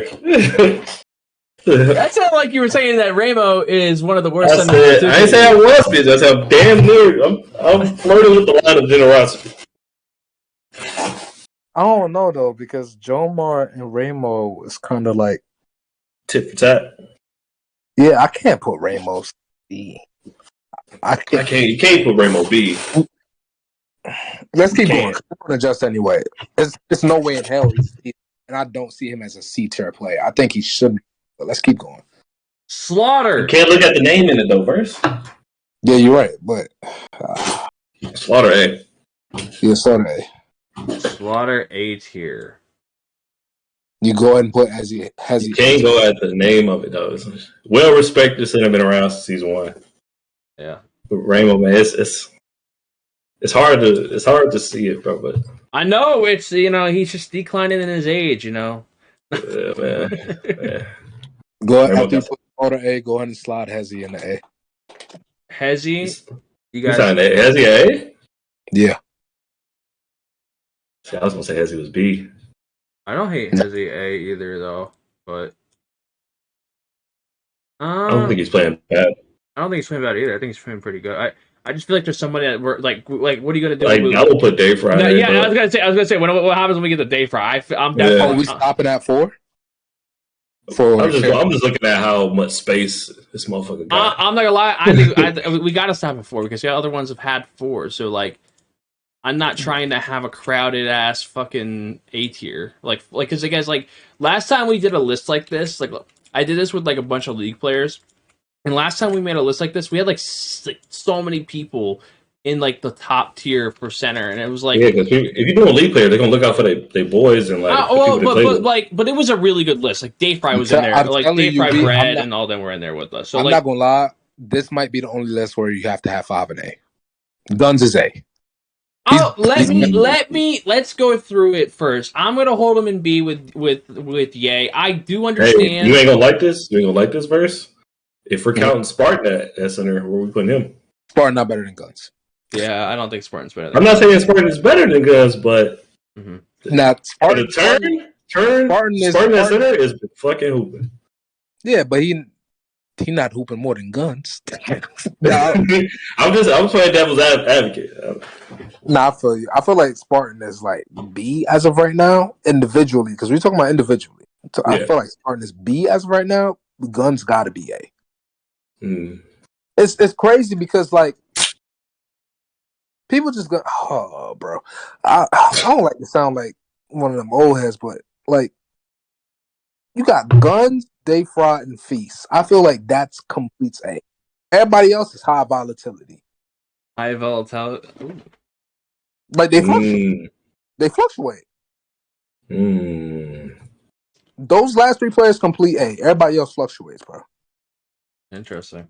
That sounded like you were saying that Ramo is one of the worst centers. I didn't say I was, bitch. I said I'm damn near. I'm flirting with the line of generosity. I don't know though, because Jomar and Ramo is kind of like tit for tat. Yeah, I can't put Ramo C. You can't put Ramo B. Let's keep going. I'm gonna adjust anyway. It's no way in hell he's C, and I don't see him as a C tier player. I think he should be, but let's keep going. Slaughter. You can't look at the name in it though, verse. Yeah, you're right, but Slaughter A. Yeah, Slaughter A. Slaughter A tier. You go ahead and put you can't go at the name of it though. It's well respected center, been around since season 1. Yeah, but Ramo, man, it's hard to see it, bro. But I know it's he's just declining in his age, Yeah, man. Yeah. Go ahead after you put Slaughter A. Go ahead and slide Hezzy in the A. Hezzy, you guys. Hezzy A? Yeah. See, I was gonna say Hezzy was B. I don't hate Hezzy A either though, but I don't think he's playing bad. I don't think he's playing bad either. I think he's playing pretty good. I just feel like there's somebody that we're like what are you gonna do? Like I will put Dave Fry. No, yeah, I was gonna say what happens when we get the Dave Fry? I'm definitely. Are we stopping at 4? I'm just looking at how much space this motherfucker got. I'm not gonna lie. I think we gotta stop at 4 because the other ones have had 4. So like, I'm not trying to have a crowded ass fucking A tier. Like because the guys like last time we did a list like this, like I did this with like a bunch of league players, and last time we made a list like this, we had like so many people in like the top tier for center, and it was like because if you're doing a league player, they're gonna look out for their boys and like. But it was a really good list. Like Dave Fry was in there, like Dave Fry, Brad, and all them were in there with us. So I'm not gonna lie, this might be the only list where you have to have 5 and A. Guns is A. Let's go through it first. I'm gonna hold him in B with Ye. I do understand. Hey, you ain't gonna like this. You ain't gonna like this verse. If we're counting Spartan at center, where are we putting him? Spartan not better than Guns. Yeah, I don't think Spartan's better. I'm not saying Spartan is better than Guns, but now Spartan at center is fucking hooping. Yeah, but he not hooping more than Guns. I'm playing devil's advocate. Nah, I feel you. I feel like Spartan is like B as of right now, individually, because we're talking about individually. So I feel like Spartan is B as of right now. Guns got to be A. It's crazy because like people just go, oh, bro. I don't like to sound like one of them old heads, but like you got Guns, Dave Fry, and Feast. I feel like that's completes A. Everybody else is high volatility. High volatility. Like they fluctuate. They fluctuate. Those last 3 players complete A. Everybody else fluctuates, bro. Interesting.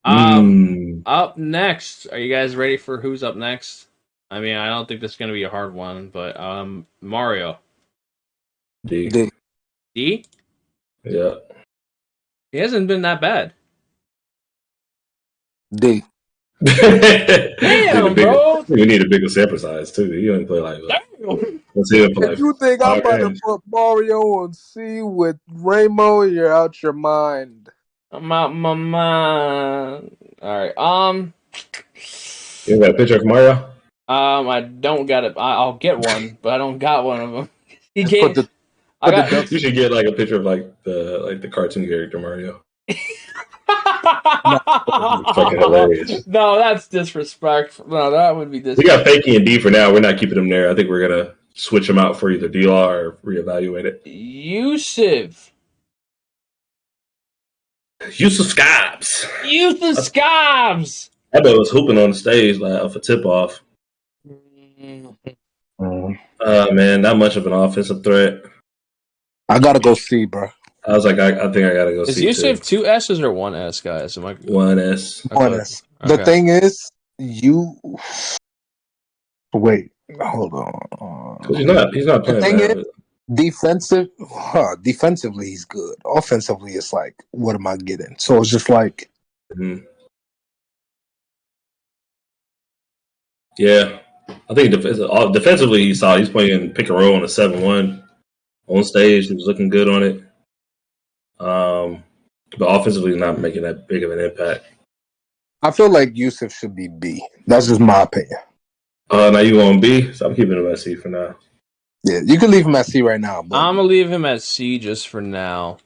Up next. Are you guys ready for who's up next? I mean, I don't think this is going to be a hard one, but Mario. D? Yeah. He hasn't been that bad. D. Damn, bro. We need a bigger sample size too. You only play like let's see him play. If you think I'm about to games. put Mario on C with Rainbow, you're out your mind. I'm out my mind. All right. You got a picture of Mario? I don't got it. I'll get one, but I don't got one of them. He Just gave. put I got. You should get like a picture of like the cartoon character Mario. Fucking hilarious. No, that's disrespectful. No, that would be We disrespectful. got Fakey and D for now. We're not keeping them there. I think we're gonna switch them out for either D-Law or reevaluate it. Yusuf Scabs. Scabs. That boy was hooping on the stage like off a tip off. Man, not much of an offensive threat. I gotta go C, bro. I was like, I think I gotta go Is see Yusuf 2 S's or 1 S, guys? Am I 1S. Okay. The thing is, wait, hold on. He's not playing. The thing bad, is, defensively he's good. Offensively, it's like, what am I getting? So it's just like, yeah, I think defensively he's solid. He's playing pick and roll on a 7-1 on stage. He was looking good on it. But offensively, he's not making that big of an impact. I feel like Yusuf should be B. That's just my opinion. Now you on B, so I'm keeping him at C for now. Yeah, you can leave him at C right now. But I'm gonna leave him at C just for now,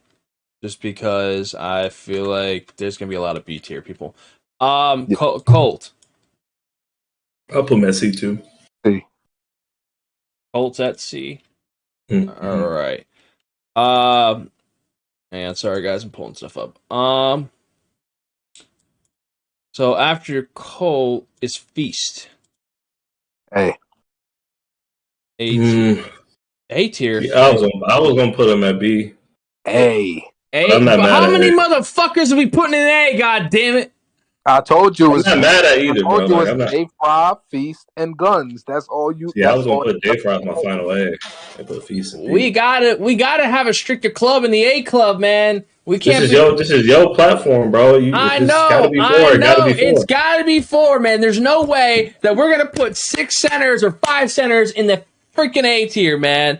just because I feel like there's gonna be a lot of B tier people. Colt. I'll put him at C too. C. Colt's at C. Mm-hmm. All right. And sorry guys, I'm pulling stuff up. So after Colt is Feast. Hey. A tier. Yeah, I was gonna put him at B. Hey. A. I'm not mad How at many it. motherfuckers are we putting in A? God damn it! I told you it was. I'm not mad at either, bro. I told you Like, it I'm was not. A5, Feast, and Guns. That's all you. Yeah, I that's was gonna all- put J-Fry as my final A. I put Feast and B. We gotta have a stricter club in the A club, man. We can't. This is your platform, bro. I It's know. gotta be four. I It gotta know. be four. It's gotta be 4, man. There's no way that we're gonna put 6 centers or 5 centers in the freaking A tier, man.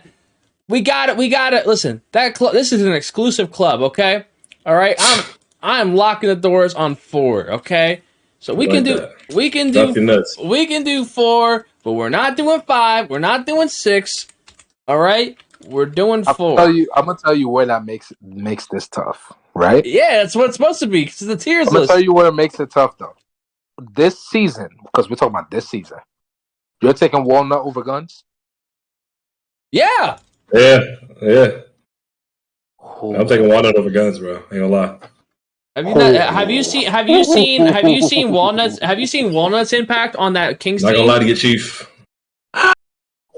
We got it. Listen, this is an exclusive club, okay? All right. I'm locking the doors on 4, okay? So we can do Nothing nuts. 4, but we're not doing 5. We're not doing 6. All right. We're doing 4. I'm gonna tell you where that makes this tough, right? Yeah, that's what it's supposed to be. Because the tiers I'm gonna list. tell you where it makes it tough though. This season, because we're talking about this season, you're taking Walnut over Guns. Yeah. Yeah. I'm taking Walnut over Guns, bro. Ain't gonna lie. Have you seen Walnut's impact on that Kings Not team? gonna lie to you, Chief.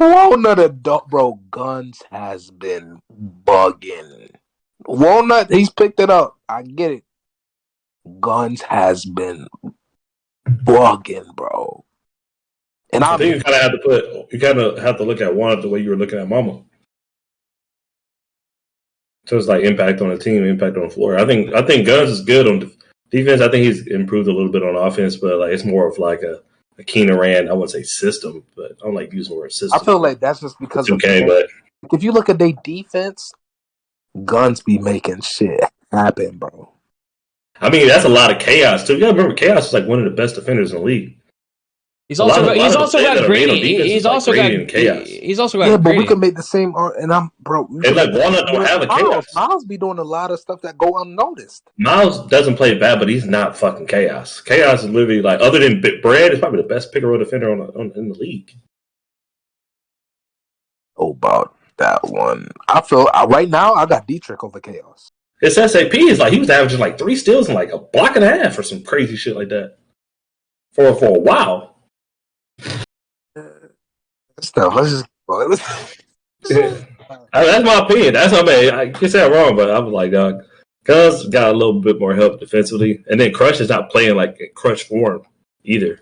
Walnut adult, bro. Guns has been bugging. Walnut, he's picked it up. I get it. Guns has been bugging, bro. And I think you kind of have to look at Walnut the way you were looking at Mama. So it's like impact on the team, impact on the floor. I think Guns is good on defense. I think he's improved a little bit on offense, but like it's more of like a Keenan Rand, I wouldn't say system, but I don't like using the word system. I feel like that's just because it's okay, but if you look at their defense, Guns be making shit happen, bro. I mean, that's a lot of chaos too. You gotta remember, chaos is like one of the best defenders in the league. He's also got Grady. He's also got chaos. Yeah, but we could make the same. And I'm bro. And like Walnut don't have a chaos. Miles be doing a lot of stuff that go unnoticed. Miles doesn't play bad, but he's not fucking chaos. Chaos is literally like, other than Brad, is probably the best pick and roll defender in the league. Oh, about that one. I feel right now I got Dietrich over Chaos. His SAP is like he was averaging like 3 steals in like a block and a half or some crazy shit like that for a while. Stuff. Let's just. That's my opinion. That's not bad. I can say I'm wrong, but I was like, dog, Cuz got a little bit more help defensively, and then Crush is not playing like in Crush form either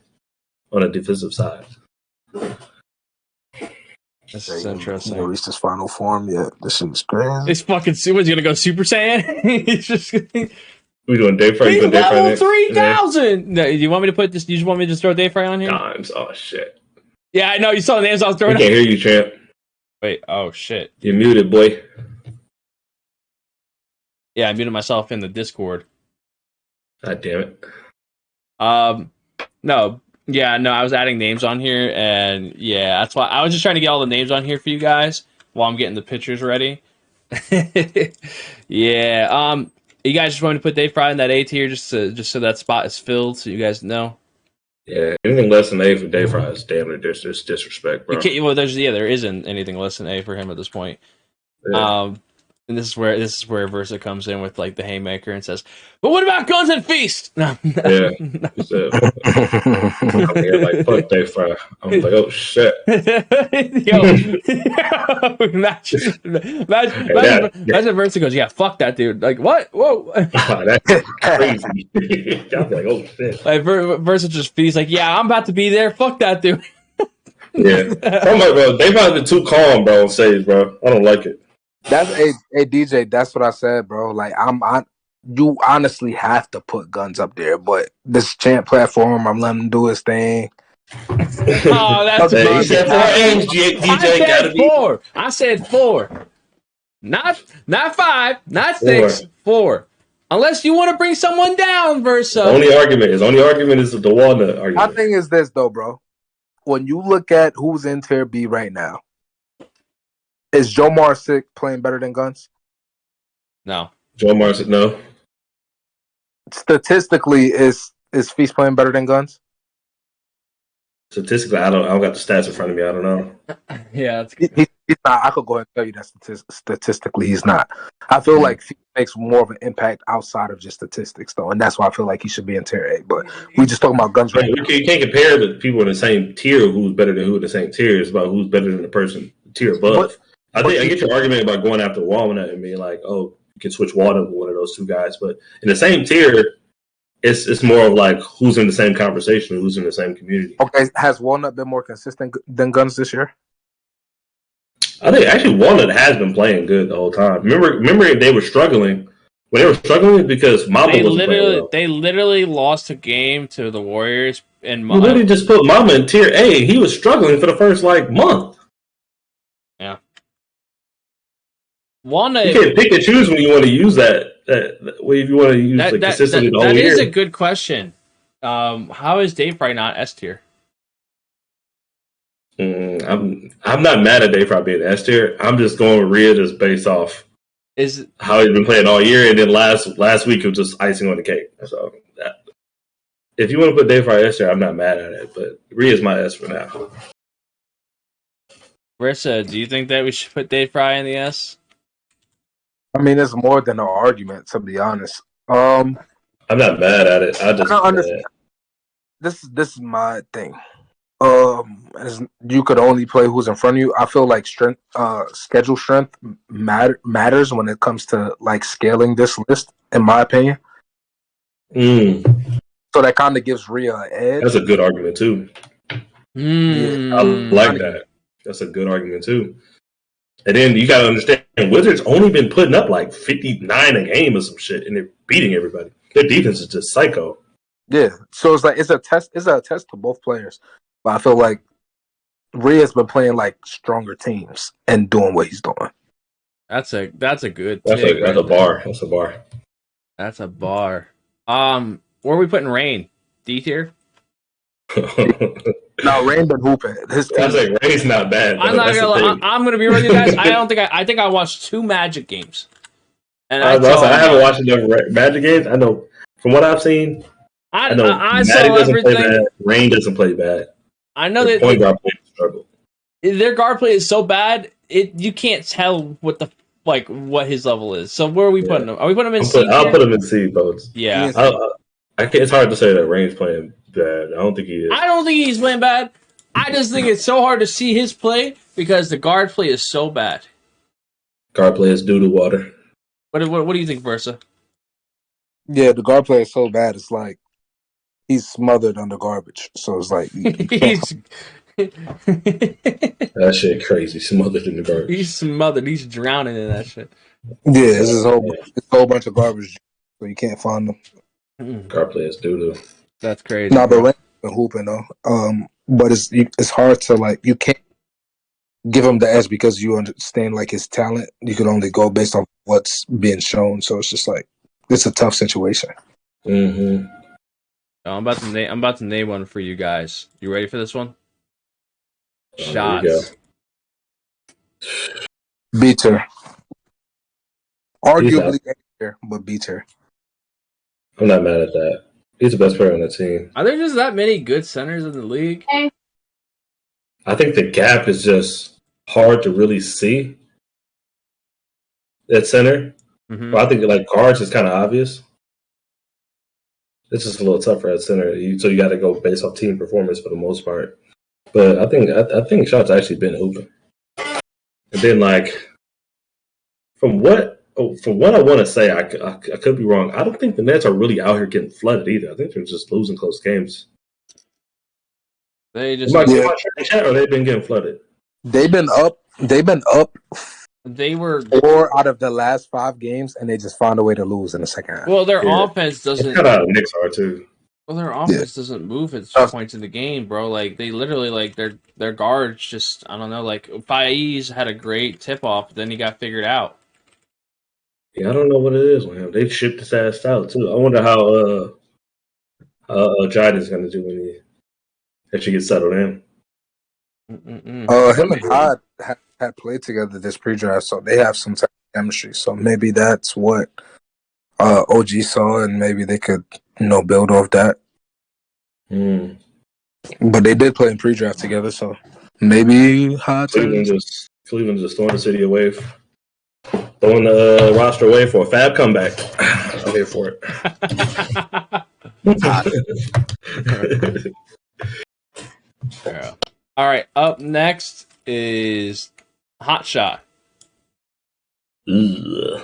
on the defensive side. This is interesting. He reached his final form yet. This shit is crazy. It's fucking. Was he gonna go Super Saiyan? He's just. We doing Dave Fry? He's You Dave Fry level next? 3,000. No, you want me to put this? You just want me to just throw Dave Fry on here? Dimes. Oh shit. Yeah, I know. You saw the names I was We throwing. can't hear you, champ. Wait. Oh shit. You're muted, boy. Yeah, I muted myself in the Discord. God damn it. No. Yeah, no. I was adding names on here, and yeah, that's why I was just trying to get all the names on here for you guys while I'm getting the pictures ready. Yeah. You guys just want me to put Dave Fry in that A tier just so that spot is filled, so you guys know. Yeah, anything less than A for Dave Fry is damn near disrespect, bro. Well, there isn't anything less than A for him at this point. Yeah. And this is where Versa comes in with like the haymaker and says, "But what about Guns and Feast?" No. Yeah. He said, I'm here like, fuck Dave Fry. I'm like, oh shit. Imagine Versa goes, "Yeah, fuck that dude." Like, what? Whoa. That's crazy. I'm like, oh shit. Like Versa just feels like, "Yeah, I'm about to be there. Fuck that dude." Yeah. I'm like, bro, Dave Fry's been too calm, bro, on stage, bro. I don't like it. That's a DJ. That's what I said, bro. Like you honestly have to put Guns up there, but this champ platform, I'm letting him do his thing. Oh, that's hey, he said 4 A's, DJ. Gotta be 4. I said 4. Not 5, not 6, 4. Unless you want to bring someone down, Versa. His only argument is the walnut argument. My thing is this though, bro. When you look at who's in tier B right now, is Joe Marsick playing better than Guns? No. Joe Marsick, no. Statistically, is Feast playing better than Guns? Statistically, I don't got the stats in front of me. I don't know. Yeah, that's He's not. I could go ahead and tell you that statistically he's not. I feel like Feast makes more of an impact outside of just statistics, though, and that's why I feel like he should be in tier A. But we just talking about Guns right now. You can't compare the people in the same tier who's better than who in the same tier. It's about who's better than the person tier above. I get your argument about going after Walnut and being like, oh, you can switch Walnut with one of those two guys. But in the same tier, it's more of like who's in the same conversation, who's in the same community. Okay, has Walnut been more consistent than Guns this year? I think actually Walnut has been playing good the whole time. Remember they were struggling. When they were struggling because Mama was playing well. They literally lost a game to the Warriors, and You literally just put Mama in tier A. He was struggling for the first month. Yeah. Walnut. You can't pick and choose when you want to use that. If you want to use consistently the whole year. That is a good question. How is Dave Fry not S tier? I'm not mad at Dave Fry being S tier. I'm just going with Rhea just based off how he's been playing all year, and then last week it was just icing on the cake. So if you want to put Dave Fry S tier, I'm not mad at it. But Rhea's my S for now. Versa, do you think that we should put Dave Fry in the S? I mean, it's more than an argument, to be honest. I'm not mad at it. I don't understand. This is my thing. You could only play who's in front of you. I feel like schedule strength matters when it comes to like scaling this list, in my opinion. So that kind of gives Rhea an edge. That's a good argument too. Yeah, I like that. That's a good argument too. And then you got to understand, Wizards only been putting up like 59 a game or some shit, and they're beating everybody. Their defense is just psycho. Yeah, so it's like it's a test. It's a test to both players. But I feel like Rhea's been playing like stronger teams and doing what he's doing. That's a good. That's a bar. That's a bar. That's a bar. Where are we putting Rain? D tier. No, Rain been hooping. His team. I was like, Rain's not bad. I'm not gonna lie. I'm gonna be with you guys. I think I watched 2 Magic games. And I haven't watched enough Magic games. I know from what I've seen. I know I Magic saw doesn't everything. play bad. Rain doesn't play bad. I know their that point guard play struggle. Their guard play is so bad. You can't tell what his level is. So where are we putting him? Are we putting him in C? I'll put him in C, folks. Yeah. It's hard to say that Rain's playing bad. I don't think he is. I don't think he's playing bad. I just think it's so hard to see his play because the guard play is so bad. Guard play is due to water. What do you think, Versa? Yeah, the guard play is so bad. It's like he's smothered under garbage. So it's like that shit crazy. Smothered in the garbage. He's smothered. He's drowning in that shit. Yeah, it's a whole bunch of garbage. so you can't find them. Guard players do. That's crazy. Nah, but Randle's been hooping though. But it's hard to like you can't give him the edge because you understand like his talent. You can only go based on what's being shown. So it's just like it's a tough situation. Mm-hmm. I'm about to name one for you guys. You ready for this one? Shots. Beats her. Arguably, but beats her. I'm not mad at that. He's the best player on the team. Are there just that many good centers in the league? I think the gap is just hard to really see at center. Mm-hmm. But I think like guards is kind of obvious. It's just a little tougher at center, so you got to go based off team performance for the most part. But I think Shot's actually been hooping. And then like from what I want to say, I could be wrong. I don't think the Nets are really out here getting flooded either. I think they're just losing close games. They just or they've been getting flooded. They've been up. They were 4 out of the last 5 games, and they just found a way to lose in the second half. Well, their offense doesn't. Kind of Knicks are too. Well, their offense doesn't move at some points in the game, bro. Like they literally, like their guards just, I don't know. Like Faiz had a great tip off, but then he got figured out. Yeah, I don't know what it is with him. They shipped his ass out too. I wonder how Jordan's going to do when he actually gets settled in. Him and Todd had played together this pre-draft, so they have some type of chemistry. So maybe that's what OG saw, and maybe they could, build off that. Mm. But they did play in pre-draft together, so maybe Cleveland just throwing the city away, throwing the roster away for a fab comeback. I'm here for it. Yeah. All right, up next is Hot Shot. Ugh.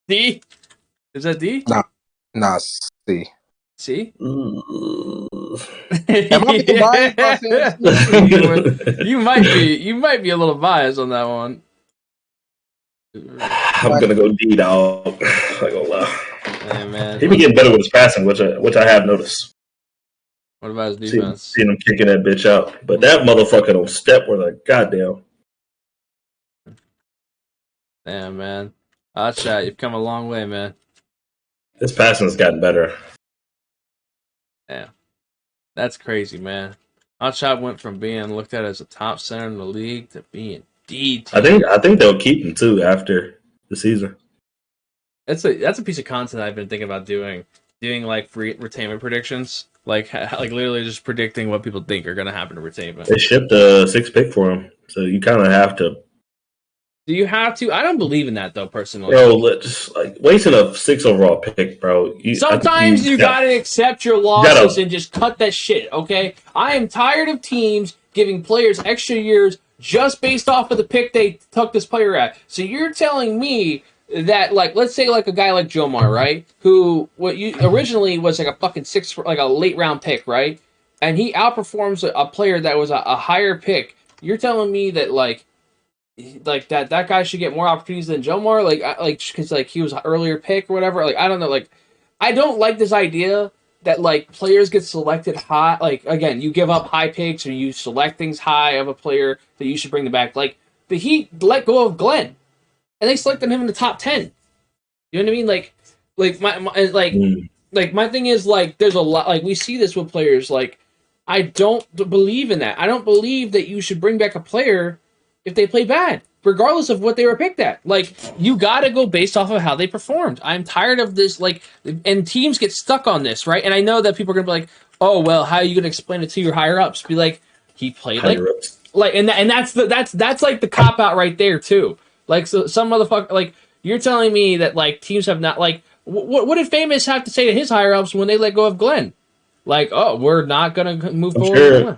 D? Is that D? Nah, C. C? Am I being biased? You might be a little biased on that one. I'm gonna go D, dog. I gonna lie. Hey, man. He been getting better with his passing, which I have noticed. What about his defense? Seeing him kicking that bitch out, but that motherfucker don't step where like goddamn. Damn, man. Hot Shot, you've come a long way, man. His passing's gotten better. Yeah, that's crazy, man. Hot Shot went from being looked at as a top center in the league to being D. I think they'll keep him too after the season. That's a piece of content I've been thinking about doing like free retainment predictions, like literally just predicting what people think are going to happen to retainment. They shipped a 6th pick for him, so you kind of have to. Do you have to? I don't believe in that though, personally. Bro, just like wasting a 6 overall pick, bro. Sometimes you gotta accept your losses and just cut that shit. Okay, I am tired of teams giving players extra years just based off of the pick they took this player at. So you're telling me that, like, let's say like a guy like Jomar, right? Who originally was like a fucking like a late round pick, right? And he outperforms a player that was a higher pick. You're telling me that like that guy should get more opportunities than Jomar, like because like he was an earlier pick or whatever. Like I don't know, like I don't like this idea that like players get selected high. Like again, you give up high picks or you select things high of a player that you should bring them back. Like the Heat let go of Glenn, and they selected him in the top 10. You know what I mean? Like my thing is like there's a lot, like we see this with players. Like I don't believe in that. I don't believe that you should bring back a player if they play bad, regardless of what they were picked at. Like, you gotta go based off of how they performed. I'm tired of this, like, and teams get stuck on this, right? And I know that people are gonna be like, oh, well, how are you gonna explain it to your higher ups? Be like, he played and that's like the cop out right there too. Like, so some motherfucker, like, you're telling me that like teams have not, like, what did Famous have to say to his higher ups when they let go of Glenn? Like, oh, we're not gonna move forward with Glenn.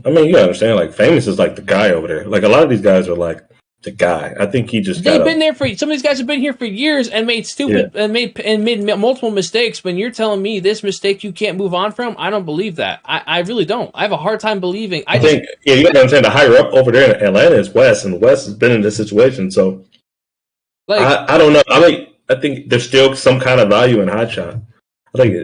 I mean, you gotta understand, like, Famous is like the guy over there. Like, a lot of these guys are like the guy. I think he just they've been there for some of these guys have been here for years and made and made multiple mistakes. But you're telling me this mistake you can't move on from? I don't believe that. I really don't. I have a hard time believing. I think you gotta understand the higher up over there in Atlanta is Wes, and Wes has been in this situation. So like I don't know. I mean, I think there's still some kind of value in hot shot. I think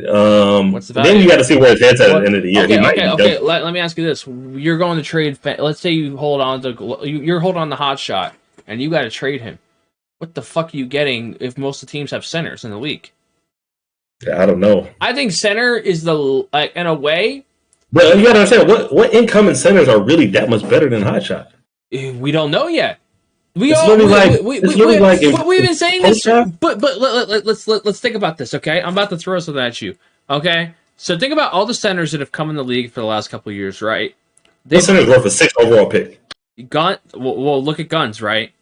What's the value? then you got to see where his head's at the end of the year. Okay. Let me ask you this: you're going to trade. Let's say you hold on to you're holding on to hot shot, and you got to trade him. What the fuck are you getting if most of the teams have centers in the league? I don't know. I think center is in a way. But you got to understand what incoming centers are really that much better than hot shot. We don't know yet. We've been saying this, but let's think about this, okay? I'm about to throw something at you, okay? So think about all the centers that have come in the league for the last couple of years, right? This center's worth a 6th overall pick. Well, look at Guns, right?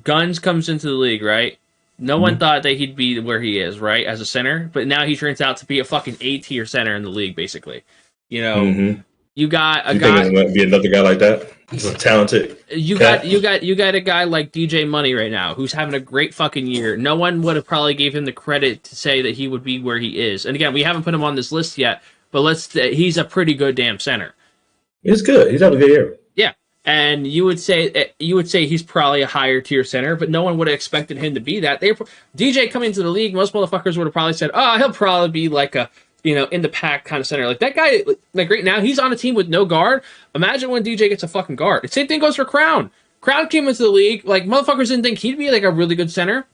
Guns comes into the league, right? No one thought that he'd be where he is, right, as a center, but now he turns out to be a fucking A-tier center in the league, basically. You know, you got a guy. Think might be another guy like that? He's talented. You got a guy like DJ Money right now who's having a great fucking year. No one would have probably gave him the credit to say that he would be where he is. And again, we haven't put him on this list yet, but he's a pretty good damn center. He's good. He's having a good year. Yeah, and you would say he's probably a higher tier center, but no one would have expected him to be that. DJ coming into the league, most motherfuckers would have probably said, "Oh, he'll probably be like a." In the pack kind of center. Like that guy, like right now, he's on a team with no guard. Imagine when DJ gets a fucking guard. The same thing goes for Crown. Crown came into the league, like motherfuckers didn't think he'd be like a really good center.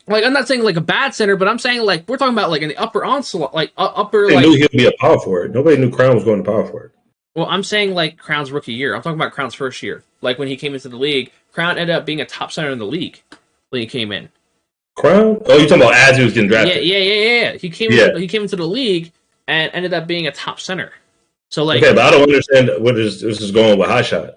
Like I'm not saying like a bad center, but I'm saying like we're talking about like in the upper onslaught, like upper. They knew he'd be a power forward. Nobody knew Crown was going to power forward. Well, I'm saying like Crown's rookie year. I'm talking about Crown's first year. Like when he came into the league, Crown ended up being a top center in the league when he came in. Crown? Oh, you're talking about as he was getting drafted? Yeah. He came into the league and ended up being a top center. So like, okay, but I don't understand what this is going with hot shot.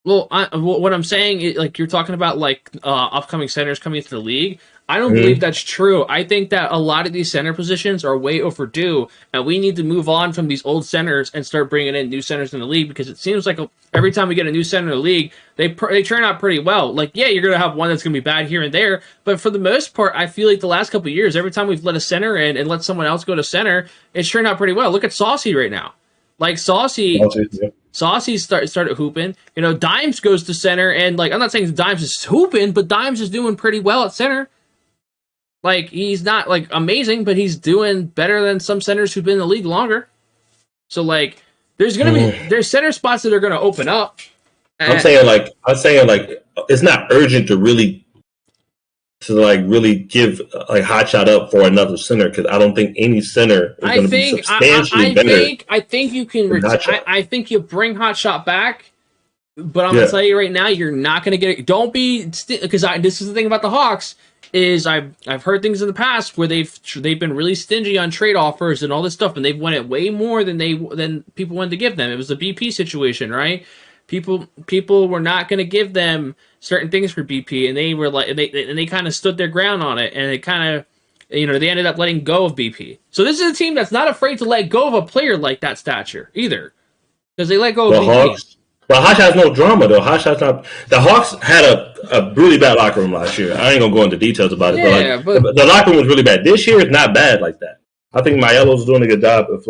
Well, what I'm saying is, like, you're talking about like upcoming centers coming into the league. I don't believe that's true. I think that a lot of these center positions are way overdue, and we need to move on from these old centers and start bringing in new centers in the league, because it seems like every time we get a new center in the league, they turn out pretty well. Like, yeah, you're going to have one that's going to be bad here and there, but for the most part, I feel like the last couple of years, every time we've let a center in and let someone else go to center, it's turned out pretty well. Look at Saucy right now. Like, Saucy started hooping. You know, Dimes goes to center, and, like, I'm not saying Dimes is hooping, but Dimes is doing pretty well at center. Like, he's not, like, amazing, but he's doing better than some centers who've been in the league longer. So, like, there's center spots that are going to open up. I'm saying, like, it's not urgent to really give like hot shot up for another center, because I don't think any center is going to be substantially better. I think you can. I think you bring hot shot back, but I'm going to tell you right now, you're not going to get it. Don't be, because this is the thing about the Hawks. Is I've heard things in the past where they've been really stingy on trade offers and all this stuff, and they've won it way more than people wanted to give them. It was the BP situation, right? People were not going to give them certain things for BP, and they were like, and they kind of stood their ground on it, and it kind of, they ended up letting go of BP. So this is a team that's not afraid to let go of a player like that stature either, because they let go of BP. Hawks. Well, Hot Shot's no drama though. Hot Shot's not. The Hawks had a really bad locker room last year. I ain't gonna go into details about it, but the locker room was really bad. This year is not bad like that. I think Maiello's doing a good job of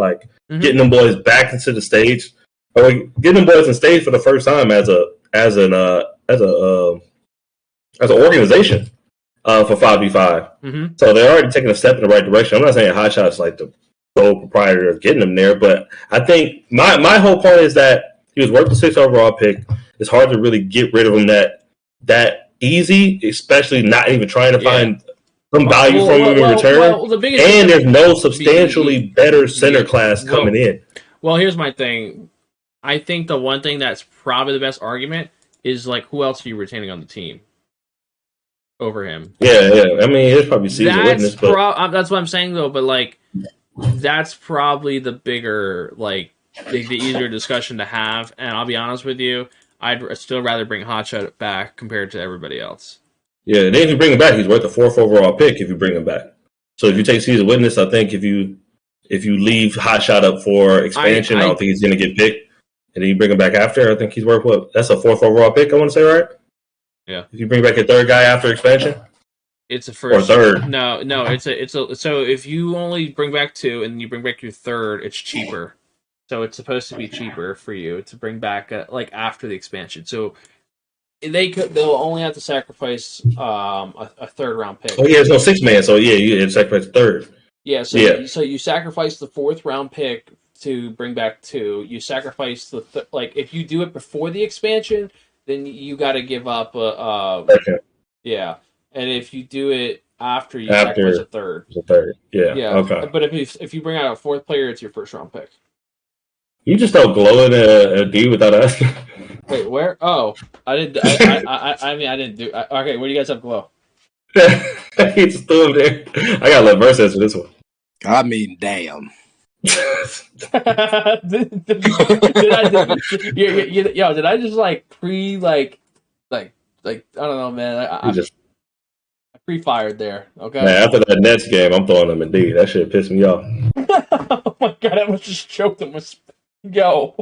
getting them boys back into the stage, or getting them boys on stage for the first time as an organization for 5v5. So they're already taking a step in the right direction. I'm not saying Hot Shot's like the sole proprietor of getting them there, but I think my whole point is that he was worth the 6th overall pick. It's hard to really get rid of him that easy, especially not even trying to find some value from him in return. And there's no substantially better center class coming in. Well, here's my thing. I think the one thing that's probably the best argument is, like, who else are you retaining on the team over him? Yeah. I mean, it's probably Caesar Witness. That's what I'm saying, though. But, like, that's probably the bigger, like, the easier discussion to have. And I'll be honest with you, I'd still rather bring Hotshot back compared to everybody else. Yeah, and if you bring him back, he's worth the 4th overall pick if you bring him back. So if you take Caesar Witness, I think if you leave Hotshot up for expansion, I don't think he's going to get picked. And then you bring him back after, I think he's worth what? That's a 4th overall pick, I want to say, right? Yeah. If you bring back a third guy after expansion? It's a first. Or third. No, it's a so if you only bring back 2 and you bring back your third, it's cheaper. So it's supposed to be cheaper for you to bring back like after the expansion. So they'll only have to sacrifice a third round pick. Oh yeah, there's no 6-man, so yeah, you had sacrifice third. Yeah, so you sacrifice the fourth round pick to bring back 2. You sacrifice like if you do it before the expansion, then you got to give up Okay. yeah, and if you do it after you sacrifice a third. It's a third. Yeah. Okay. But if you bring out a 4th player, it's your first round pick. You just don't glow in a D without asking. Wait, where? Oh, I didn't. I mean, I didn't do. Okay, where do you guys have glow? He just threw him there. I gotta let Verse answer this one. I mean, damn. Did I just like I don't know, man. I pre-fired there. Okay. Man, after that Nets game, I'm throwing them in D. That shit pissed me off. Oh my god, I was just choked on my spit. Yo,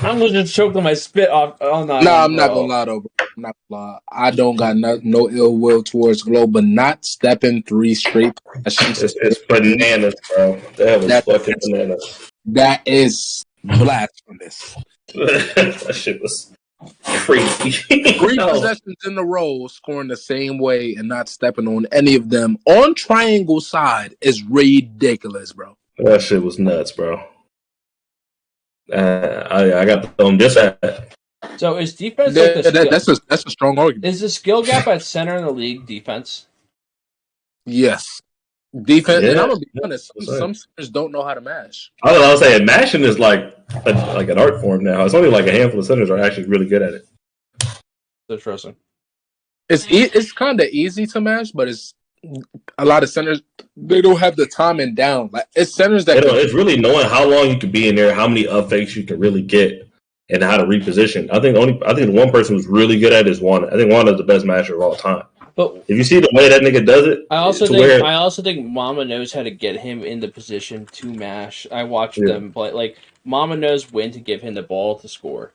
I was just choked on my spit off. Oh no, I'm not gonna lie though. Bro. I'm not gonna lie. I don't got no ill will towards Glow, but not stepping 3 straight. It's bananas, bro. That was fucking bananas. That is blasphemous. That shit was crazy. 3 possessions in a row, scoring the same way and not stepping on any of them on triangle side is ridiculous, bro. That shit was nuts, bro. I got to throw him this at. So is defense that's a strong argument. Is the skill gap at center in the league defense? Yes. Defense, yeah. And I'm gonna be honest, some centers don't know how to mash. I was saying mashing is like an art form now. It's only like a handful of centers are actually really good at it. Interesting. It's kind of easy to mash, but it's a lot of centers they don't have the timing down. Like it's centers that it's really knowing how long you can be in there, how many up fakes you can really get, and how to reposition. I think the one person who's really good at it is Juan. I think Juan is the best masher of all time. But if you see the way that nigga does it, I also think Mama knows how to get him in the position to mash. I watched them play. Like Mama knows when to give him the ball to score.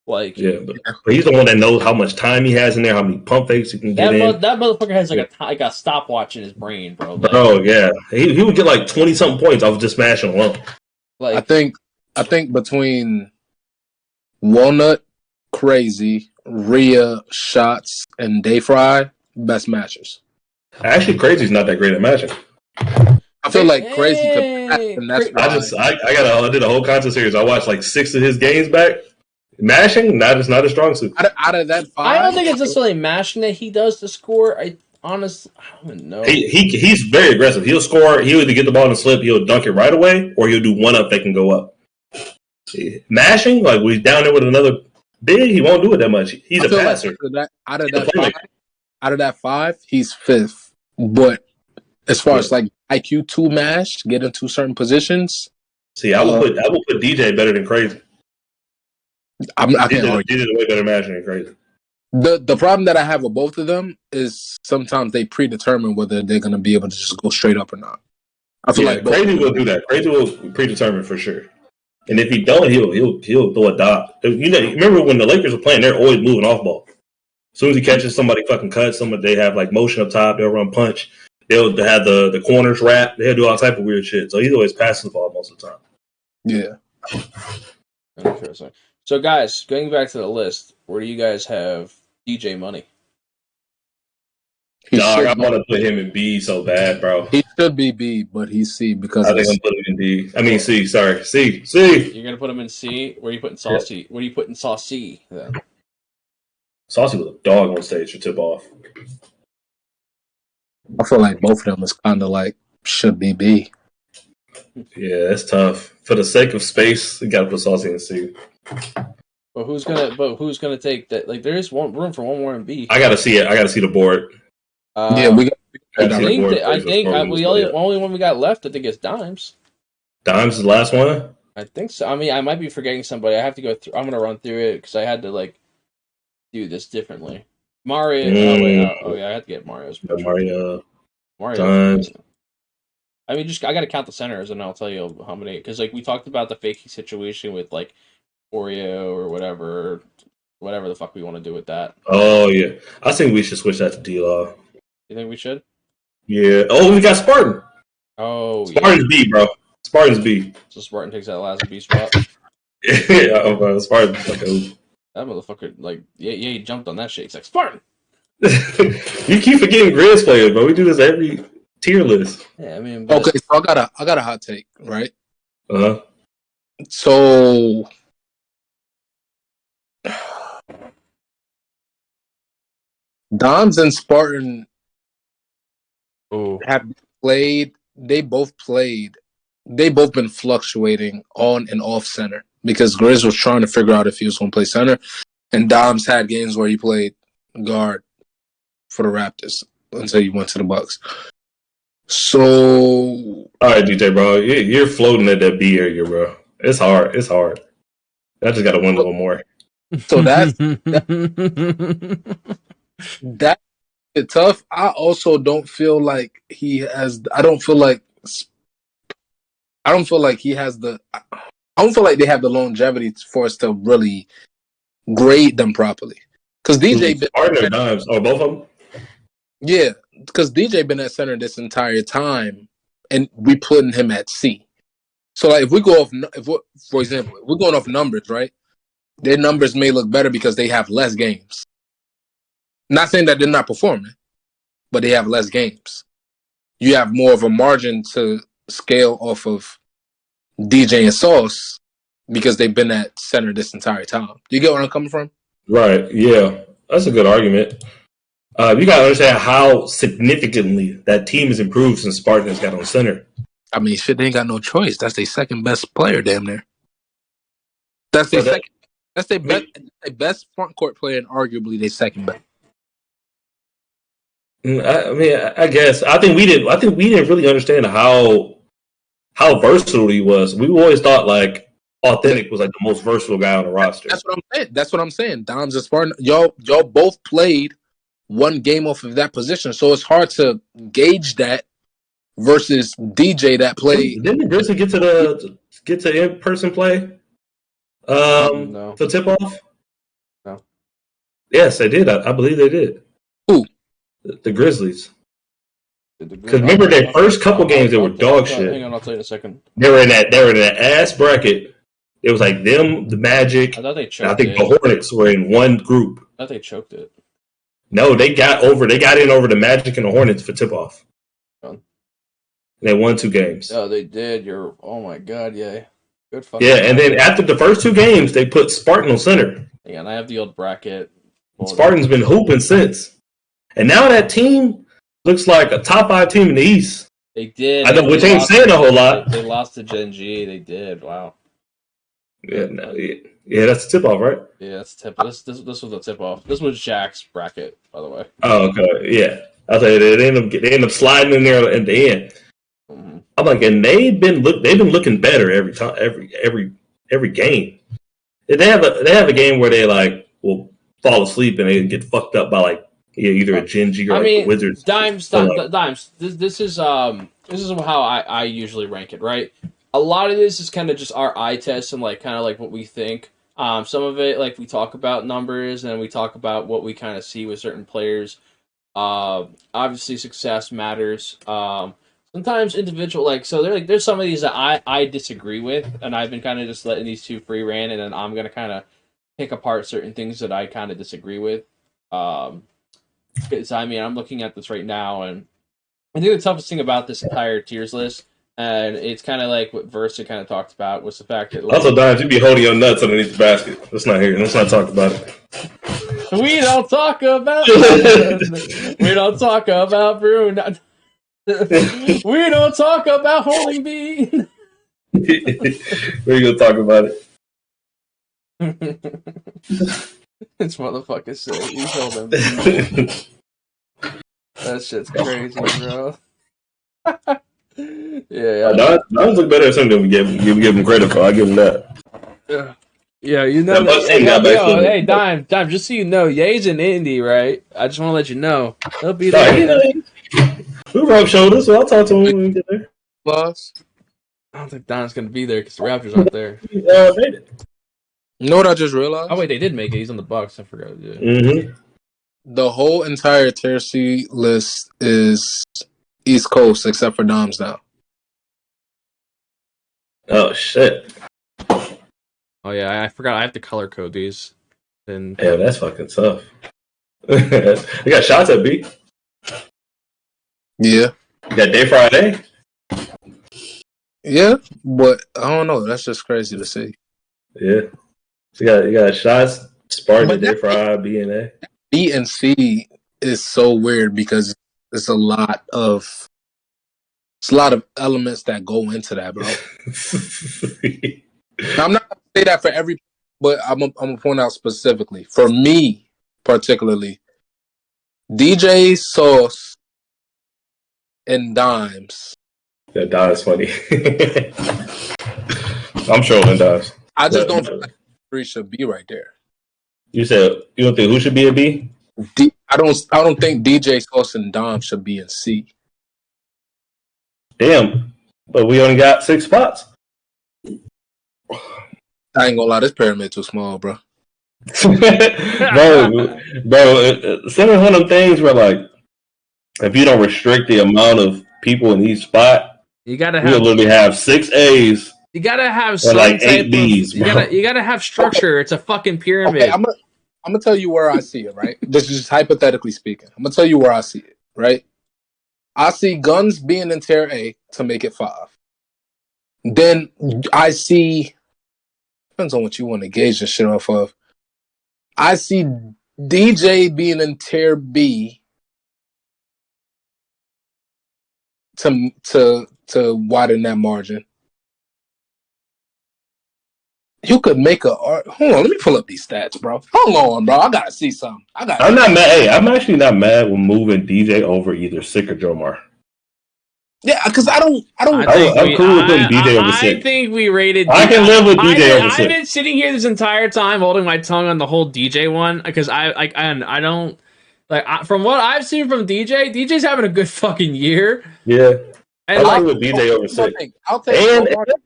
Like but he's the one that knows how much time he has in there, how many pump fakes he can get in. That motherfucker has like a stopwatch in his brain, bro. Like, he would get like 20-something points off just smashing alone. Like I think between Walnut, Crazy, Rhea, Shots, and Dayfry, best matchers. Actually, Crazy's not that great at matching. I feel like Crazy could match, and that's why. I did a whole contest series. I watched like 6 of his games back. Mashing, not a strong suit. Out of that 5, I don't think it's necessarily mashing that he does to score. I don't even know. He's very aggressive. He'll score. He'll either get the ball in the slip, he'll dunk it right away, or he'll do one up that can go up. Mashing, like when he's down there with another big, he won't do it that much. He's a passer. Like out of that 5, he's 5th. But as far as like IQ 2 mash, get into certain positions. See, I will put DJ better than Crazy. I can't argue. DJ's way better matching than Crazy. The problem that I have with both of them is sometimes they predetermine whether they're going to be able to just go straight up or not. I feel like Crazy will do that. Crazy will predetermine for sure. And if he don't, he'll throw a dot. Remember when the Lakers were playing? They're always moving off ball. As soon as he catches somebody, fucking cuts. They have like motion up top. They'll run punch. They'll have the corners wrap. They'll do all type of weird shit. So he's always passing the ball most of the time. Yeah. Interesting. So, guys, going back to the list, where do you guys have DJ Money? Dog, I want to put him in B so bad, bro. He should be B, but he's C because I think I'm putting him in D. I mean C. Sorry, C. You're gonna put him in C. Where are you putting Saucy? Where are you putting Saucy then? Saucy was a dog on stage to tip off. I feel like both of them is kind of like should be B. Yeah, that's tough. For the sake of space, you gotta put Saucy in C. But who's gonna take that? Like, there is room for one more in B. I gotta see it. I gotta see the board. We got. I think the only one we got left. I think is Dimes. Dimes is the last one. I think so. I mean, I might be forgetting somebody. I have to go through. I'm gonna run through it because I had to like do this differently. Mario. Oh yeah, I had to get Mario's. Mario. Dimes. I mean, I gotta count the centers, and I'll tell you how many. Because like we talked about the faking situation with like Oreo or whatever the fuck we want to do with that. Oh yeah, I think we should switch that to D-Law. You think we should? Yeah. Oh, we got Spartan. Oh, Spartan's B, bro. Spartan's B. So Spartan takes that last B spot. Yeah, Spartan's like That motherfucker, like, he jumped on that shit. He's like, Spartan! You keep forgetting Grizz players, bro. We do this every tier list. Yeah, I mean, but... Okay, so I got a hot take, right? Uh-huh. So Doms and Spartan have played. They both been fluctuating on and off center because Grizz was trying to figure out if he was going to play center, and Doms had games where he played guard for the Raptors until he went to the Bucks. So, all right, DJ, bro, you're floating at that B area, bro. It's hard. I just got to win a little more. So that's tough. I also don't feel like he has. I don't feel like he has the. I don't feel like they have the longevity for us to really grade them properly. Because DJ been partner Dimes. Oh, both of them. Yeah, because DJ been at center this entire time, and we putting him at C. So, like, if we go off, for example, if we're going off numbers, right? Their numbers may look better because they have less games. Not saying that they're not performing, but they have less games. You have more of a margin to scale off of DJ and Sauce because they've been at center this entire time. Do you get where I'm coming from? Right. Yeah, that's a good argument. You got to understand how significantly that team has improved since Spartan has got on center. I mean, shit, they ain't got no choice. That's their second best player, damn near. That's their second. That's their best front court player, and arguably their second best. I guess I think we didn't really understand how versatile he was. We always thought like Authentic was like the most versatile guy on the roster. That's what I'm saying. Doms and Spartan, y'all both played one game off of that position, so it's hard to gauge that versus DJ that played. Didn't Grizzly get to in-person play? No. To tip off? No. Yes, they did. I believe they did. Who? The Grizzlies. Because remember their first couple games they were dog shit. Hang on, I'll tell you in a second. They were in that ass bracket. It was like them, the Magic. I thought they choked I think the Hornets were in one group. I thought they choked it. No, they got in over the Magic and the Hornets for tip off. And they won 2 games. Oh, they did. Oh my god, yeah. Good fucking. Yeah, and then after the first 2 games, they put Spartan on center. Yeah, and I have the old bracket. Spartan's been hooping since. And now that team looks like a top 5 team in the East. They did. I know, which ain't saying a whole lot. They lost to Gen G. They did. Wow. Yeah, that's the tip off, right? Yeah, that's tip. This was a tip off. This was Jack's bracket, by the way. Oh, okay. Yeah, I tell you, they end up sliding in there at the end. Mm-hmm. I'm like, and they've been looking better every time, every game. They have a game where they like will fall asleep and they get fucked up by like either a Gen G or the Wizards. Dimes. This is how I usually rank it, right? A lot of this is kind of just our eye test and like kind of like what we think. Some of it, like we talk about numbers and we talk about what we kind of see with certain players. Obviously, success matters. Sometimes individual, like, so there's some of these that I disagree with, and I've been kind of just letting these two free rein, and then I'm gonna kind of pick apart certain things that I kind of disagree with. Because I mean, I'm looking at this right now, and I think the toughest thing about this entire tiers list. And it's kind of like what Versa kind of talked about was the fact that... Also, Dimes, you be holding your nuts underneath the basket. Let's not talk about it. We don't talk about... we don't talk about Bruno. We don't talk about holding bean. We're going to talk about it. This motherfucker said he's holding bean. That shit's crazy, bro. Yeah. Dimes look better at something than we give him credit for. I give him that. Yeah, you know. Hey, Dime, just so you know, Ye's in Indy, right? I just want to let you know. He'll be there. We rub shoulders, so I'll talk to him when we get there. Boss. I don't think Dime's going to be there because the Raptors aren't there. Made it. You know what I just realized? Oh, wait, they did make it. He's on the Bucks. I forgot. Yeah. Mm-hmm. The whole entire tier C list is East Coast except for Doms now. Oh shit! Oh yeah, I forgot. I have to color code these. And Yeah, that's fucking tough. You got shots at B. Yeah. You got Day Friday. Yeah, but I don't know. That's just crazy to see. Yeah. So you got shots, Spartan, But Day Friday, B and A. B and C is so weird because it's a lot of elements that go into that, bro. Now, I'm not gonna say that for every, but I'm gonna point out specifically for me, particularly DJ Sauce and Dimes. That Dime's funny. I'm trolling Dimes. I just don't feel like three should be right there. You said you don't think who should be a B? I don't think DJ Sauce and Dom should be in C. Damn, but we only got 6 spots. I ain't gonna lie, this pyramid too small, bro. bro, it's one of them things where like, if you don't restrict the amount of people in each spot, you gotta we'll literally have 6 A's. You gotta have some like 8 B's. You gotta have structure. Okay. It's a fucking pyramid. Okay, I'm gonna tell you where I see it. Right, this is just hypothetically speaking. I'm gonna tell you where I see it. Right, I see Guns being in tier A to make it 5. Then I see, depends on what you want to gauge this shit off of. I see DJ being in tier B to widen that margin. You could make a. Hold on, let me pull up these stats, bro. Hold on, bro. I gotta see something. I'm not mad. Hey, I'm actually not mad with moving DJ over either Sick or Jomar. Yeah, because I'm cool with putting DJ over Sick. I think we rated. I can live with DJ over Sick. I've been sitting here this entire time holding my tongue on the whole DJ one because I don't like from what I've seen from DJ. DJ's having a good fucking year. Yeah. And I'm cool with DJ over Sick.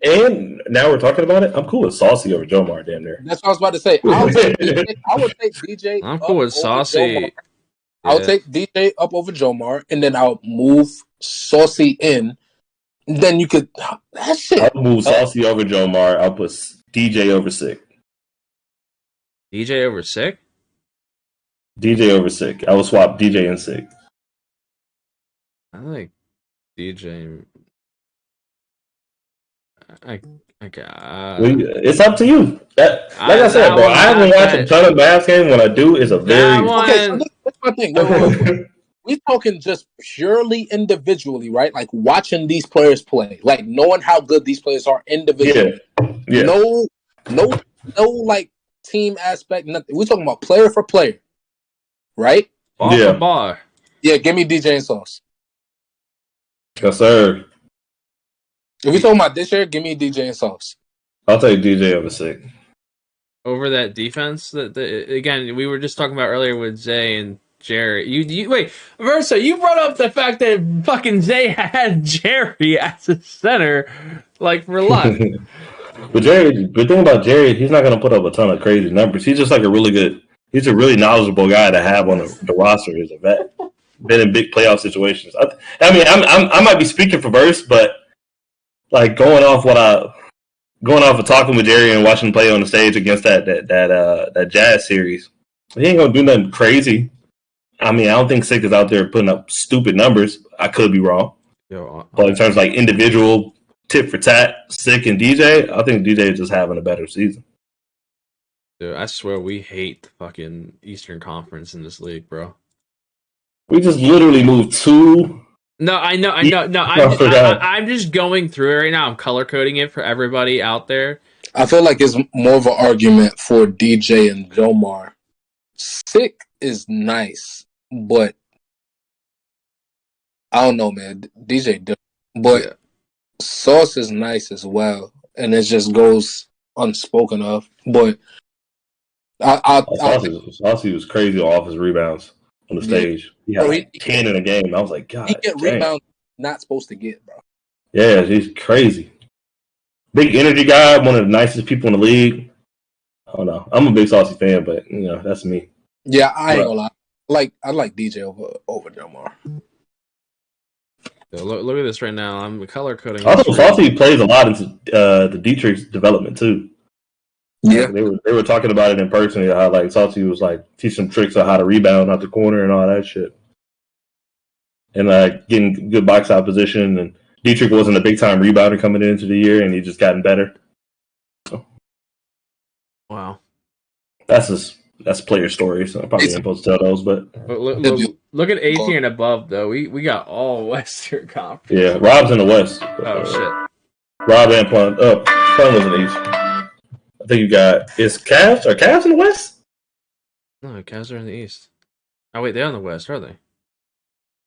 And now we're talking about it. I'm cool with Saucy over Jomar, damn near. That's what I was about to say. I would take DJ. I'm cool with Saucy. I'll take DJ up over Jomar, and then I'll move Saucy in. Then you could. That's it. I'll move Saucy over Jomar. I'll put DJ over Sick. DJ over Sick? DJ over Sick. I will swap DJ and Sick. I like DJ. It's up to you. Like I said, bro, I haven't watched a ton of Mavs games. When I do, it's a very okay. So that's my thing. We're talking just purely individually, right? Like watching these players play, like knowing how good these players are individually. Yeah. No, like team aspect. Nothing. We're talking about player for player, right? Bar for bar. Yeah, give me DJ and Sauce. Yes, sir. If we're talking about this year, give me DJ and Sauce. I'll take DJ over Sick. Over that defense? Again, we were just talking about earlier with Zay and Jerry. You wait, Versa, you brought up the fact that fucking Zay had Jerry as a center, like for luck. But the thing about Jerry, he's not going to put up a ton of crazy numbers. He's just like he's a really knowledgeable guy to have on the roster. He's a vet. Been in big playoff situations. I mean, I might be speaking for Verse, but like going off of talking with Jerry and watching him play on the stage against that Jazz series, he ain't gonna do nothing crazy. I mean, I don't think Sick is out there putting up stupid numbers. I could be wrong. But in terms of like individual tit for tat, Sick and DJ, I think DJ is just having a better season. Dude, I swear we hate the fucking Eastern Conference in this league, bro. We just literally moved 2. No, I know. No, I'm just going through it right now. I'm color coding it for everybody out there. I feel like it's more of an argument for DJ and Jomar. Sick is nice, but I don't know, man. DJ different, but Sauce is nice as well, and it just goes unspoken of. But Saucy was crazy off his rebounds on the stage. He had 10 in a game. I was like, God, he get rebounds not supposed to get, bro. Yeah, he's crazy. Big energy guy, one of the nicest people in the league. I don't know. I'm a big Saucy fan, but that's me. Yeah, I ain't gonna lie. I like DJ over Jomar. Look at this right now. I'm color coding. Also, Saucy plays a lot into the Dietrich's development too. Yeah. They were talking about it in person. How like Salty was like teach some tricks on how to rebound out the corner and all that shit, and like getting good box out position. And Dietrich wasn't a big time rebounder coming into the year, and he just gotten better. Wow. That's player stories. So I probably ain't supposed to tell those, but look at 18 and above though. We got all Western Conference. yeah, Rob's in the West. Oh shit. Rob and Plum. Plum was in the East. I think you got Cavs. Are Cavs in the West? No, Cavs are in the East. Oh wait, they're in the West, are they?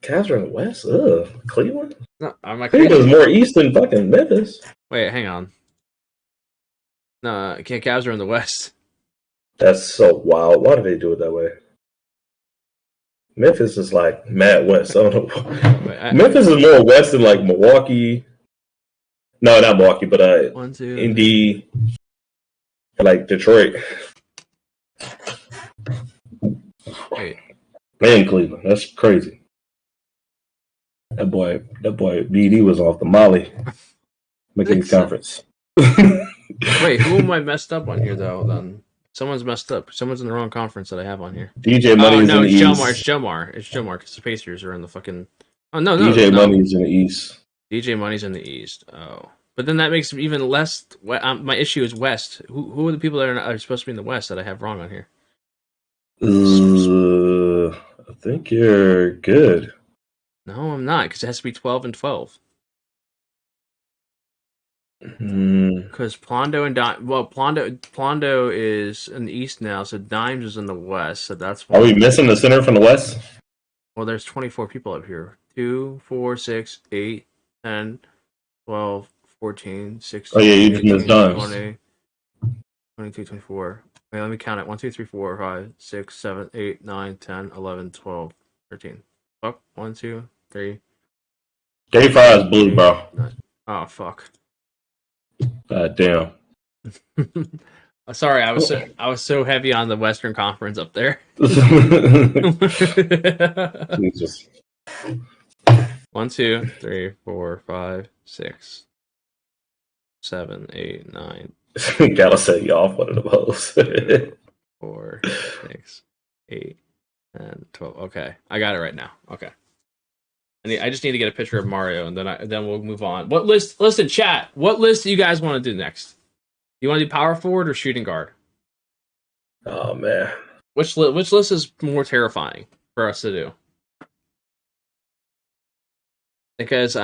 Cavs are in the West. Ugh, Cleveland. No, I'm like Cleveland's more East than fucking Memphis. Wait, hang on. No, Cavs are in the West. That's so wild. Why do they do it that way? Memphis is like mad West. I don't know. Memphis is more West than like Milwaukee. No, not Milwaukee, but Indy, like Detroit. Wait. Man, Cleveland. That's crazy. That boy BD was off the Molly making his conference. Wait, who am I messed up on here though? Then someone's messed up. Someone's in the wrong conference that I have on here. DJ Money's in the East. It's Joe Mar because the Pacers are in the fucking. Oh no, DJ Money's in the East. DJ Money's in the East. Oh, but then that makes it even less. My issue is West. Who are the people that are supposed to be in the West that I have wrong on here? I think you're good. No, I'm not, because it has to be 12 and 12. Because Plondo and Plondo is in the East now, so Dimes is in the West. So that's why. Are we missing the center from the West? Well, there's 24 people up here. 2, 4, 6, 8, 10, 12, 14, 16. Oh yeah, you just missed Dimes. 20, 22, 24. Wait, let me count it. 1, 2, 3, 4, 5, 6, 7, 8, 9, 10, 11, 12, 13. Fuck. 1, 2, 3. Day 5 is blue, bro. Oh fuck. Damn. Sorry, I was so heavy on the Western Conference up there. Jesus. 1, 2, 3, 4, 5, 6, 7, 8, 9. Gotta set you off one of the most. 4, 6, 8, and 12. Okay, I got it right now. Okay. I just need to get a picture of Mario, and then we'll move on. What list? Listen, chat. What list do you guys want to do next? You want to do power forward or shooting guard? Oh man, which list is more terrifying for us to do? Because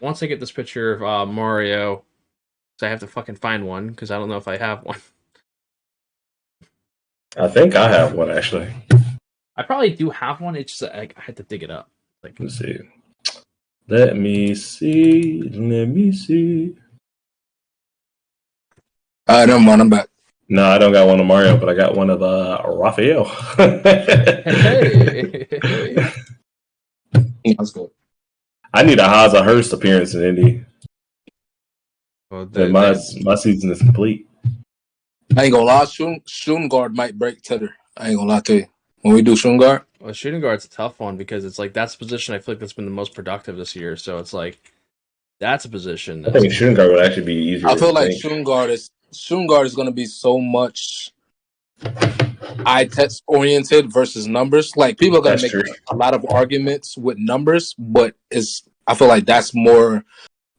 once I get this picture of Mario, so I have to fucking find one because I don't know if I have one. I think I have one actually. I probably do have one. It's just I had to dig it up. Let's see. Let me see. Never mind, I'm back. No, I don't got one of Mario, but I got one of Raphael. Hey. That's good. I need a Haza Hurst appearance in Indy. Well, my season is complete. I ain't gonna lie, shooting guard might break Tedder. I ain't gonna lie to you. When we do shooting guard? Well, shooting guard's a tough one because it's like that's a position I feel like that's been the most productive this year. So it's like that's a position. I think shooting guard would actually be easier. I feel like shooting guard is going to be so much eye test oriented versus numbers. Like people are going to make a lot of arguments with numbers, but I feel like that's more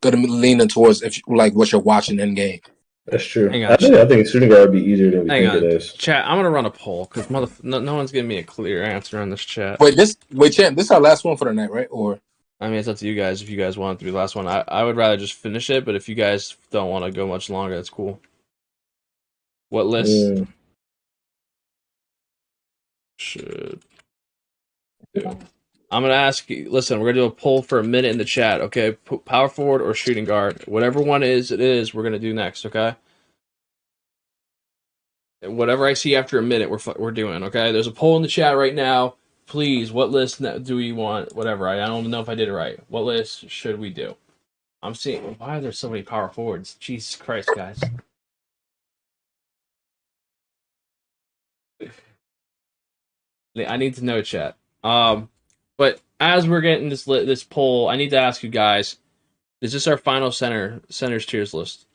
going to be leaning towards what you're watching in game. That's true. I think shooting guard would be easier than we think it is. Chat, I'm gonna run a poll because no one's giving me a clear answer on this chat. Champ, this is our last one for the night, right? Or I mean, it's up to you guys if you guys want to do the last one. I would rather just finish it, but if you guys don't want to go much longer, that's cool. What list should do? I'm gonna ask you. Listen, we're gonna do a poll for a minute in the chat. Okay, power forward or shooting guard, whatever one it is. We're gonna do next. Okay. Whatever I see after a minute, we're doing. Okay. There's a poll in the chat right now. Please, what list do we want? Whatever. I don't even know if I did it right. What list should we do? I'm seeing. Why are there so many power forwards? Jesus Christ, guys. I need to know, chat. But as we're getting this poll, I need to ask you guys: is this our final centers tiers list?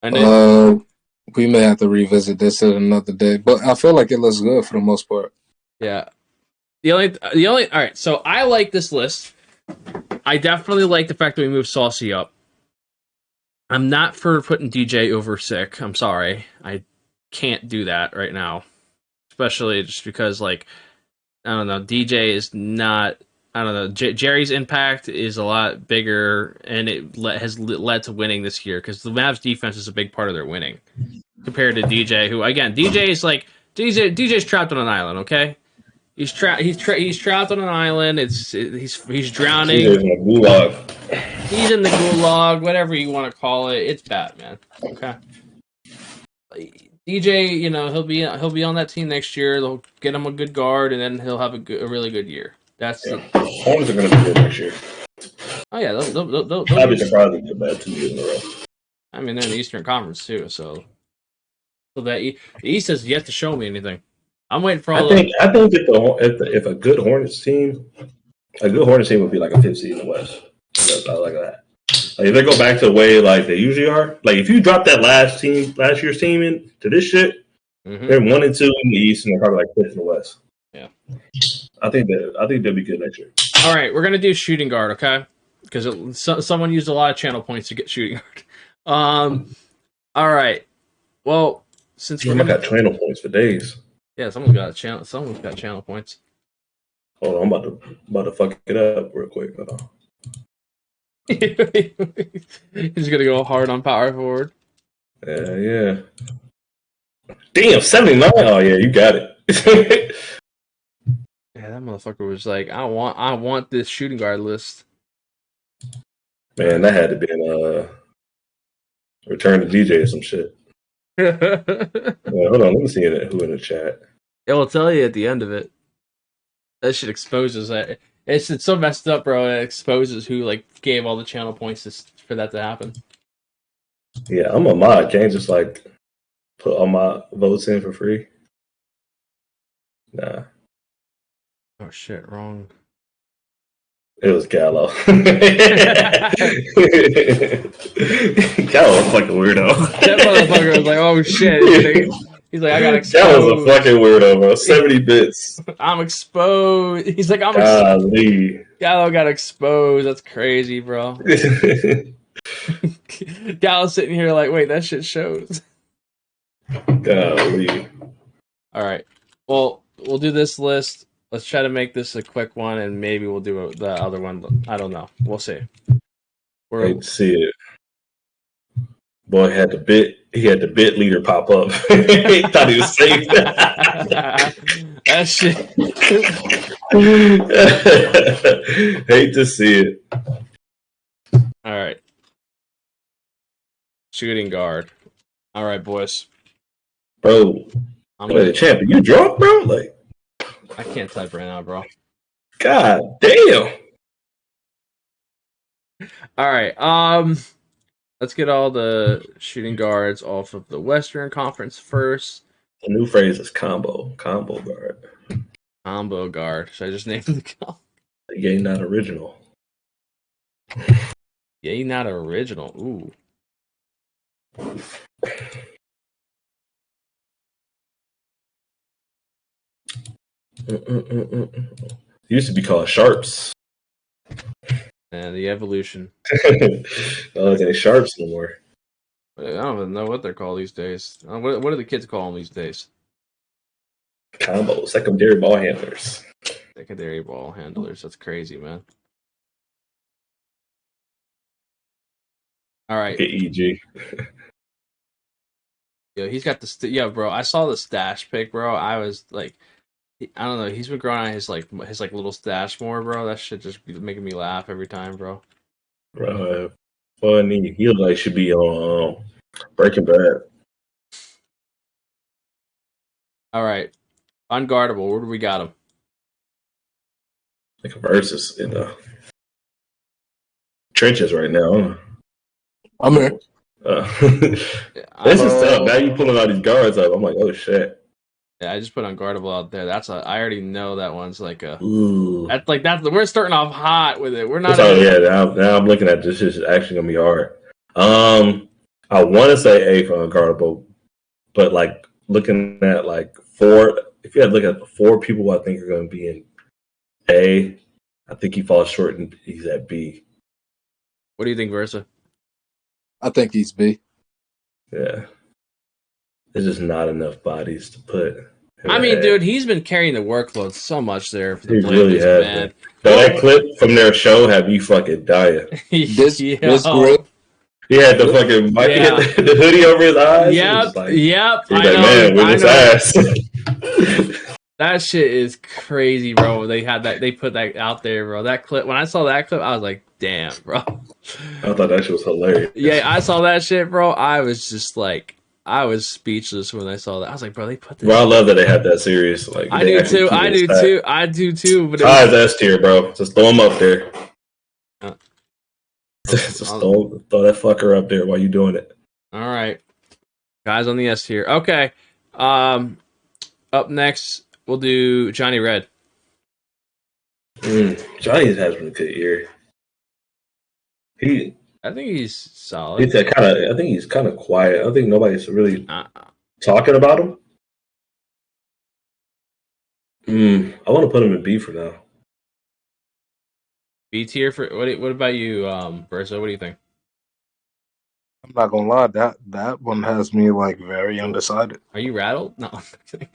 And then, we may have to revisit this at another day, but I feel like it looks good for the most part. yeah. The only. All right. So I like this list. I definitely like the fact that we moved Saucy up. I'm not for putting DJ over Sick. I'm sorry. I can't do that right now. Especially just because, like, I don't know, DJ is not. I don't know. Jerry's impact is a lot bigger, and it has led to winning this year because the Mavs defense is a big part of their winning compared to DJ, who again, DJ's trapped on an island. Okay, he's trapped on an island. He's drowning. He's in the gulag. He's in the gulag, whatever you want to call it. It's bad, man. Okay. DJ, you know, he'll be on that team next year. They'll get him a good guard, and then he'll have a really good year. That's Hornets are going to be good next year. Oh yeah, they'll I'd be surprised if they're bad 2 years in a row. I mean, they're in the Eastern Conference too, so that the East has yet to show me anything. I'm waiting for all. I think if a good Hornets team would be like a 5th seed in the West. I like that. Like if they go back to the way like they usually are, like if you drop that last year's team into this shit, they're 1 and 2 in the East and they're probably like 5th in the West. Yeah, I think they'll be good next year. All right, we're gonna do shooting guard, okay? Because someone used a lot of channel points to get shooting guard. All right. Well, since I got channel points for days. Yeah, someone's got channel points. Hold on, I'm about to fuck it up real quick. Hold on. He's gonna go hard on power forward. Yeah. Damn, 79. Oh yeah, you got it. Yeah, that motherfucker was like, I want this shooting guard list. Man, that had to be in Return to DJ or some shit. Hold on, let me see who in the chat. It will tell you at the end of it. That shit exposes that. It's so messed up, bro. It exposes who like gave all the channel points for that to happen. Yeah, I'm a mod. Can't just like put all my votes in for free. Nah. Oh shit, wrong. It was Gallo. Gallo was a fucking weirdo. That motherfucker was like, oh shit. He's like, I got exposed. That was a fucking weirdo, bro. 70 bits. I'm exposed. He's like, I'm exposed. Gallo got exposed. That's crazy, bro. Gallo's sitting here like, wait, that shit shows. Golly. All right. Well, we'll do this list. Let's try to make this a quick one, and maybe we'll do the other one. I don't know. We'll see. Hate to see it. Boy had the bit leader pop up. He thought he was safe. That shit. Hate to see it. All right. Shooting guard. All right, boys. Bro, the champion. You drunk, bro? Like, I can't type right now, bro. God damn. All right. Let's get all the shooting guards off of the Western Conference first. The new phrase is combo guard. Combo guard. Should I just name the combo? Yay, not original. Yay, not original. Ooh. Used to be called Sharps. And the evolution. Oh, they Sharps no more. I don't even know what they're called these days. What do the kids call them these days? Combo, secondary ball handlers. Secondary ball handlers. That's crazy, man. All right. Get EG. Yo, he's got the bro. I saw the stash pick, bro. I was like, I don't know. He's been growing on his little stash more, bro. That shit just be making me laugh every time, bro. Bro, funny. He should be on Breaking Bad. All right, unguardable. Where do we got him? Like a versus in the trenches right now. I'm here. This is tough. Now you pulling all these guards up. I'm like, oh shit. Yeah, I just put unguardable out there. I already know that one's like a. Ooh. We're starting off hot with it. We're not. Now I'm looking at this. This is actually gonna be hard. I want to say A for unguardable, but like looking at like four, if you had to look at the four people I think are going to be in A, I think he falls short and he's at B. What do you think, Versa? I think he's B. Yeah. There's just not enough bodies to put. I mean, dude, he's been carrying the workload so much there for the He really Blazers, has, man. So that clip from their show have you fucking dying. This great. He had the fucking the hoodie over his eyes. Yep. He's like, man, with his ass. That shit is crazy, bro. They had that. They put that out there, bro. That clip. When I saw that clip, I was like, damn, bro. I thought that shit was hilarious. Yeah, I saw that shit, bro. I was just like, I was speechless when I saw that. I was like, bro, they put this. Bro, I love that they had that serious. Like, I do too. I do too. But it's S tier, bro. Just throw him up there. Just throw that fucker up there while you doing it. All right, guys on the S tier. Okay. Up next, we'll do Johnny Red. Johnny has been a good year. I think he's solid. I think he's kind of quiet. I think nobody's really talking about him. I want to put him in B for now. B tier for what about you, Versa? What do you think? I'm not gonna lie, that one has me like very undecided. Are you rattled? No, I'm kidding.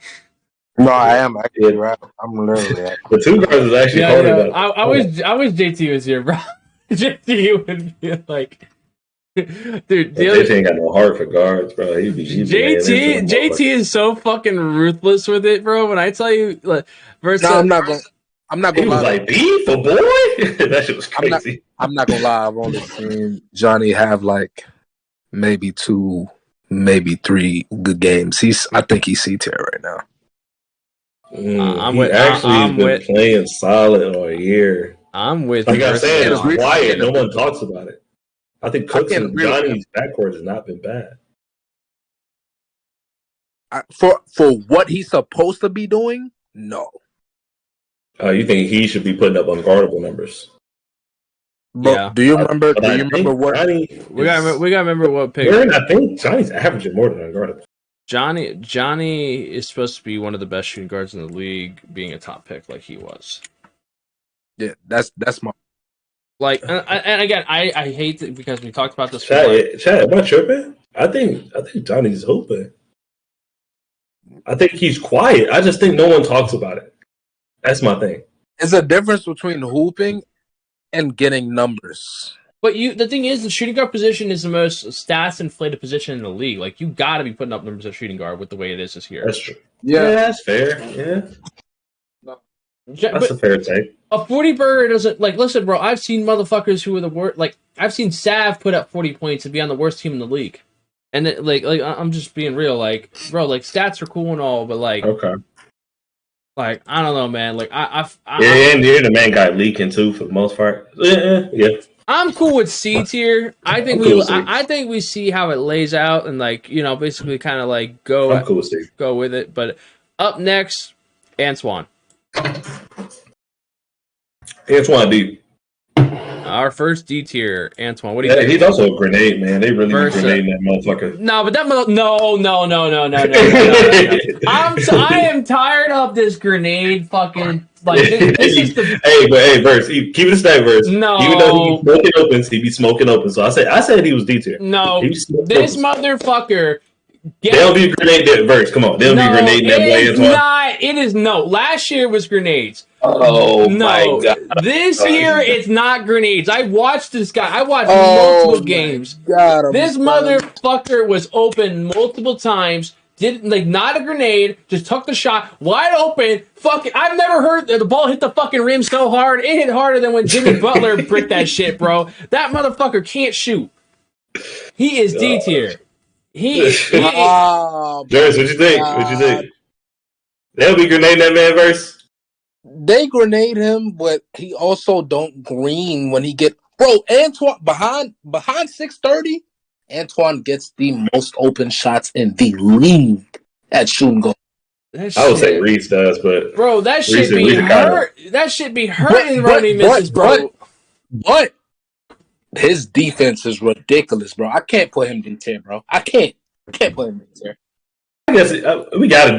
No, I am actually rattled. I'm literally the two guys is actually harder. I wish JT was here, bro. JT would be like, dude. JT ain't got no heart for guards, bro. JT is so fucking ruthless with it, bro. When I tell you, like, Versa, no, I'm not gonna he was lie. Like beef, a boy. That shit was crazy. I'm not gonna lie. I've only seen Johnny have like maybe 2, maybe 3 good games. I think he's C tier right now. I'm been playing solid all year. I'm with. Like I said, it's quiet. No one talks about it. I think Cooks and Johnny's backcourt has not been bad. For what he's supposed to be doing, no. You think he should be putting up unguardable numbers? But yeah. Do you remember? What? We gotta remember what pick. I think Johnny's averaging more than unguardable. Johnny is supposed to be one of the best shooting guards in the league, being a top pick like he was. Yeah, that's my. Like, and again, I hate it because we talked about this. Chad, am I tripping? I think Johnny's hooping. I think he's quiet. I just think no one talks about it. That's my thing. There's a difference between hooping and getting numbers. But the thing is, the shooting guard position is the most stats inflated position in the league. Like, you got to be putting up numbers at shooting guard with the way it is this year. That's true. Yeah, that's fair. Yeah. That's a fair take. A 40 burger doesn't, like, listen, bro, I've seen motherfuckers who are the worst. Like, I've seen Sav put up 40 points and be on the worst team in the league. And, like I'm just being real. Like, bro, like, stats are cool and all, but, like, okay. Like, I don't know, man. Like, and you're the main guy leaking, too, for the most part. Yeah. I'm cool with C tier. I think we see how it lays out and, like, you know, basically kind of like go with it. But up next, Antoine. Antoine D. Our first D tier, Antoine. What do you think? He's also a grenade, man. They really be grenading that motherfucker. No, but no. I am tired of this grenade fucking. Like, this is the... Hey, Verse, keep it a stack, Verse. No, even though he be smoking open. So I said he was D tier. No, this motherfucker. They'll be grenade that Verse. Come on, they'll be grenading that boy. It is no. Last year was grenades. Oh my god! This year it's not grenades. I watched this guy. I watched multiple games. This motherfucker was open multiple times. Didn't, like, not a grenade, just took the shot wide open. Fucking, I've never heard the ball hit the fucking rim so hard. It hit harder than when Jimmy Butler bricked that shit, bro. That motherfucker can't shoot. He is D tier. He is. Jerris, what you think? They'll be grenading that man, Verse. They grenade him, but he also don't green when he get. Bro, Antoine behind 630. Antoine gets the most open shots in the league at shooting goal. I would say Reese does, but bro, that shit be hurt. That shit be hurting when he misses, bro. But His defense is ridiculous, bro. I can't put him D tier, bro. I can't put him D tier. I guess we gotta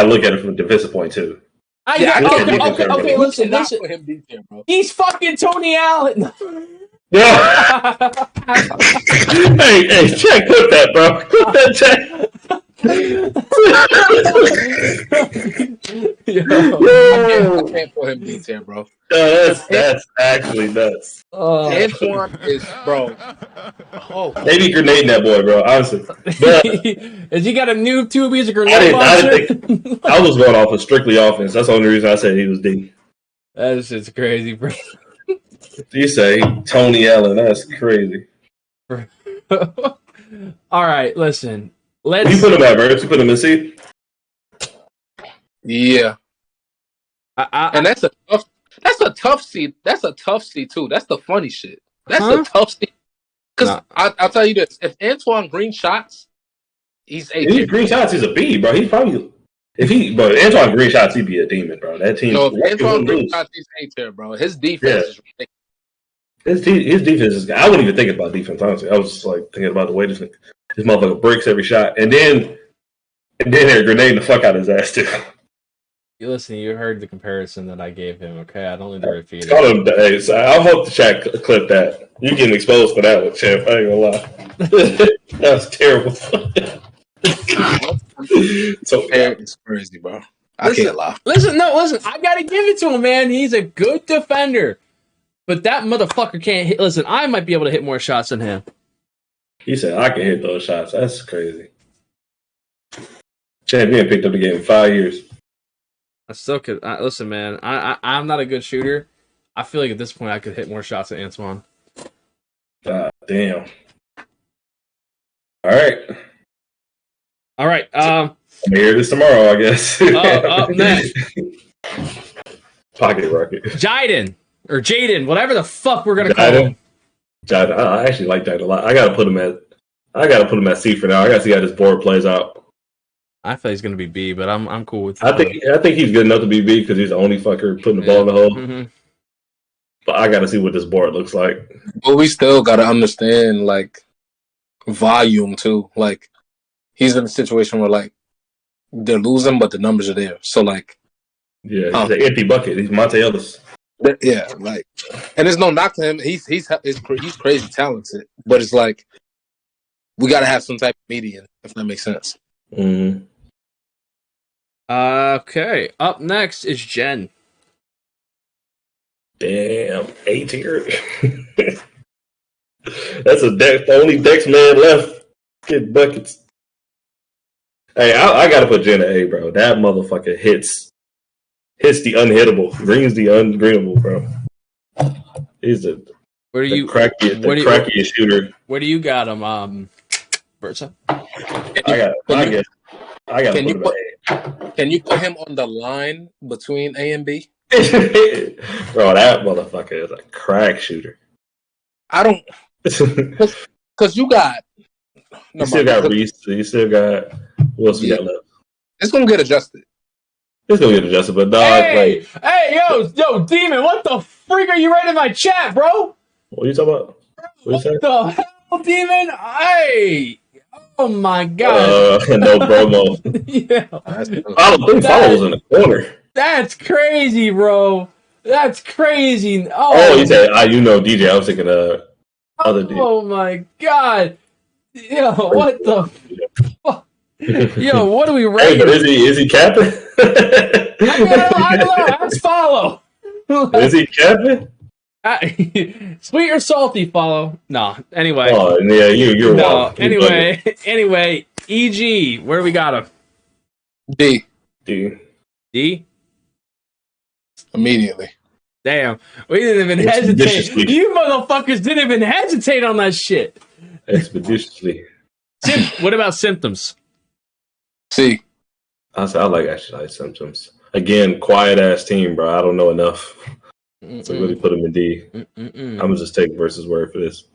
look at it from a defensive point too. Okay, listen. Put him D tier, bro. He's fucking Tony Allen. Yeah. hey, check, clip that, bro. Clip that, check. I can't put him D tier, bro. That's actually nuts. Antoine is, bro. They be grenading that boy, bro. Honestly, but has he got a new tube? He's a grenade launcher. I was going off of strictly offense. That's the only reason I said he was D. That's just crazy, bro. You say Tony Allen? That's crazy. All right, listen. You put him at Verse. You put him in C. Yeah, and that's a tough C. That's a tough C too. That's the funny shit. That's a tough C. Because I'll tell you this: if Antoine Green shots, he's A. If Green shots, he's a B, bro. He's probably but Antoine Green shots, he'd be a demon, bro. That team. No, if Antoine Green shots, he's A tier, bro. His defense is ridiculous. His defense is. I wouldn't even think about defense, honestly. I was just like thinking about the way this motherfucker breaks every shot, and then they're grenading the fuck out of his ass too. Listen, you heard the comparison that I gave him. Okay, I don't need to repeat it. So I hope the chat clip that. You getting exposed for that one, champ. I ain't gonna lie. That's terrible. So it's crazy, bro. I can't lie. Listen. I gotta give it to him, man. He's a good defender. But that motherfucker can't hit. Listen, I might be able to hit more shots than him. He said, I can hit those shots. That's crazy. Champion picked up the game in 5 years. I still could. Listen, man, I'm not a good shooter. I feel like at this point I could hit more shots than Antoine. God damn. All right. I'm here this tomorrow, I guess. Up next. Pocket Rocket. Jaden, whatever the fuck we're gonna call him. Jaden, I actually like that a lot. I gotta put him at C for now. I gotta see how this board plays out. I thought he's gonna be B, but I'm cool with. I think he's good enough to be B because he's the only fucker putting the ball in the hole. Mm-hmm. But I gotta see what this board looks like. But we still gotta understand like volume too. Like he's in a situation where like they're losing, but the numbers are there. So like, yeah, he's an empty bucket. He's Monte Ellis. Yeah, like, and there's no knock to him. He's crazy talented, but it's like we gotta have some type of median, if that makes sense. Mm-hmm. Okay, up next is Jen. Damn, A tier. That's the only Dex man left. Get buckets. Hey, I gotta put Jen at A, bro. That motherfucker hits the unhittable. Green's the ungreenable, bro. He's the crackiest shooter. Where do you got him, Bertha? Can you put him on the line between A and B? Bro, that motherfucker is a crack shooter. I don't, because you got. You still got Reese. You still got. What else we got left? It's gonna get adjusted. But dog, hey, yo, Demon, what the freak are you writing in my chat, bro? What are you talking about? What the hell, Demon? Hey, oh my god. No promo. Yeah. Follow was in the corner. That's crazy, bro. That's crazy. Oh, he said, DJ. I was thinking other DJ. Oh my god. Yo, what the fuck? Yo, what are we rating? Hey, is he capping? I don't know. Let's follow. Is he capping? Sweet or salty? Follow. No. Anyway. Oh yeah, you're no. Anyway. EG. Where do we got him? D. Immediately. Damn. We didn't even hesitate. You motherfuckers didn't even hesitate on that shit. Expeditiously. What about symptoms? C. I like symptoms. Again, quiet ass team, bro. I don't know enough to really put him in D. I'm gonna just take Versus word for this.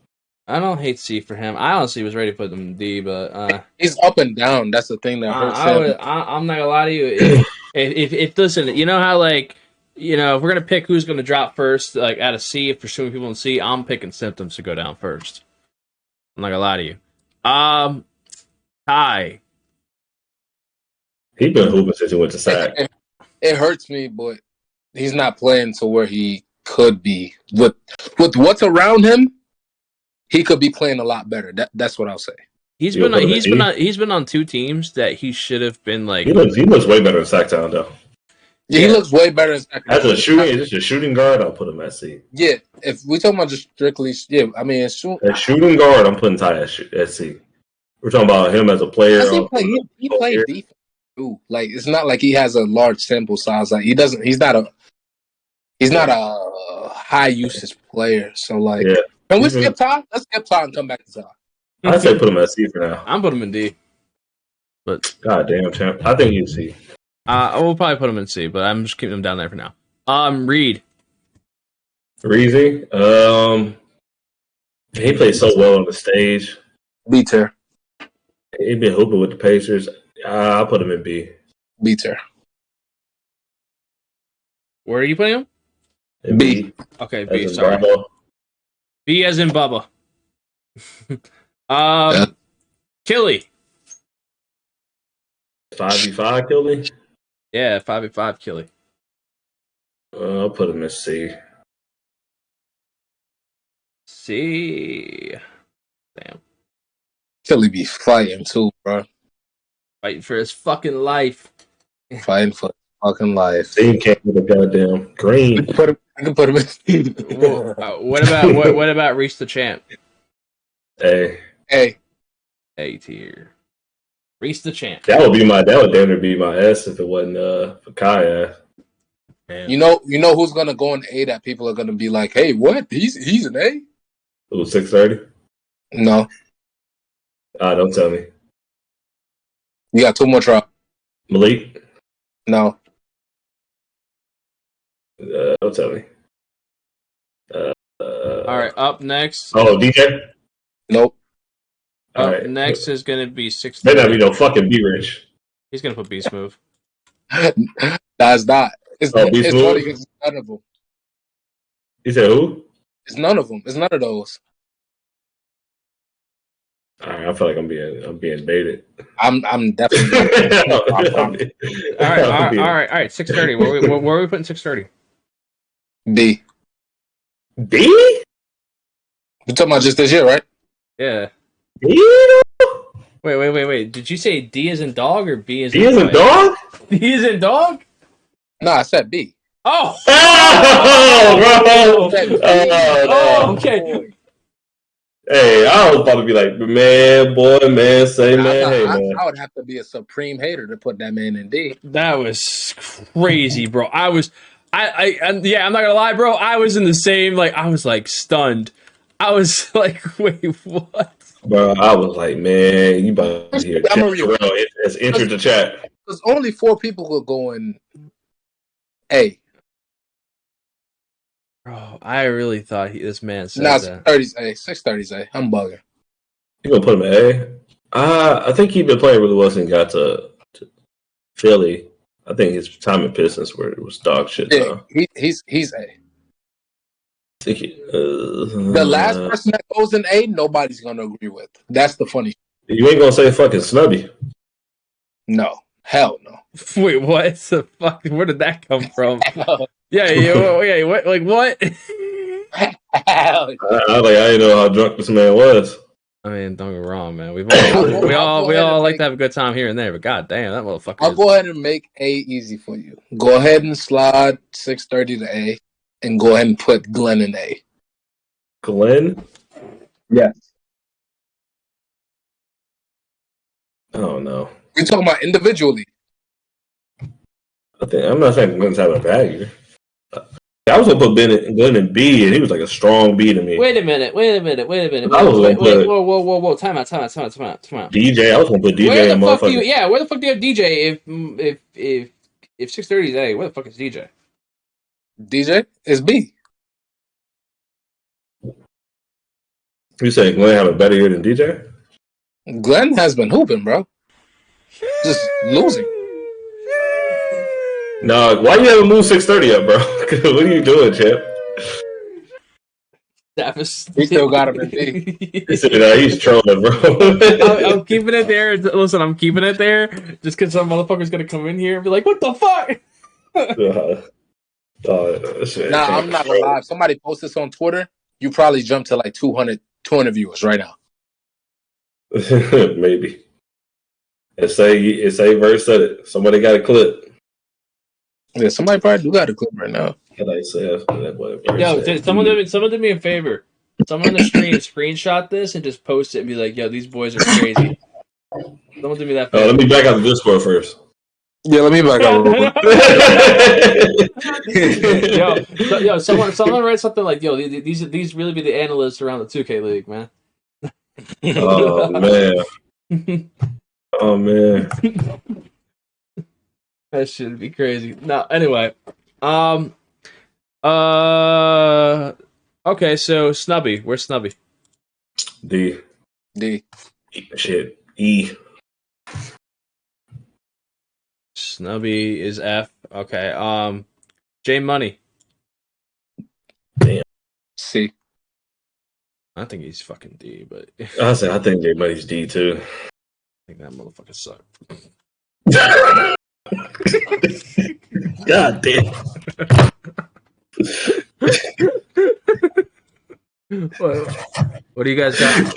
I don't hate C for him. I honestly was ready to put him in D, but he's up and down. That's the thing that hurts him. I'm not gonna lie to you. If listen, you know how like if we're gonna pick who's gonna drop first, like out of C, if pursuing people in C, I'm picking Symptoms to go down first. I'm not gonna lie to you. Ty. He been hooping since he went to SAC. It hurts me, but he's not playing to where he could be. With what's around him, he could be playing a lot better. That's what I'll say. He's been on two teams that he should have been like. He looks way better in Sacktown though. Yeah, he looks way better in Sacktown. As a shooting guard, I'll put him at C. Yeah, if we talking about just strictly, I mean, as shooting guard, I'm putting Ty at C. We're talking about him as a player. He played defense too. Like it's not like he has a large sample size. Like he's not a high usage player. So like, can we skip Ty? Let's skip Ty and come back to Ty. I'd say put him at C for now. I'm putting him in D. But goddamn, champ. I think he's C. I will probably put him in C, but I'm just keeping him down there for now. Reed. Reezy. He plays so well on the stage. B tier. He been hooping with the Pacers. I'll put him in B. B tier. Where are you putting him? In B. Okay, B. Sorry. Bravo. B as in Bubba. Killy. 5v5 Killy? Yeah, 5v5 Killy. I'll put him in C. C. Damn. Killy be fighting too, bro. Fighting for his fucking life. Fighting for his fucking life. He came with a goddamn green. I can put him in C. What about Reach the Champ? A tier. Reach the Champ. That would damn near be my S if it wasn't for Kaya. You know who's gonna go in A that people are gonna be like, hey, what? He's an A? Who, 630? No. Don't tell me. You got two more tries. Malik? No. Don't tell me. All right, up next. Oh, DJ? Nope. Up next is going to be 6. May not be no fucking B Rich. He's going to put Beast Move. That's not. It's Beast Move? funny because it's none of them. You said who? It's none of them. It's none of those. All right, I feel like I'm being baited. I'm definitely. All right. 630. Where are we putting 630? B. B? You're talking about just this year, right? Yeah. B? Wait. Did you say D as in dog or B as in D as in dog? D as in dog? No, I said B. Oh! Oh, bro! Oh, okay. Hey, I was about to be like, man, say man, hey, man. I would have to be a supreme hater to put that man in D. That was crazy, bro. I'm not gonna lie, bro. I was in the same, like, I was like stunned. I was like, wait, what? Bro, I was like, man, you about to hear has entered the chat. There's only 4 people who are going A. Bro, I really thought this man said that. 630's A. 630's A. I'm bugging. You gonna put him in A? I think he's been playing really well since he got to Philly. I think his time in Pistons where it was dog shit. Yeah, he's A. The last person that goes in A, nobody's gonna agree with. That's the funny. You ain't gonna say fucking Snubby. No, hell no. Wait, what the fuck? Where did that come from? Yeah, what? Like what? I didn't know how drunk this man was. I mean, don't get me wrong, man. We all like to have a good time here and there, but god damn, that motherfucker. I'll go ahead and make A easy for you. Go ahead and slide 630 to A, and go ahead and put Glenn in A. Glenn? Yes. Oh no. We're talking about individually. I'm not saying Glenn's having a bad year. I was gonna put Glenn in B, and he was like a strong B to me. Wait a minute. I was gonna put whoa. Time out. DJ, I was gonna put DJ. Where the fuck do you have DJ if 630 is A? Where the fuck is DJ? DJ is B. You say Glenn have a better year than DJ? Glenn has been hooping, bro. Just losing. No, why you haven't moved 630 up, bro? What are you doing, champ? He still got him in D. He's trolling, bro. I'm keeping it there. Listen, I'm keeping it there just because some motherfucker's gonna come in here and be like, "What the fuck?" Nah, I'm not gonna lie. If somebody posts this on Twitter, you probably jump to like 200 viewers right now. Maybe. It's a verse said it. Somebody got a clip. Yeah, somebody probably do got a clip right now. Yo, someone do me a favor. Someone on the stream screenshot this and just post it and be like, "Yo, these boys are crazy." Someone do me that favor. Let me back out the Discord first. Yeah, let me back out real quick. yo, someone write something like, "Yo, these really be the analysts around the 2K League, man." Oh man. Oh man. That should be crazy. No, anyway. Okay, so Snubby. Where's Snubby? D. Shit. E. Snubby is F. Okay. J Money. Damn. C. I think he's fucking D, but I think J Money's D too. I think that motherfucker sucked. God damn. What do you guys got?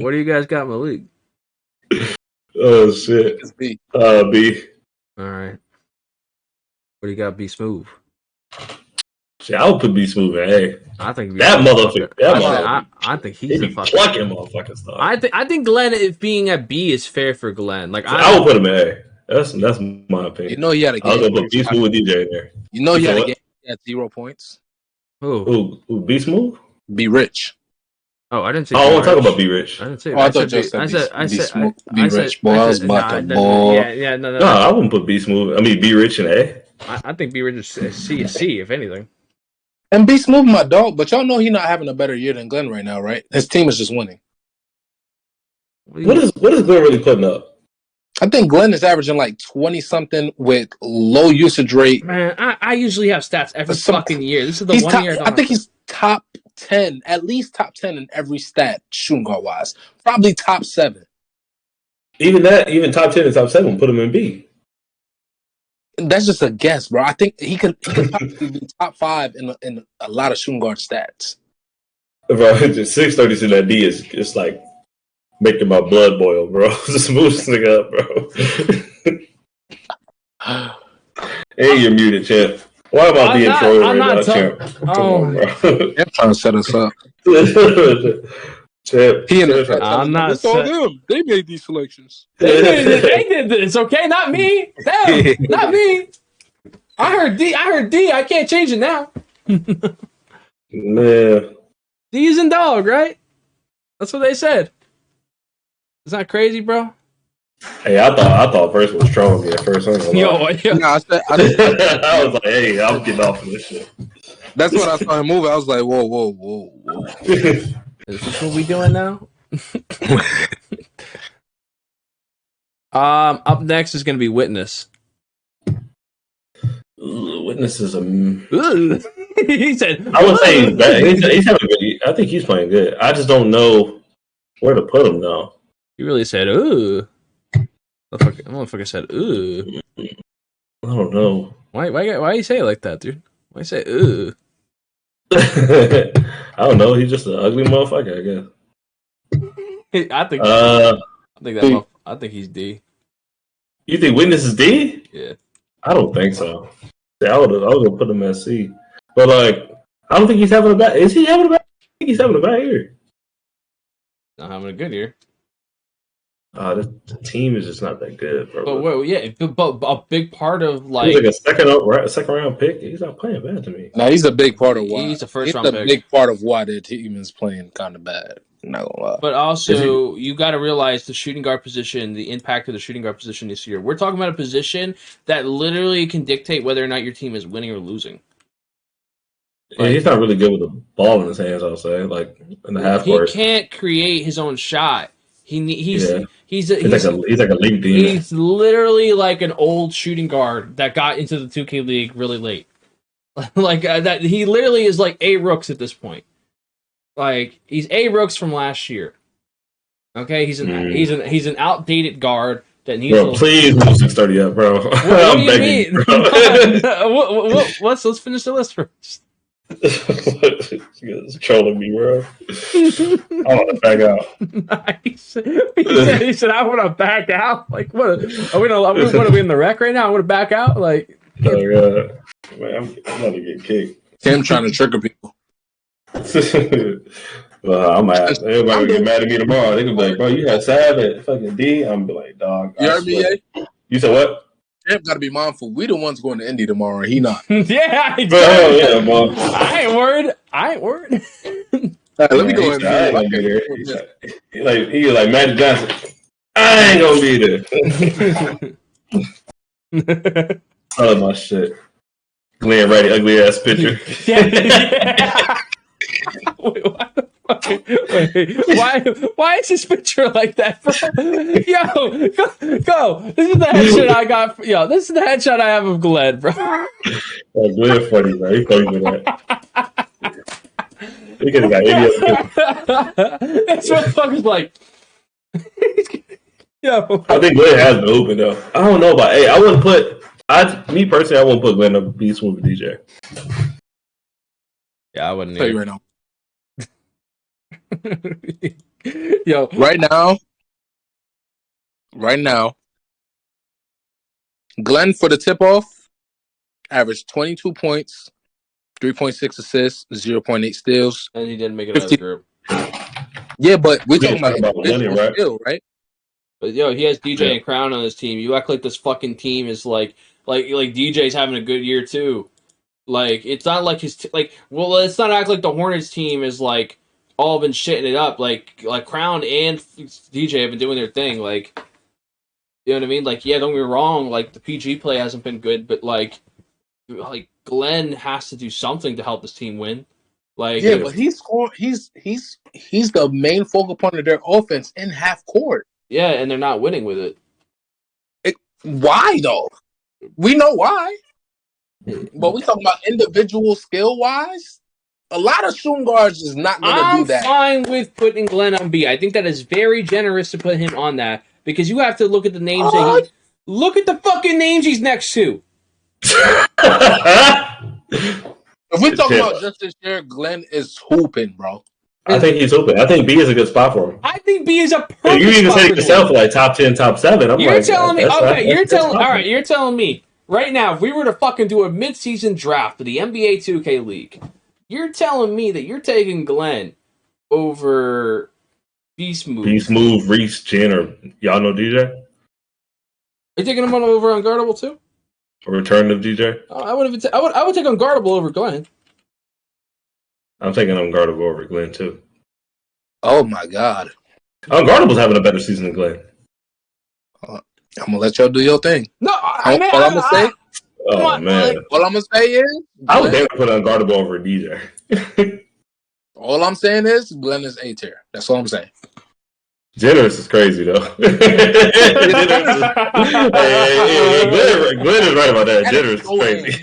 What do you guys got in the league? Oh shit. It's B. B. All right. What do you got? Be Smooth. See, I would put B Smooth in A. I think that motherfucker. I think he's a fucking plucking motherfucking stuff. I think Glenn being at B is fair for Glenn. Like I would put him in A. That's my opinion. You know he had a game. I was gonna put B Smooth with DJ in there. You know he had a game at 0 points. Who? B Smooth? Be Rich. Oh, I didn't say. I want to talk about B Rich. I didn't say. I thought you said Be Rich. Boy, I was about to ball. Yeah, no. I wouldn't put B Smooth. I mean B Rich in A. I think B Rich is C if anything. And Be Smooth, my dog. But y'all know he's not having a better year than Glenn right now, right? His team is just winning. What is Glenn really putting up? I think Glenn is averaging like 20 something with low usage rate. Man, I usually have stats every fucking year. This is the one year. I think he's top 10, at least top 10 in every stat, shooting guard wise. Probably top 7. Even top 10 and top 7 put him in B. That's just a guess, bro. I think he could probably be top 5 in a lot of shooting guard stats. Bro, just 630 in that D is just like making my blood boil, bro. Just move this nigga up, bro. Hey, you're muted, champ. Why am I being trolled right now, champ? Come on, bro. I'm trying to set us up. Champ. I'm not. It's all them. They made these selections. They did this, okay? Not me. Damn, not me. I heard D. I can't change it now. Man. D is in dog, right? That's what they said. Is that crazy, bro? Hey, I thought first was trolling me at first. Yo. No, I was like, hey, I'm getting off of this shit. That's when I saw him moving. I was like, whoa. Is this what we doing now? Up next is gonna be Witness. Witness is a. He said. I would say he's bad. He's having good. I think he's playing good. I just don't know where to put him now. You really said, ooh. Motherfucker said, ooh. I don't know. Why you say it like that, dude? Why you say, ooh? I don't know. He's just an ugly motherfucker, I guess. I think he's D. You think Witness is D? Yeah. I don't think so. I was gonna put him at C. But like, I don't think he's having a bad. Is he having a bad? I think he's having a bad year. Not having a good year. The team is just not that good, bro. But a big part of he's like a second round pick. He's not playing bad to me. No, he's a big part of why. He's a first round pick. Big part of why the team is playing kind of bad. Not gonna lie. But also, you got to realize the shooting guard position, the impact of the shooting guard position this year. We're talking about a position that literally can dictate whether or not your team is winning or losing. Yeah, he's not really good with the ball in his hands, I'll say. Like in the half court. He can't create his own shot. He's like a league demon. He's literally like an old shooting guard that got into the 2K League really late. Like that, he literally is like A Rooks at this point. Like he's A Rooks from last year. Okay, he's an outdated guard that needs. Bro, please move 630 up, bro. What do you mean? Let's finish the list first. It's trolling me, bro. I want to back out. Nice. He said, I want to back out. Like, what? Are we in the wreck right now? I want to back out. Like, oh god, man, I'm about to get kicked. Tim trying to trigger people. Well, I'm mad. Everybody will get mad at me tomorrow. They gonna be like, bro, you had Sav at fucking D. I'm gonna be like, dog. You heard me, eh? You said what? Tim got to be mindful. We the ones going to Indy tomorrow, and he not. Yeah, bro. I ain't worried. Right, let me go in there. I ain't gonna be there. He like Magic Johnson. I ain't gonna be there. Oh my shit. Glenn Reddy, ugly ass picture. Yeah. Wait, what the fuck? Wait, why is this picture like that, bro? Yo, go. This is the headshot I got. This is the headshot I have of Glenn, bro. Oh, Glenn funny, bro. He funny for that. He could have got any other. This motherfucker's like, yo. I think Glenn has been hooping though. I don't know about. Hey, I wouldn't put. Me personally, I wouldn't put Glenn up be smooth with DJ. Yeah, I wouldn't. Tell you right now. Yo, right now, Glenn for the tip off averaged 22 points, 3.6 assists, 0.8 steals, and he didn't make it out of the group. Yeah, but we're talking about winning, right? Still, right? But yo, he has DJ and Crown on his team. You act like this fucking team is like DJ's having a good year too. Like it's not like let's not act like the Hornets team is like all been shitting it up. Like Crown and DJ have been doing their thing. Like, you know what I mean? Like, yeah, don't get me wrong. Like the PG play hasn't been good, but like Glenn has to do something to help this team win. Like, yeah, but he's the main focal point of their offense in half court. Yeah, and they're not winning with it. Why though? We know why. But we talking about individual skill wise. A lot of shooting guards is not going to do that. I'm fine with putting Glenn on B. I think that is very generous to put him on that because you have to look at the names. Look at the fucking names he's next to. If we talk about just this year, Glenn is hooping, bro. I think he's hooping. I think B is a good spot for him. I think B is a perfect you even spot say for yourself like top 10, top 7. You're telling me. Okay, you're telling me right now. If we were to fucking do a mid-season draft for the NBA 2K League. You're telling me that you're taking Glenn over Beast Move. Beast Move, Reese, Jen, or y'all know DJ? Are you taking him over Unguardable too? A return of DJ? I would take Unguardable over Glenn. I'm taking Unguardable over Glenn too. Oh my god. Unguardable's having a better season than Glenn. I'm gonna let y'all do your thing. No, I'm gonna say. Oh man! All I'm gonna say is I would never put Unguardable over DJ. All I'm saying is Glenn is A tier. That's all I'm saying. Generous is crazy though. Glenn is right about that. Generous is crazy.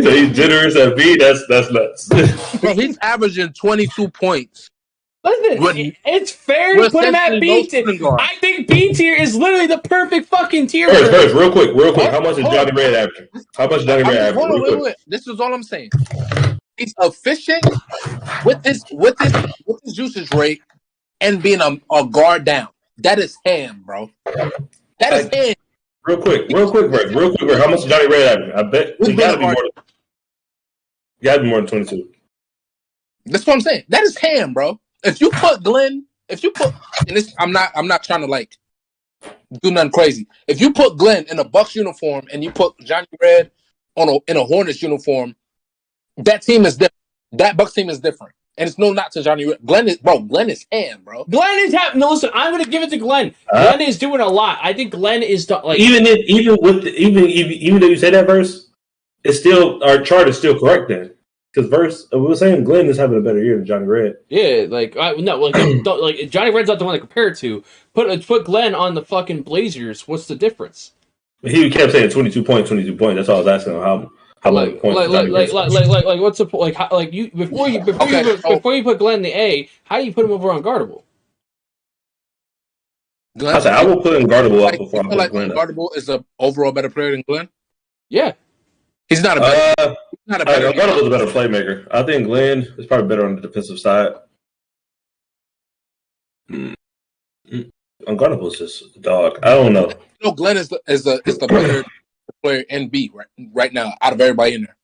So he's generous at B. That's nuts. Bro, he's averaging 22 points. Listen, it's fair to put him at B tier. I think B tier is literally the perfect fucking tier. First, real quick. How much is Johnny Red averaging? Wait. This is all I'm saying. He's efficient with his usage rate and being a guard down. That is ham, bro. That is ham. Real quick, Greg. How much is Johnny Red averaging? I bet he got to be more than 22. That's what I'm saying. That is ham, bro. If you put Glenn, and this, I'm not trying to like do nothing crazy. If you put Glenn in a Bucks uniform and you put Johnny Red in a Hornets uniform, that team is different. That Bucks team is different, and it's no not to Johnny Red. Glenn is ham, bro. Glenn is no. Listen, I'm gonna give it to Glenn. Glenn is doing a lot. I think Glenn is like even though you say that verse, it's still our chart is still correct then. Because we were saying Glenn is having a better year than Johnny Red. Yeah, like Johnny Red's not the one to compare it to. Put Glenn on the fucking Blazers. What's the difference? He kept saying 22 points. That's all I was asking him. How many points? Like what's the point? Like you before you put Glenn in the A, how do you put him over unguardable? Glenn, I said I will put unguardable up before I put like Glenn up. unguardable is an overall better player than Glenn. Yeah, he's not a better. Unguardable is a better playmaker. I think Glenn is probably better on the defensive side. Unguardable is just a dog. I don't know. No, Glenn is the better player in B right now out of everybody in there.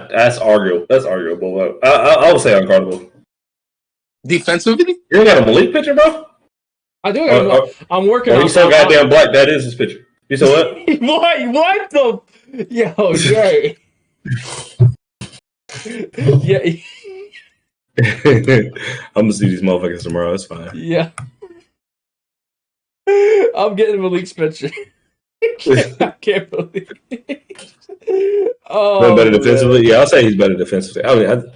That's arguable. I would say unguardable. Defensively, You don't got a Malik picture, bro? I do. I'm working on. He's so goddamn black. That is his picture. You said what? What the? Yo, Jay. Yeah. I'm gonna see these motherfuckers tomorrow. It's fine. Yeah. I'm getting Malik's picture. I can't believe it. Oh, better defensively? Yeah, I'll say he's better defensively. I mean,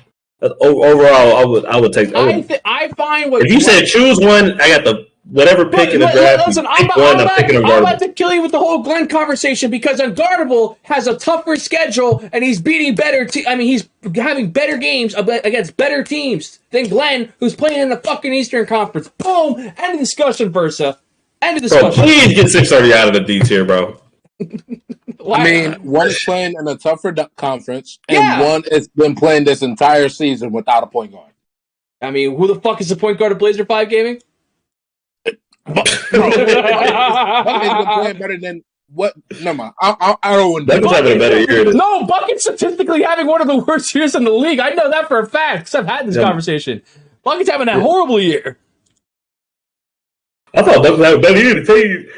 overall, I would take. I find what if you said choose one, I got the whatever pick in the draft. Listen, I'm about to kill you with the whole Glenn conversation because Unguardable has a tougher schedule and he's beating better. He's having better games against better teams than Glenn, who's playing in the fucking Eastern Conference. Boom! End of discussion, Versa. End of discussion. Bro, please get 630 out of the D tier, bro. I mean, one is playing in a tougher conference, and one has been playing this entire season without a point guard. I mean, who the fuck is the point guard of Blazer 5 Gaming? Bucket has been playing better than what? Never mind. I don't want to. Bucket's having a better year. No, Bucket's statistically having one of the worst years in the league. I know that for a fact because I've had this conversation. Bucket's having a horrible year. I thought Buckets had a better year to tell you.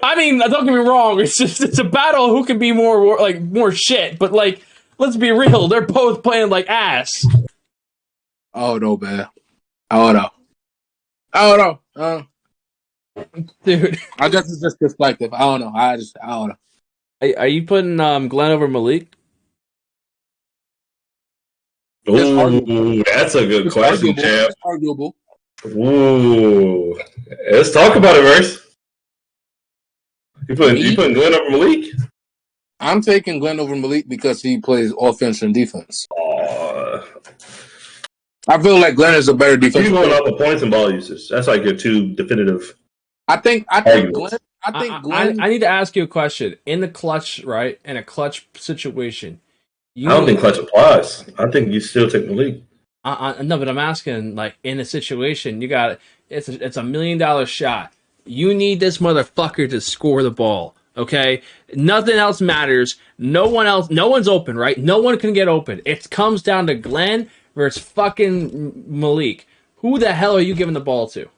I mean, don't get me wrong. It's a battle who can be more shit. But let's be real. They're both playing like ass. Oh no, man. Oh no. Dude, I guess it's just perspective. I don't know. I don't know. Are you putting Glenn over Malik? Ooh, that's a good question, champ. It's arguable. Ooh, let's talk about it, Verse. You putting Glenn over Malik? I'm taking Glenn over Malik because he plays offense and defense. I feel like Glenn is a better defense. You're going off the points and ball usage. That's like your two definitive. I think Glenn. I need to ask you a question. In the clutch, right? In a clutch situation, I don't think clutch applies. I think you still take Malik. No, but I'm asking, in a situation, you got it's a $1 million shot. You need this motherfucker to score the ball. Okay, nothing else matters. No one's open, right? No one can get open. It comes down to Glenn versus fucking Malik. Who the hell are you giving the ball to?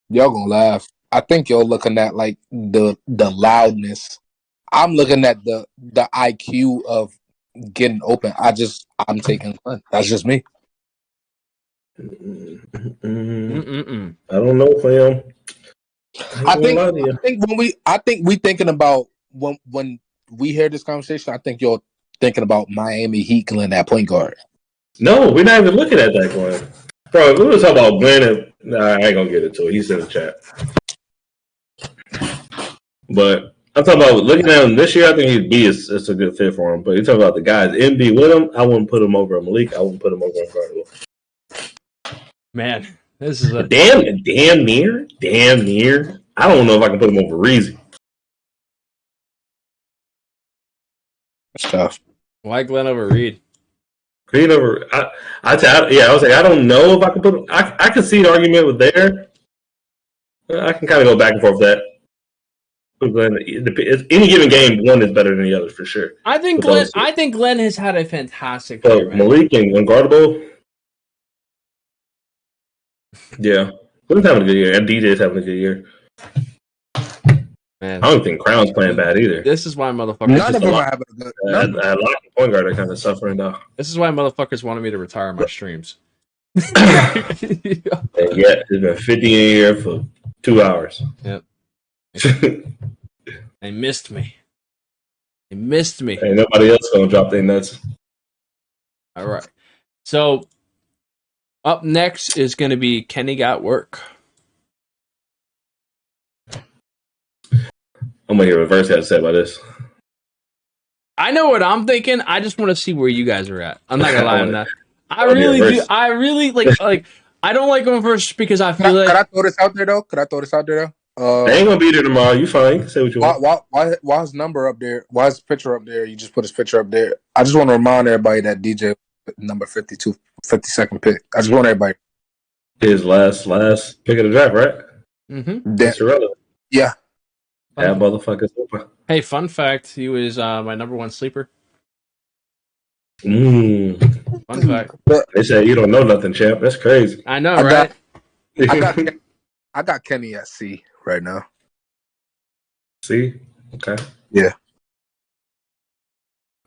Y'all gonna laugh. I think you're looking at the loudness. I'm looking at the IQ of getting open. I'm taking Glenn. That's just me. I don't know, fam. I think we thinking about when we hear this conversation. I think you're thinking about Miami Heat Glenn at point guard. No, we're not even looking at that, Glenn. Bro, we were talking about Glenn. I ain't gonna get into it. He's in the chat. But I'm talking about looking at him this year. I think he's B is a good fit for him. But you're talking about the guys in B with him. I wouldn't put him over Malik. I wouldn't put him over Unguardable. Man, this is a damn near. I don't know if I can put him over Reezy. That's tough. Why Glenn over Reed? Reed over. I was like, I don't know if I can put him. I can see the argument with there. I can kind of go back and forth with that. Glenn, any given game, one is better than the other for sure. I think Glenn has had a fantastic year. Malik and Unguardable. Yeah, Glenn's having a good year, and DJ's having a good year. Man, I don't think Crown's playing bad either. This is why motherfuckers. None of them are having a good. I like the point guard. Are kind of suffering though. This is why motherfuckers wanted me to retire my streams. Yeah, it's been 50 a year for 2 hours. Yep. They missed me. They missed me. Ain't nobody else gonna drop their nuts. All right. So up next is going to be Kenny Got Work. I'm gonna hear what Verse has to say about this. I know what I'm thinking. I just want to see where you guys are at. I'm not gonna lie on that. I wanna hear really do. Verse. I really like. I don't like going first because I feel like. Could I throw this out there though? They ain't gonna be there tomorrow. You fine. You can say what you want. Why his number up there? Why his picture up there? You just put his picture up there. I just want to remind everybody that DJ number 52, 52nd pick. I just want everybody. His last pick of the draft, right? Mm-hmm. That's irrelevant. Yeah. That motherfucker's open. Hey, fun fact: he was my number one sleeper. Fun fact. They say you don't know nothing, champ. That's crazy. I know, right? I got Kenny at C right now. See? Okay. Yeah.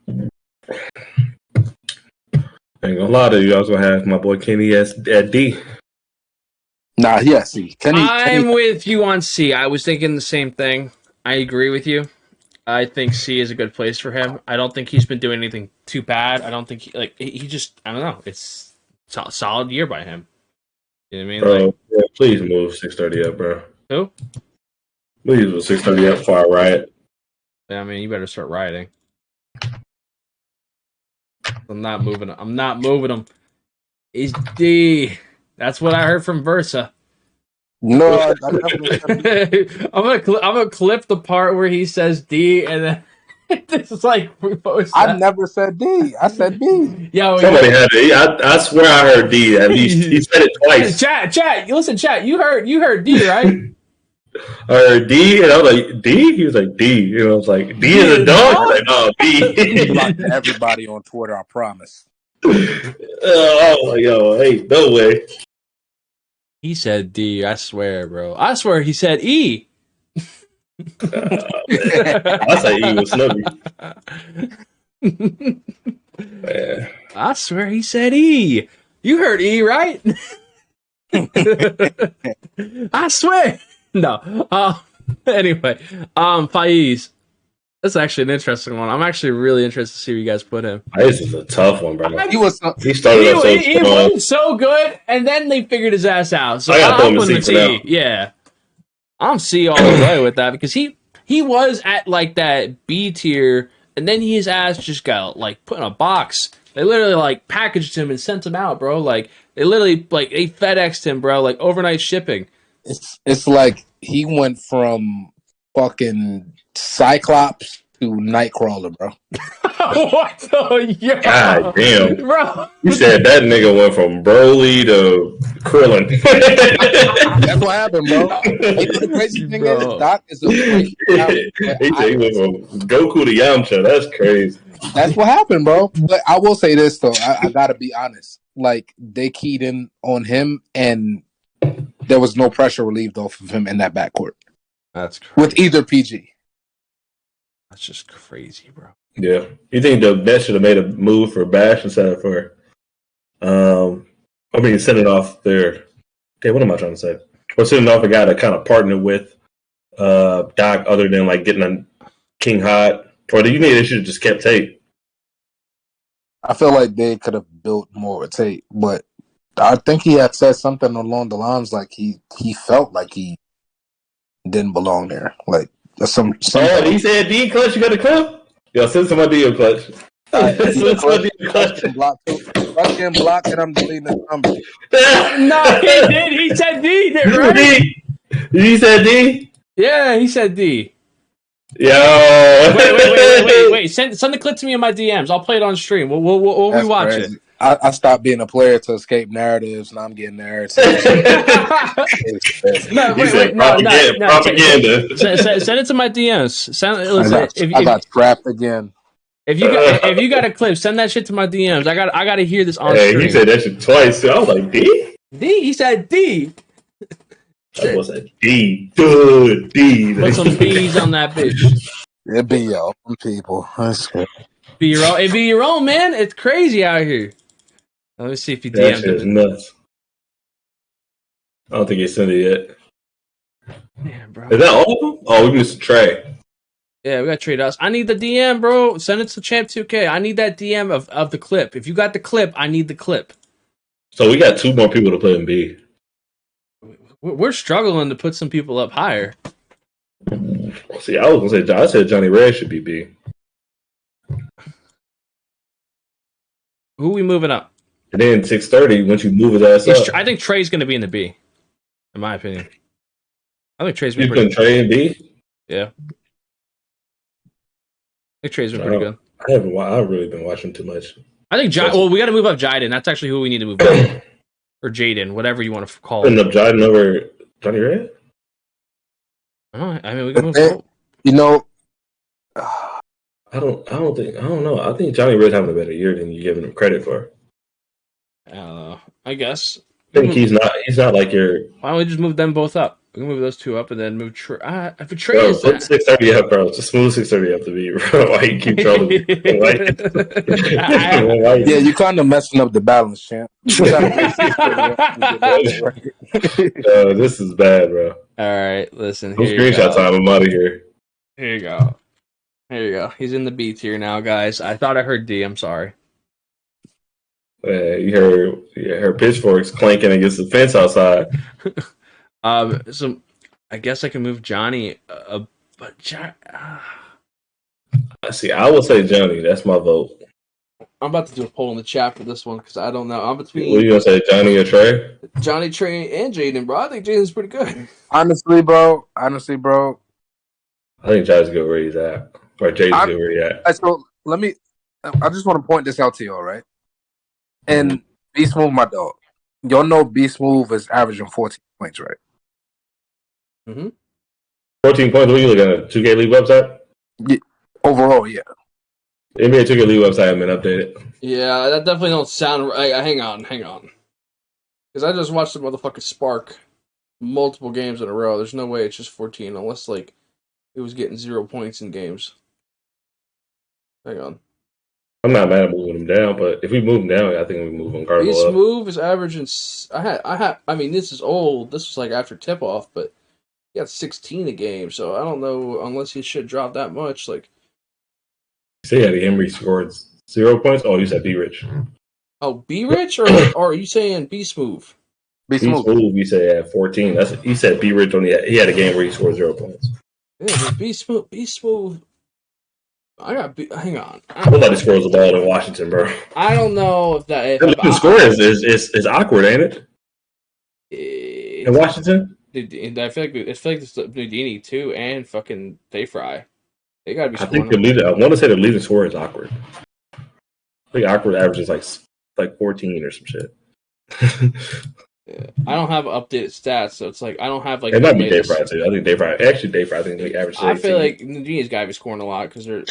Ain't gonna lie to you. I was gonna have my boy Kenny at D. Nah, he at C. I'm with you on C. I was thinking the same thing. I agree with you. I think C is a good place for him. I don't think he's been doing anything too bad. I don't think he just, I don't know. It's a solid year by him. You know what I mean? Bro, Like, yeah, please move 630 up, bro. who? Please move 630 up far right. I mean, you better start rioting. I'm not moving him. He's D. That's what I heard from Versa. No, I definitely I'm gonna clip the part where he says D, and then this is like repost. I never said D. I said D. Yo, Somebody had it. I swear I heard D at least. He said it twice. Chat. Listen, chat. You heard D, right? I heard D, and I was like, D? He was like, D. You know, I was like, D is a dog? I was like, no, D. Blocked everybody on Twitter, I promise. I was like, yo, hey, no way. He said D. I swear, bro. I swear he said E. I say E was Snubby. Man. I swear he said E. You heard E, right? I swear. No. Anyway, Faiz. That's actually an interesting one. I'm actually really interested to see where you guys put him. This is a tough one, bro. He was so good, and then they figured his ass out. So I'm putting C. Yeah, I'm C all the way with that because he was at like that B tier, and then his ass just got like put in a box. They literally like packaged him and sent him out, bro. Like they literally like they FedExed him, bro. Like overnight shipping. It's like he went from fucking Cyclops to Nightcrawler, bro. What the God damn, bro! You said that nigga went from Broly to Krillin. That's what happened, bro. The crazy thing is, Doc is a he went from Goku to Yamcha. That's crazy. That's what happened, bro. But I will say this though, I gotta be honest. Like they keyed in on him, and there was no pressure relieved off of him in that backcourt. That's crazy. With either PG. That's just crazy, bro. Yeah, you think the Nets should have made a move for Bash instead of for, sending off their. Okay, what am I trying to say? Or sending off a guy to kind of partner with Doc, other than like getting a King Hot, or do you think they should have just kept Tate? I feel like they could have built more with Tate, but I think he had said something along the lines like he felt like he didn't belong there. Like some. Oh, he said D Clutch, you got a clip? Yo, send some idea Clutch. Send some idea Clutch. Clutch and block, and I'm deleting the number. No, he did. He said D, right? D. He said D. Yeah, he said D. Yo. Wait. Send the clip to me in my DMs. I'll play it on stream. We'll rewatch it. I stopped being a player to escape narratives, and I'm getting narratives. Propaganda. Send it to my DMs. I got trapped again. If you got a clip, send that shit to my DMs. I got to hear this on stream. He said that shit twice. So I was like, D? D? He said D. I was like, D. Good D. Put some B's on that bitch. It be your own people. That's good. Be your own. It be your own, man. It's crazy out here. Let me see if he That DM'd shit is it. nuts. I don't think he sent it yet. Yeah, bro. Is that all of them? Oh, we missed Trey. Yeah, we got to trade us. I need the DM, bro. Send it to Champ2K. I need that DM of the clip. If you got the clip, I need the clip. So we got 2 more people to play in B. We're struggling to put some people up higher. See, I was gonna say, I said Johnny Red should be B. Who we moving up? And then 630, once you move his ass up. I think Trey's going to be in the B, in my opinion. I think Trey's You been pretty putting Trey in B? Yeah. I think Trey's been pretty good. I've really been watching too much. I think we got to move up Jaden. That's actually who we need to move up. Or Jaden, whatever you want to call Putting it. up Jaden over Johnny Red? I mean, we can move up. You know, I don't know. I think Johnny Red's having a better year than you're giving him credit for. I guess. I think he's not like your. Why don't we just move them both up? We can move those two up and then move Trey. If Trey Bro, is put 630 up, bro. Just move 630 up to B, bro. Why you keep trolling me? yeah, you kind of messing up the balance, champ. This is bad, bro. All right, listen. No screenshot time. I'm out of here. Here you go. Here you go. He's in the B tier now, guys. I thought I heard D. I'm sorry. You heard pitchforks clanking against the fence outside. So I guess I can move Johnny. But See, I will say Johnny. That's my vote. I'm about to do a poll in the chat for this one because I don't know. I'm between. What are you gonna say, Johnny or Trey? Johnny, Trey, and Jaden, bro. I think Jaden's pretty good. Honestly, bro. I think Johnny's good where he's at, or Jaden's good where he's at. So I just want to point this out to y'all, right? And Beast Move, my dog. Y'all know Beast Move is averaging 14 points, right? Mm-hmm. 14 points. What are you looking at? 2K League website? Yeah, overall, yeah. NBA 2K League website has been updated. Yeah, that definitely don't sound right. Hang on. Because I just watched the motherfucker Spark multiple games in a row. There's no way it's just 14 unless, like, it was getting 0 points in games. Hang on. I'm not mad at moving him down, but if we move him down, I think we move him Cardinal This up. move is averaging. I mean, this is old. This was like after tip off, but he got 16 a game. So I don't know unless he should drop that much. Like, You say Eddie Henry scored 0 points. Oh, you said B Rich. oh, B Rich or are you saying B Smooth? B Smooth. You say at 14. He said B Rich he had a game where he scored 0 points. Yeah, B Smooth. Hang on. I would let he scores the ball in Washington, bro. I don't know if that. The score is awkward, ain't it? In Washington, I feel like it's Nudini too, and fucking Dayfry. They gotta be. I think I want to say the leading score is awkward. I think awkward averages like 14 or some shit. Yeah. I don't have updated stats, so it's like I don't have like. It might be Dayfry too. I think Dayfry. I think he averages. I feel like Nudini's got to be scoring a lot because they're.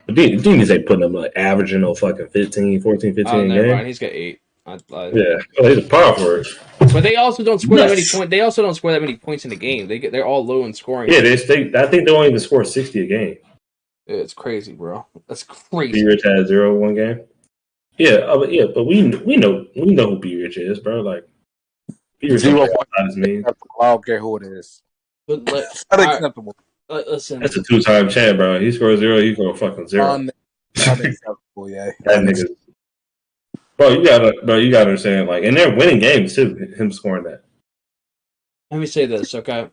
Nudini's ain't putting up like averaging no fucking 15, 14, 15 Oh, never game. mind. He's got 8. Yeah, he's a power forward. But they also don't score that many points. They also don't score that many points in the game. They're all low in scoring. Yeah, I think they don't even score 60 a game. It's crazy, bro. That's crazy. B Rich had 0 one game. Yeah, but we know who B Rich is, bro. Like B Rich 0 is me. I don't care who it is. But Unacceptable. Listen, That's a 2-time champ, bro. He scored 0. He scored fucking 0. Unacceptable, yeah. That nigga. Bro, you gotta understand, like, and they're winning games too. Him scoring that. let me say this, okay?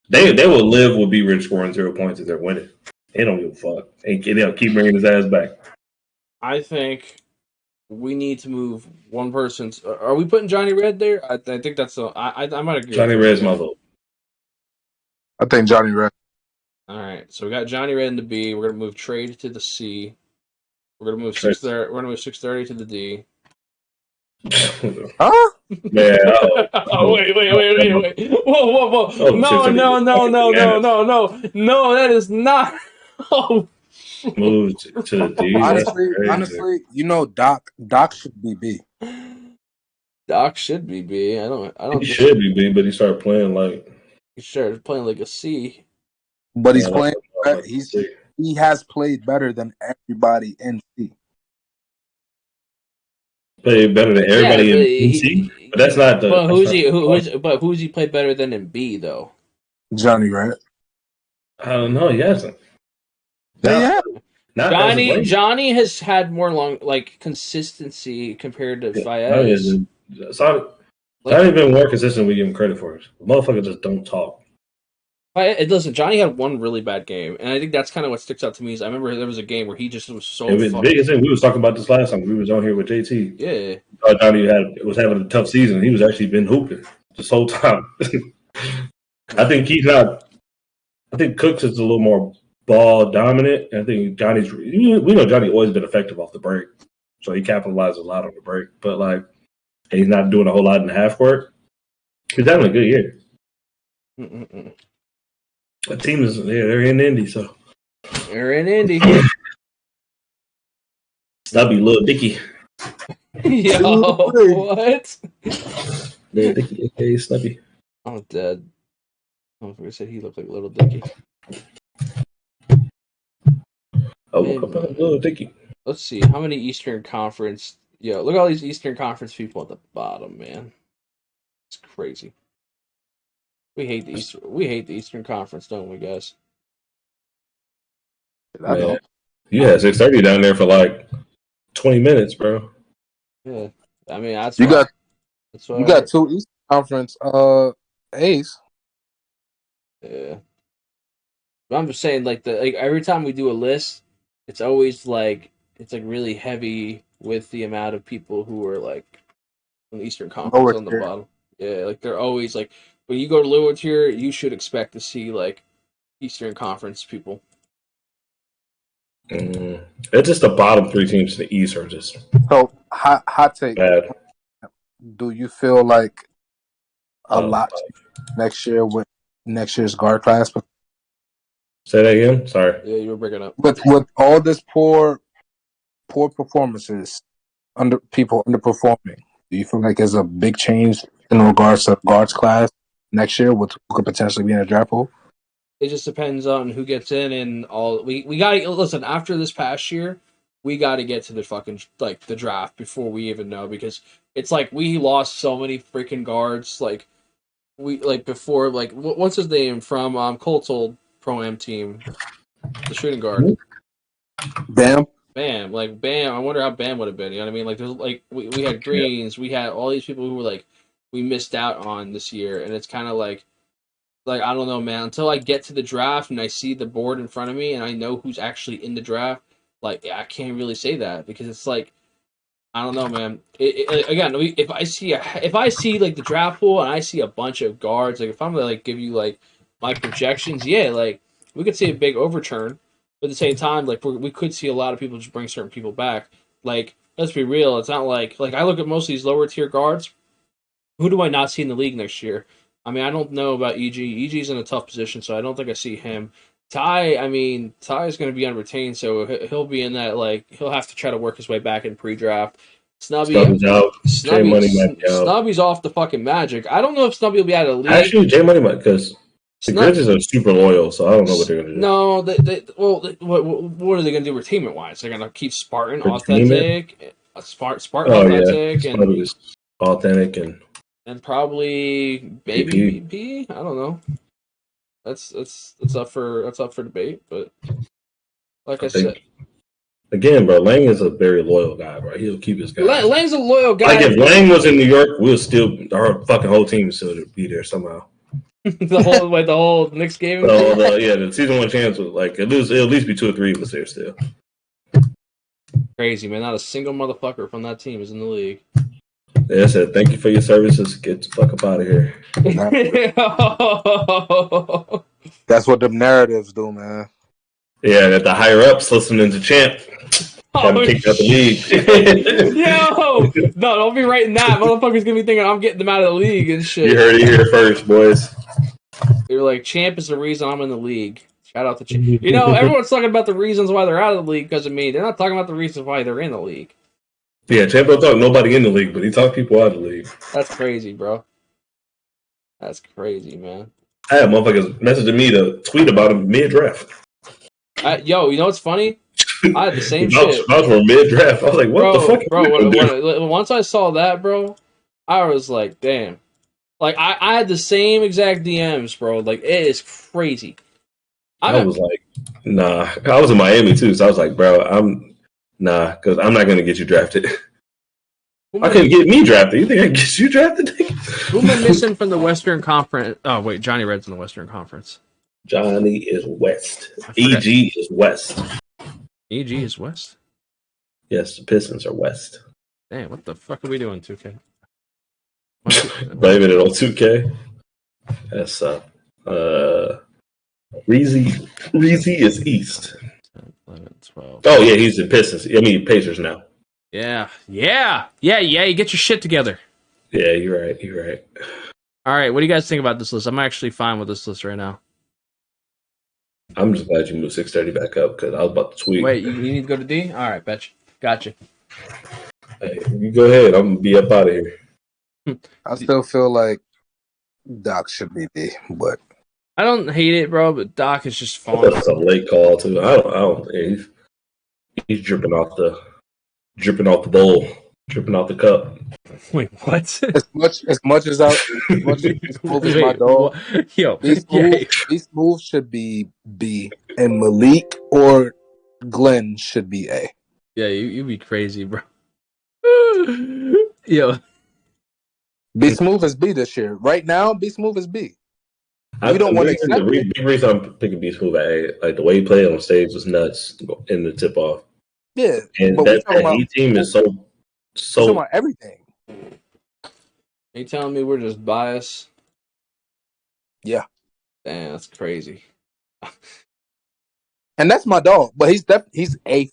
They will live with B Rich scoring 0 points if they're winning. They don't give a fuck. They'll keep bringing his ass back. I think we need to move one person. Are we putting Johnny Red there? I think that's I might agree. Johnny Red's my vote. I think Johnny Red. All right, so we got Johnny Red in the B. We're gonna move Trade to the C. We're gonna move 630. We're gonna move 630 to the D. Huh? Yeah. Oh wait! Whoa! Oh, No! That is not. Oh. Move to the D. Honestly, Doc should be B. Doc should be B. I don't. He should be B, but he started playing like. He started playing like a C. But he's playing. He has played better than everybody in C. Played better than everybody in C. But that's not the. But who's he played better than in B though? Johnny Red. I don't know. He hasn't. Yeah. Not as of late. Johnny has had more consistency compared to Fayez. Johnny's been more consistent. We give him credit for it. The motherfucker just don't talk. Listen, Johnny had one really bad game, and I think that's kind of what sticks out to me. Is I remember there was a game where he just was so. The biggest thing we was talking about this last time. We was on here with JT. Yeah, Johnny was having a tough season. He was actually been hooping this whole time. I think I think Cooks is a little more ball dominant. I think Johnny's. We know Johnny always been effective off the break, so he capitalizes a lot on the break. But like, he's not doing a whole lot in the half court. He's having a good year. The team is they're in Indy, so they're in Indy. Snubby, little Dicky. Yo, what? Little Dicky, aka Snubby. I'm dead. I was gonna say he looked like Little Dicky. Oh, Little Dicky. Let's see how many Eastern Conference. Yo, look at all these Eastern Conference people at the bottom, man. It's crazy. We hate the Eastern Conference, don't we, guys? I know. You had 6:30 down there for like 20 minutes, bro. Yeah, I mean you got two Eastern Conference A's. Yeah, but I'm just saying, like every time we do a list, it's always like really heavy with the amount of people who are like on the Eastern Conference on the bottom. Yeah, like they're always like. When you go to lower tier, you should expect to see like Eastern Conference people. It's just the bottom three teams in the East are just so hot take. Bad. Do you feel like a lot next year with next year's guard class? Say that again. Sorry. Yeah, you were breaking up. With all this poor performances, people underperforming, do you feel like there's a big change in regards to guards class next year, which could potentially be in a draft pool? It just depends on who gets in and all. We gotta listen after this past year. We got to get to the fucking like the draft before we even know, because it's like we lost so many freaking guards. Like we like before like what's his name from Colts old Pro Am team, the shooting guard. Bam. Like Bam. I wonder how Bam would have been. You know what I mean? Like there's like we had Greens, we had all these people who were like we missed out on this year, and it's kind of like I don't know, man. Until I get to the draft and I see the board in front of me and I know who's actually in the draft, like I can't really say that, because it's like I don't know, man. Again, if I see like the draft pool and I see a bunch of guards, like if I'm gonna like give you like my projections, yeah, like we could see a big overturn. But at the same time, like we could see a lot of people just bring certain people back. Like let's be real, it's not like I look at most of these lower tier guards. Who do I not see in the league next year? I mean, I don't know about EG. EG's in a tough position, so I don't think I see him. Ty is going to be unretained, so he'll be in that, like, he'll have to try to work his way back in pre-draft. Snubby's out. Snubby's off the fucking Magic. I don't know if Snubby will be out of the league. Actually, J Money might, because the Grizz are super loyal, so I don't know what they're going to do. No, what are they going to do retainment-wise? They're going to keep Spartan authentic, Spartan authentic, and authentic, and probably maybe BP. I don't know. That's up for debate, but like I said, again, bro, Lang is a very loyal guy, bro. He'll keep his guy. Lang's a loyal guy. Like if Lang was in New York, our fucking whole team would still be there somehow. the whole next game. The season 1 chance was like it'll at least be 2 or 3 of us there still. Crazy, man! Not a single motherfucker from that team is in the league. Yeah, I said, thank you for your services. Get the fuck up out of here. That's what the narratives do, man. Yeah, that the higher ups listening to Champ. Got kicked out the league. Yo! No, don't be writing that. Motherfucker's gonna be thinking I'm getting them out of the league and shit. You heard it here first, boys. You're like, Champ is the reason I'm in the league. Shout out to Champ. You know, everyone's talking about the reasons why they're out of the league because of me. They're not talking about the reasons why they're in the league. Yeah, Champ don't talk nobody in the league, but he talk people out of the league. That's crazy, bro. That's crazy, man. I had motherfuckers messaging me to tweet about him mid-draft. Yo, you know what's funny? I had the same shit. I was for mid-draft. I was like, what the fuck? Bro, once I saw that, bro, I was like, damn. Like, I had the same exact DMs, bro. Like, it is crazy. I was like, nah. I was in Miami too, so I was like, bro, because I'm not gonna get you drafted. I couldn't get me drafted. You think I can get you drafted? Who am I missing from the Western Conference? Oh wait, Johnny Red's in the Western Conference. Johnny is West. EG is West. EG is West? Yes, the Pistons are West. Damn, what the fuck are we doing, 2K? Blaming it on 2K. That's Reezy is East. 11, 12. Oh yeah, he's in Pistons. I mean Pacers now. Yeah. You get your shit together. Yeah, you're right. All right, what do you guys think about this list? I'm actually fine with this list right now. I'm just glad you moved 630 back up because I was about to tweet. Wait, you need to go to D? All right, betcha. Gotcha. Hey, you go ahead. I'm gonna be up out of here. I still feel like Doc should be D, but I don't hate it, bro, but Doc is just fun. That's a late call too. I don't. He's dripping off the bowl, dripping off the cup. Wait, what? as much as Smooth is my dog. Yo, B Smooth should be B, and Malik or Glenn should be A. Yeah, you be crazy, bro. Yo, B Smooth is B this year. Right now, B Smooth is B. You don't want to accept the big reason I'm picking B Smooth at A, like the way he played on stage was nuts in the tip off. Yeah, and that E team is so. Talking about everything. Are you telling me we're just biased? Yeah. Damn, that's crazy. And that's my dog, but he's a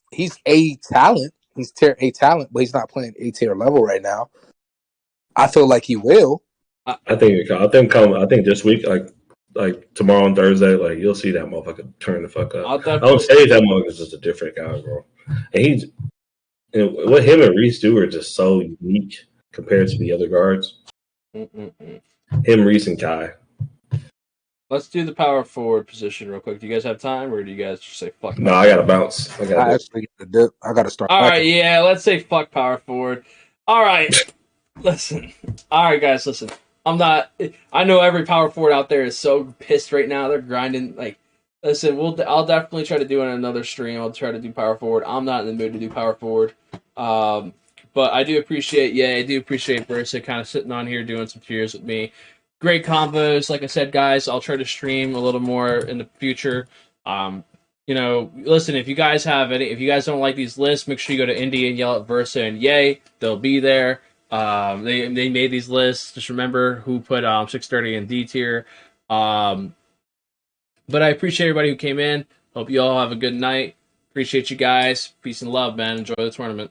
talent. He's tier A talent, but he's not playing A tier level right now. I feel like he will. I think this week, like tomorrow and Thursday, like you'll see that motherfucker turn the fuck up. On stage, that motherfucker is just a different guy, bro. And what him and Reese do are just so unique compared to the other guards. Him, Reese, and Kai. Let's do the power forward position real quick. Do you guys have time, or do you guys just say fuck? No, I gotta bounce. I got to start. All right, yeah, let's say fuck power forward. All right, listen. All right, guys, listen. I know every power forward out there is so pissed right now. They're grinding. Like, listen, I'll definitely try to do it on another stream. I'll try to do power forward. I'm not in the mood to do power forward. But I do appreciate, I do appreciate Versa kind of sitting on here doing some tiers with me. Great combos. Like I said, guys, I'll try to stream a little more in the future. Listen, if you guys don't like these lists, make sure you go to Indie and yell at Versa and Yay. They'll be there. They made these lists. Just remember who put 630 in D tier. But I appreciate everybody who came in. Hope you all have a good night. Appreciate you guys. Peace and love, man. Enjoy the tournament.